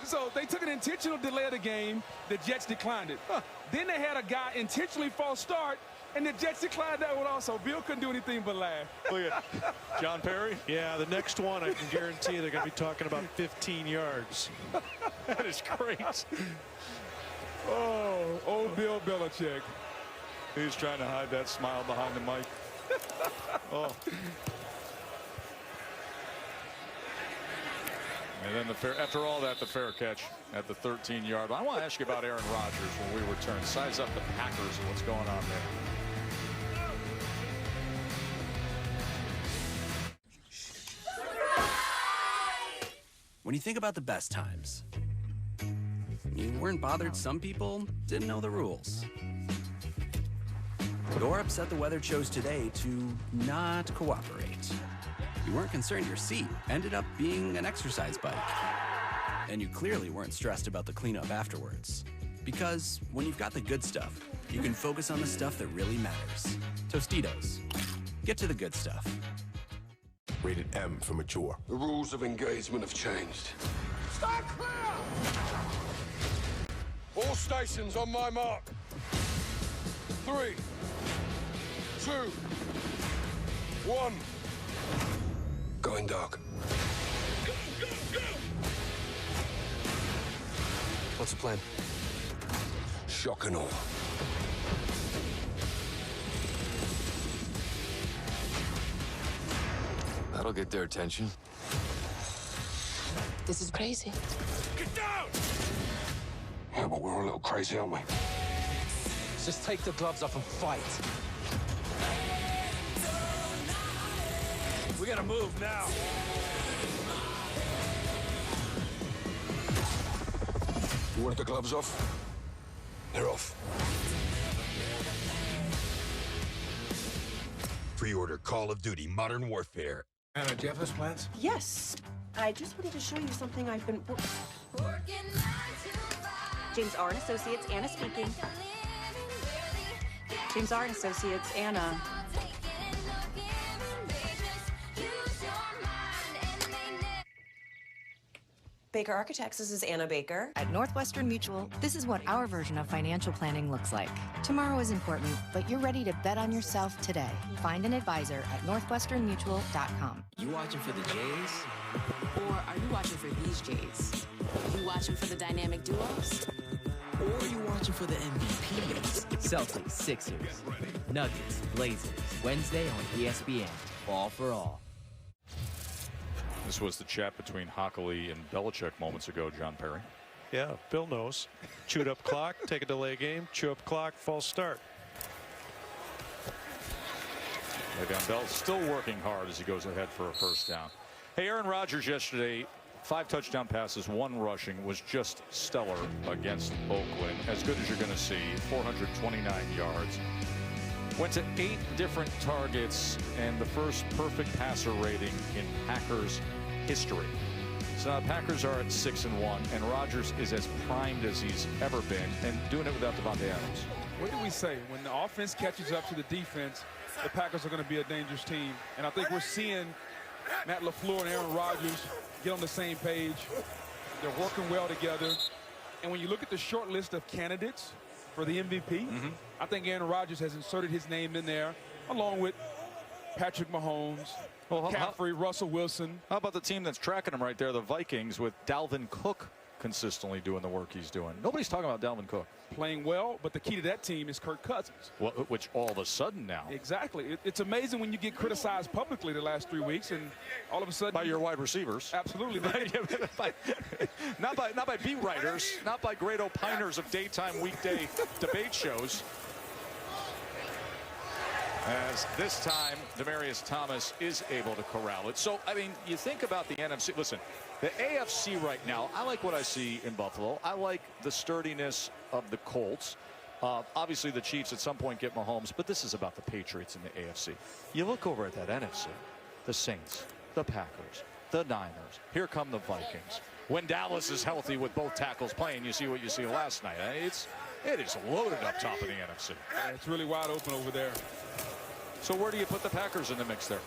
So they took an intentional delay of the game. The Jets declined it. Then they had a guy intentionally false start, and the Jets declined that one also. Bill couldn't do anything but laugh. Look at John Perry. Yeah, the next one, I can guarantee they're going to be talking about 15 yards. That is great. Oh, old Bill Belichick. He's trying to hide that smile behind the mic. Oh. And then after all that, the fair catch at the 13-yard line. I want to ask you about Aaron Rodgers when we return. Size up the Packers and what's going on there. When you think about the best times, you weren't bothered. Some people didn't know the rules. You're upset the weather chose today to not cooperate. You weren't concerned your seat ended up being an exercise bike. And you clearly weren't stressed about the cleanup afterwards. Because when you've got the good stuff, you can focus on the stuff that really matters. Tostitos. Get to the good stuff. Rated M for mature. The rules of engagement have changed. Start clear! All stations on my mark. 3, 2, 1. Going dark. Go, go, go! What's the plan? Shock and awe. That'll get their attention. This is crazy. Get down! Yeah, but we're a little crazy, aren't we? Just take the gloves off and fight. We gotta move now. You want the gloves off? They're off. Pre-order Call of Duty Modern Warfare. Anna, do you have those plans? Yes. I just wanted to show you something I've been... James R. & Associates, Anna speaking. James R. & Associates, Anna. Baker Architects, this is Anna Baker. At Northwestern Mutual, this is what our version of financial planning looks like. Tomorrow is important, but you're ready to bet on yourself today. Find an advisor at northwesternmutual.com. You watching for the Jays? Or are you watching for these Jays? You watching for the dynamic duos? Or are you watching for the MVPs? Celtics, Sixers, Nuggets, Blazers. Wednesday on ESPN. All for all. This was the chat between Hockley and Belichick moments ago, John Perry. Yeah, Bill knows. Chewed up clock, take a delay game, chew up clock, false start. Le'Veon Bell still working hard as he goes ahead for a first down. Hey, Aaron Rodgers yesterday, 5 touchdown passes, 1 rushing, was just stellar against Oakland. As good as you're going to see, 429 yards. Went to 8 different targets and the first perfect passer rating in Packers history. So now Packers are at 6-1, and Rodgers is as primed as he's ever been, and doing it without Devontae Adams. What do we say? When the offense catches up to the defense, the Packers are going to be a dangerous team. And I think we're seeing Matt LaFleur and Aaron Rodgers get on the same page. They're working well together. And when you look at the short list of candidates for the MVP, I think Aaron Rodgers has inserted his name in there, along with Patrick Mahomes, McCaffrey, Russell Wilson. How about the team that's tracking him right there, the Vikings, with Dalvin Cook consistently doing the work he's doing? Nobody's talking about Dalvin Cook. Playing well, but the key to that team is Kirk Cousins. Well, which all of a sudden now. Exactly. It's amazing when you get criticized publicly the last 3 weeks, and all of a sudden. By your wide receivers. Absolutely. not by beat writers, not by great opiners of daytime weekday debate shows. As this time, Demaryius Thomas is able to corral it. So, I mean, you think about the NFC. Listen, the AFC right now, I like what I see in Buffalo. I like the sturdiness of the Colts. Obviously, the Chiefs at some point get Mahomes, but this is about the Patriots in the AFC. You look over at that NFC, the Saints, the Packers, the Niners. Here come the Vikings. When Dallas is healthy with both tackles playing, you see what you see last night. It is loaded up top of the NFC. Yeah, it's really wide open over there. So where do you put the Packers in the mix there?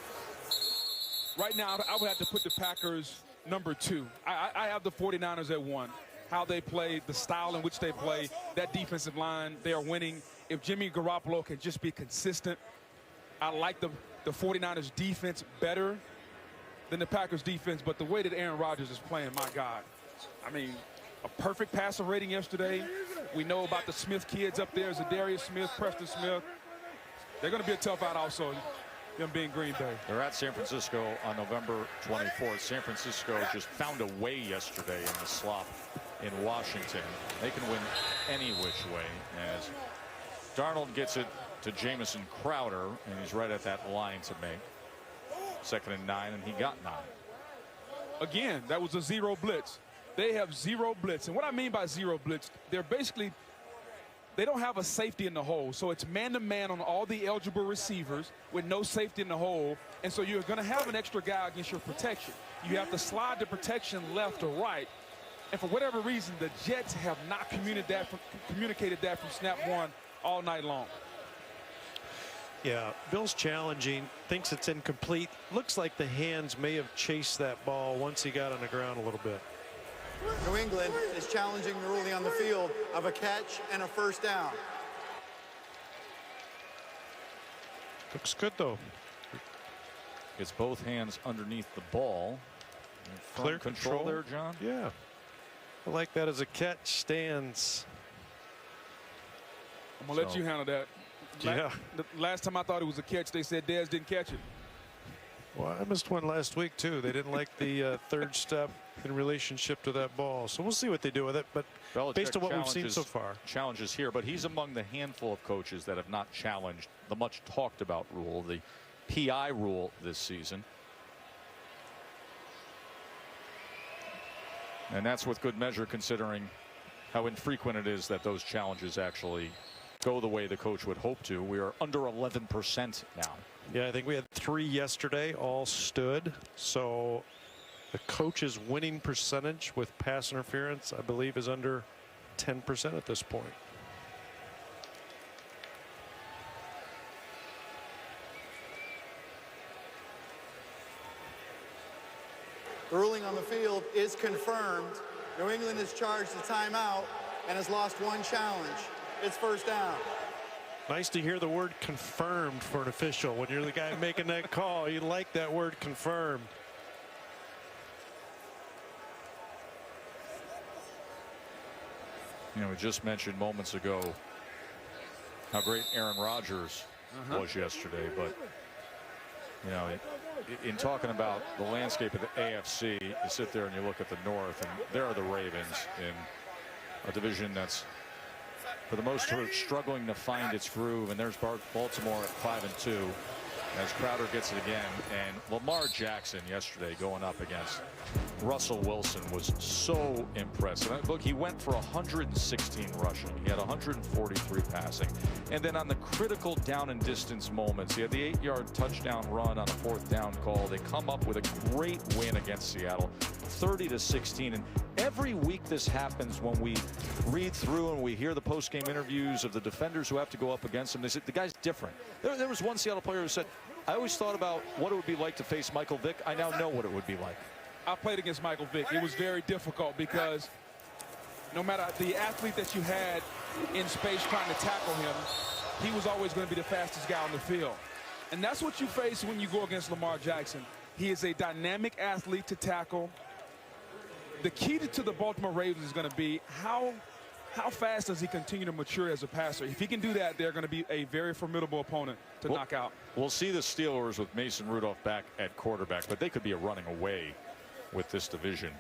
Right now, I would have to put the Packers number 2. I have the 49ers at 1. How they play, the style in which they play, that defensive line, they are winning. If Jimmy Garoppolo can just be consistent, I like the 49ers defense better than the Packers defense, but the way that Aaron Rodgers is playing, my God. I mean, a perfect passer rating yesterday. We know about the Smith kids up there, Zadarius Smith, Preston Smith. They're going to be a tough out also, them being Green Bay. They're at San Francisco on November 24th. San Francisco just found a way yesterday in the slop in Washington. They can win any which way as Darnold gets it to Jamison Crowder, and he's right at that line to make. 2nd and 9, and he got 9. Again, that was a zero blitz. They have zero blitz. And what I mean by zero blitz, they're basically, they don't have a safety in the hole. So it's man-to-man on all the eligible receivers with no safety in the hole. And so you're going to have an extra guy against your protection. You have to slide the protection left or right. And for whatever reason, the Jets have not communicated that from snap one all night long. Yeah, Bill's challenging, thinks it's incomplete. Looks like the hands may have chased that ball once he got on the ground a little bit. New England is challenging the ruling on the field of a catch and a first down. Looks good, though. Gets both hands underneath the ball. Clear control there, John. Yeah. I like that as a catch. Stands. I'm going to let you handle that. Yeah. The last time I thought it was a catch, they said Dez didn't catch it. Well, I missed one last week, too. They didn't like the third step in relationship to that ball. So we'll see what they do with it. But Belichick based on what we've seen so far. Challenges here, but he's among the handful of coaches that have not challenged the much talked about rule, the PI rule this season. And that's with good measure considering how infrequent it is that those challenges actually go the way the coach would hope to. We are under 11% now. Yeah, I think we had 3 yesterday, all stood. So the coach's winning percentage with pass interference, I believe, is under 10% at this point. The ruling on the field is confirmed. New England has charged a timeout and has lost one challenge. It's first down. Nice to hear the word confirmed for an official. When you're the guy making that call, you like that word confirmed. You know, we just mentioned moments ago how great Aaron Rodgers was yesterday, but you know, in talking about the landscape of the AFC, you sit there and you look at the North, and there are the Ravens in a division that's, for the most part, struggling to find its groove. And there's Baltimore at 5-2 as Crowder gets it again. And Lamar Jackson yesterday going up against Russell Wilson was so impressive. Look, he went for 116 rushing. He had 143 passing. And then on the critical down and distance moments, he had the 8-yard touchdown run on a 4th down call. They come up with a great win against Seattle, 30-16. And every week this happens when we read through and we hear the post-game interviews of the defenders who have to go up against him. They said the guy's different. There was one Seattle player who said, I always thought about what it would be like to face Michael Vick. I now know what it would be like. I played against Michael Vick. It was very difficult because no matter the athlete that you had in space trying to tackle him, he was always going to be the fastest guy on the field. And that's what you face when you go against Lamar Jackson. He is a dynamic athlete to tackle. The key to the Baltimore Ravens is going to be how fast does he continue to mature as a passer. If he can do that, they're going to be a very formidable opponent to knock out. We'll see the Steelers with Mason Rudolph back at quarterback, but they could be a running away with this division,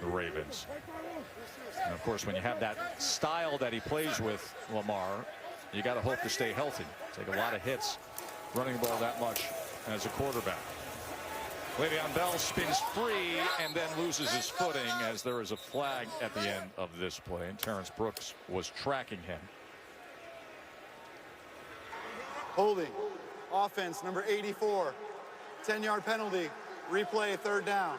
the Ravens. And of course, when you have that style that he plays with, Lamar, you got to hope to stay healthy. Take a lot of hits running the ball that much as a quarterback. Le'Veon Bell spins free and then loses his footing as there is a flag at the end of this play, and Terrence Brooks was tracking him. Holding. Offense, number 84. 10-yard penalty. Replay, 3rd down.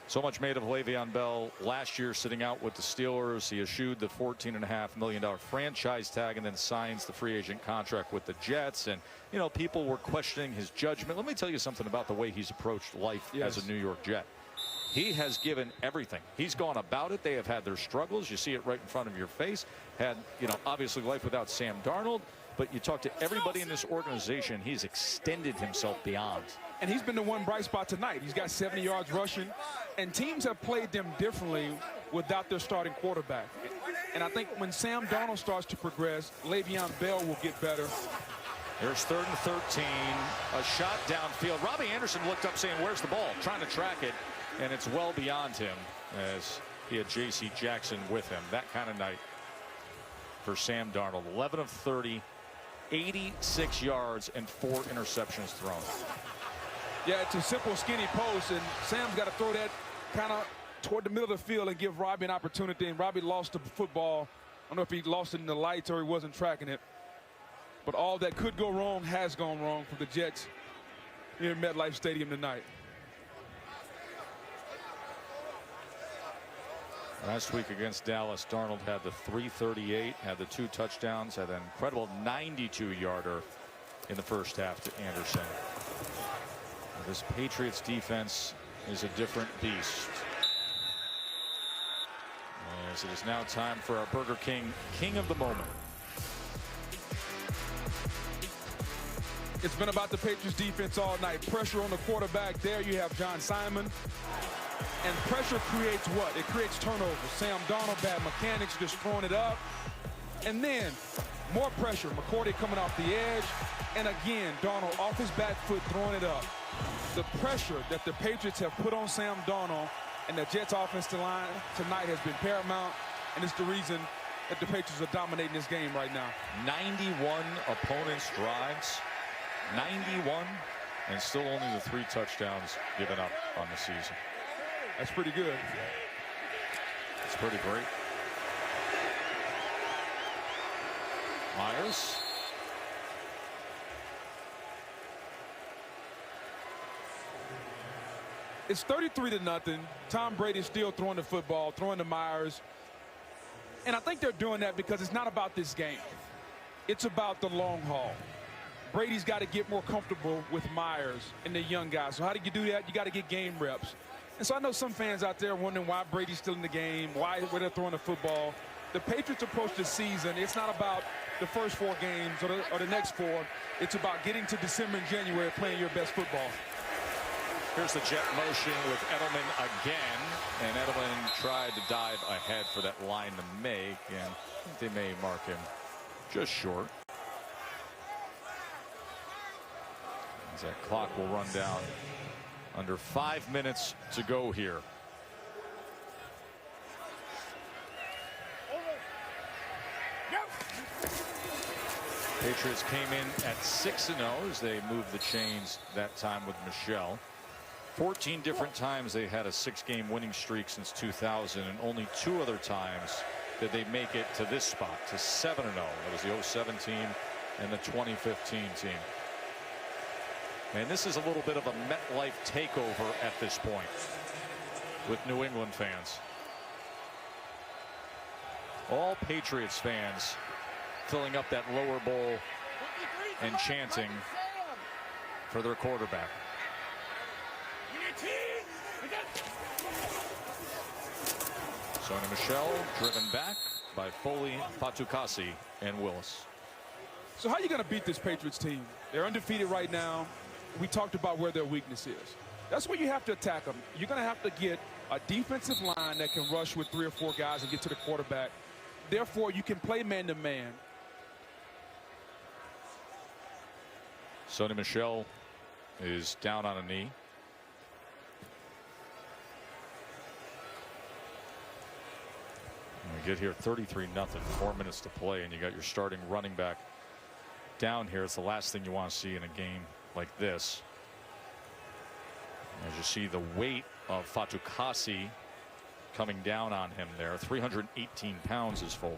So much made of Le'Veon Bell last year sitting out with the Steelers. He eschewed the $14.5 million franchise tag and then signs the free agent contract with the Jets. And, you know, people were questioning his judgment. Let me tell you something about the way he's approached life as a New York Jet. He has given everything. He's gone about it. They have had their struggles. You see it right in front of your face. Had, you know, obviously life without Sam Darnold. But you talk to everybody in this organization, he's extended himself beyond. And he's been the one bright spot tonight. He's got 70 yards rushing. And teams have played them differently without their starting quarterback. And I think when Sam Darnold starts to progress, Le'Veon Bell will get better. There's 3rd and 13. A shot downfield. Robbie Anderson looked up saying, where's the ball? Trying to track it. And it's well beyond him as he had J.C. Jackson with him. That kind of night for Sam Darnold. 11 of 30. 86 yards and 4 interceptions thrown. Yeah, it's a simple skinny post, and Sam's got to throw that kind of toward the middle of the field and give Robbie an opportunity. And Robbie lost the football. I don't know if he lost it in the lights or he wasn't tracking it. But all that could go wrong has gone wrong for the Jets here in MetLife Stadium tonight. Last week against Dallas, Darnold had the 338, had the 2 touchdowns, had an incredible 92-yarder in the first half to Anderson. This Patriots defense is a different beast. As it is now time for our Burger King King of the Moment. It's been about the Patriots defense all night. Pressure on the quarterback. There you have John Simon. And pressure creates what? It creates turnovers. Sam Darnold, bad mechanics, just throwing it up. And then more pressure. McCourty coming off the edge. And again, Darnold off his back foot, throwing it up. The pressure that the Patriots have put on Sam Darnold and the Jets offensive line tonight has been paramount. And it's the reason that the Patriots are dominating this game right now. 91 opponents' drives. 91. And still only the 3 touchdowns given up on the season. That's pretty good. It's pretty great. Myers. It's 33-0. Tom Brady's still throwing the football, throwing to Myers. And I think they're doing that because it's not about this game. It's about the long haul. Brady's got to get more comfortable with Myers and the young guys. So how do you do that? You got to get game reps. And so I know some fans out there wondering why Brady's still in the game, why they're throwing the football. The Patriots approach the season. It's not about the first 4 games or the next 4. It's about getting to December and January playing your best football. Here's the jet motion with Edelman again. And Edelman tried to dive ahead for that line to make. And I think they may mark him just short. As that clock will run down. Under 5 minutes to go here. Patriots came in at 6-0 as they moved the chains that time with Michelle. 14 different times they had a 6-game winning streak since 2000, and only 2 other times did they make it to this spot, to 7-0. That was the 07 team and the 2015 team. And this is a little bit of a MetLife takeover at this point with New England fans. All Patriots fans filling up that lower bowl and chanting for their quarterback. Sony Michel driven back by Foley, Fatukasi, and Willis. So how are you going to beat this Patriots team? They're undefeated right now. We talked about where their weakness is. That's where you have to attack them. You're going to have to get a defensive line that can rush with 3 or 4 guys and get to the quarterback. Therefore, you can play man-to-man. Sony Michel is down on a knee. We get here 33-0, 4 minutes to play, and you got your starting running back down here. It's the last thing you want to see in a game like this. As you see the weight of Fatukasi coming down on him there. 318 pounds is Foley.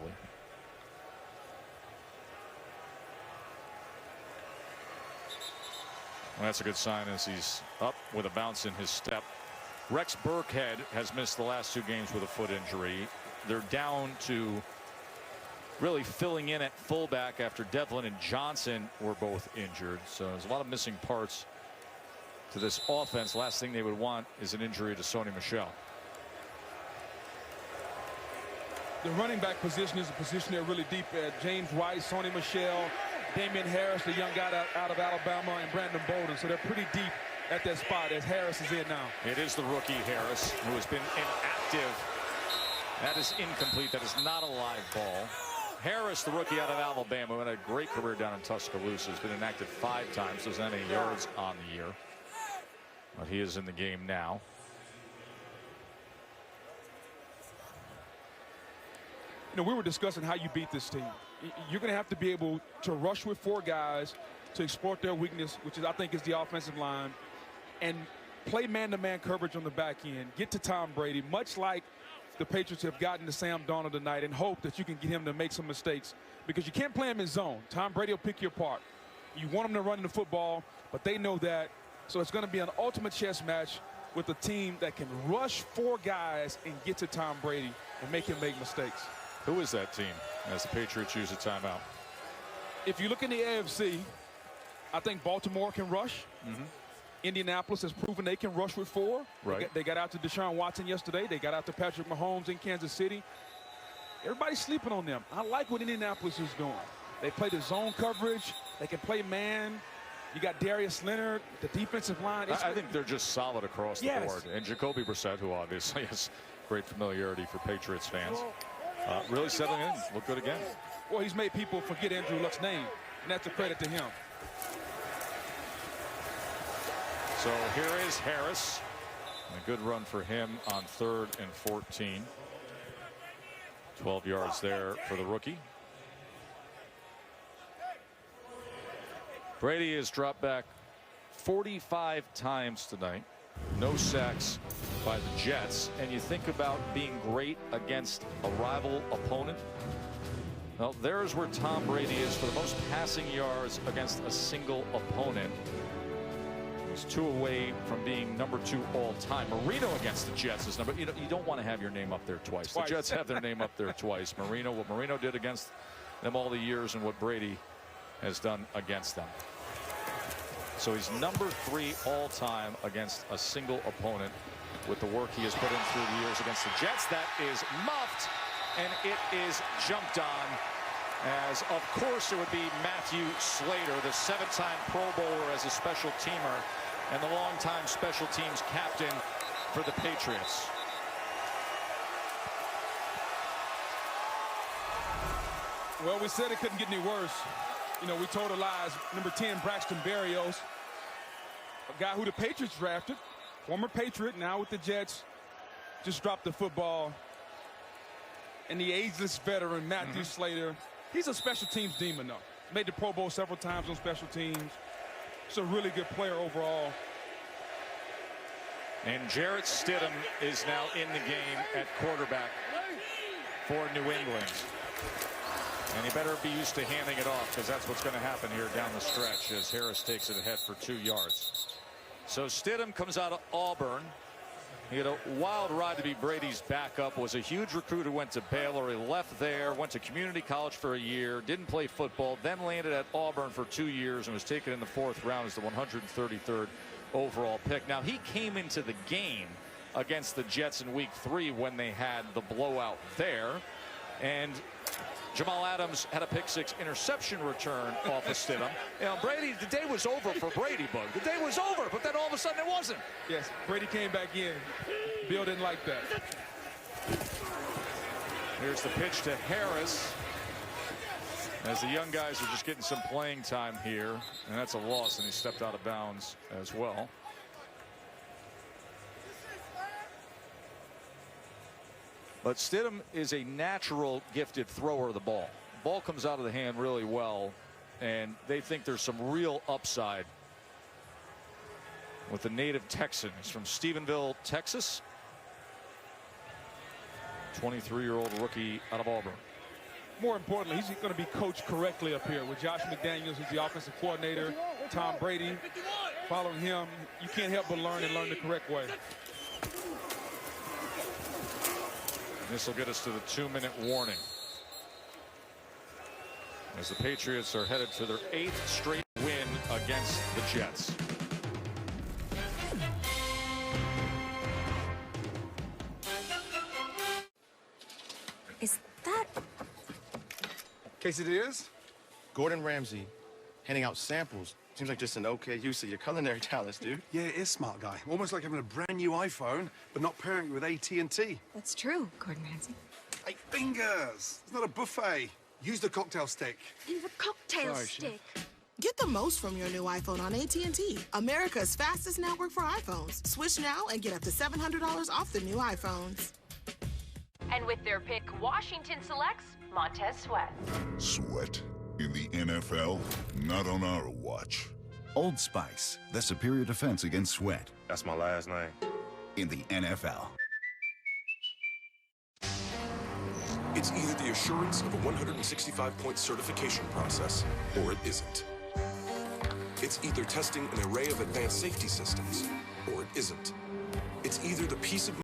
Well, that's a good sign as he's up with a bounce in his step. Rex Burkhead has missed the last 2 games with a foot injury. They're down to really filling in at fullback after Devlin and Johnson were both injured. So there's a lot of missing parts to this offense. Last thing they would want is an injury to Sony Michel. The running back position is a position they're really deep at. James White, Sony Michel, Damian Harris, the young guy out of Alabama, and Brandon Bolden. So they're pretty deep at that spot as Harris is in now. It is the rookie Harris who has been inactive. That is incomplete. That is not a live ball. Harris, the rookie out of Alabama, who had a great career down in Tuscaloosa, has been inactive 5 times. Doesn't have any yards on the year. But he is in the game now. You know, we were discussing how you beat this team. You're going to have to be able to rush with 4 guys to exploit their weakness, which is, I think, is the offensive line, and play man-to-man coverage on the back end. Get to Tom Brady, much like the Patriots have gotten to Sam Darnold tonight, and hope that you can get him to make some mistakes, because you can't play him in zone. Tom Brady will pick you apart. You want him to run the football, but they know that. So it's going to be an ultimate chess match with a team that can rush 4 guys and get to Tom Brady and make him make mistakes. Who is that team as the Patriots use a timeout? If you look in the AFC, I think Baltimore can rush. Indianapolis has proven they can rush with 4. Right. They got out to Deshaun Watson yesterday. They got out to Patrick Mahomes in Kansas City. Everybody's sleeping on them. I like what Indianapolis is doing. They play the zone coverage. They can play man. You got Darius Leonard, the defensive line. I think they're just solid across the board. And Jacoby Brissett, who obviously has great familiarity for Patriots fans, really settling in. Look good again. Well, he's made people forget Andrew Luck's name, and that's a credit to him. So here is Harris. A good run for him on 3rd and 14. 12 yards there for the rookie. Brady has dropped back 45 times tonight. No sacks by the Jets. And you think about being great against a rival opponent. Well, there's where Tom Brady is for the most passing yards against a single opponent. He's 2 away from being number 2 all time. Marino against the Jets is number. You don't want to have your name up there twice. The Jets have their name up there twice. Marino, what Marino did against them all the years, and what Brady has done against them. So he's number 3 all time against a single opponent with the work he has put in through the years against the Jets. That is muffed, and it is jumped on, as of course it would be Matthew Slater, the 7-time Pro Bowler as a special teamer and the longtime special teams captain for the Patriots. Well, we said it couldn't get any worse. You know, we told the lies. Number 10, Braxton Berrios, a guy who the Patriots drafted, former Patriot, now with the Jets, just dropped the football. And the ageless veteran, Matthew Slater, he's a special teams demon, though. Made the Pro Bowl several times on special teams. He's a really good player overall. And Jarrett Stidham is now in the game at quarterback for New England. And he better be used to handing it off, because that's what's going to happen here down the stretch as Harris takes it ahead for 2 yards. So Stidham comes out of Auburn. He had a wild ride to be Brady's backup, was a huge recruit who went to Baylor. He left there, went to community college for a year, didn't play football, then landed at Auburn for 2 years and was taken in the 4th round as the 133rd overall pick. Now, he came into the game against the Jets in week 3 when they had the blowout there. And Jamal Adams had a pick-6 interception return off of Stidham. You know, Brady, the day was over for Brady, Bug. The day was over, but then all of a sudden it wasn't. Yes, Brady came back in. Bill didn't like that. Here's the pitch to Harris, as the young guys are just getting some playing time here, and that's a loss, and he stepped out of bounds as well. But Stidham is a natural gifted thrower of the ball. The ball comes out of the hand really well. and they think there's some real upside with the native Texan. He's from Stephenville, Texas. 23-year-old rookie out of Auburn. More importantly, he's going to be coached correctly up here with Josh McDaniels, who's the offensive coordinator, Tom Brady. Following him, you can't help but learn and learn the correct way. This will get us to the 2-minute warning, as the Patriots are headed to their 8th straight win against the Jets. Is that... Quesadillas? Gordon Ramsay handing out samples. Seems like just an okay use of your culinary talents, dude. Yeah, it is, smart guy. Almost like having a brand new iPhone, but not pairing it with AT&T. That's true, Gordon Ramsay. Hey, fingers! It's not a buffet. Use the cocktail stick. Leave a cocktail Sorry, stick. Get the most from your new iPhone on AT&T, America's fastest network for iPhones. Switch now and get up to $700 off the new iPhones. And with their pick, Washington selects Montez Sweat. Sweat? In the NFL? Not on our watch. Old Spice, the superior defense against sweat. That's my last name. In the NFL. It's either the assurance of a 165-point certification process, or it isn't. It's either testing an array of advanced safety systems, or it isn't. It's either the peace of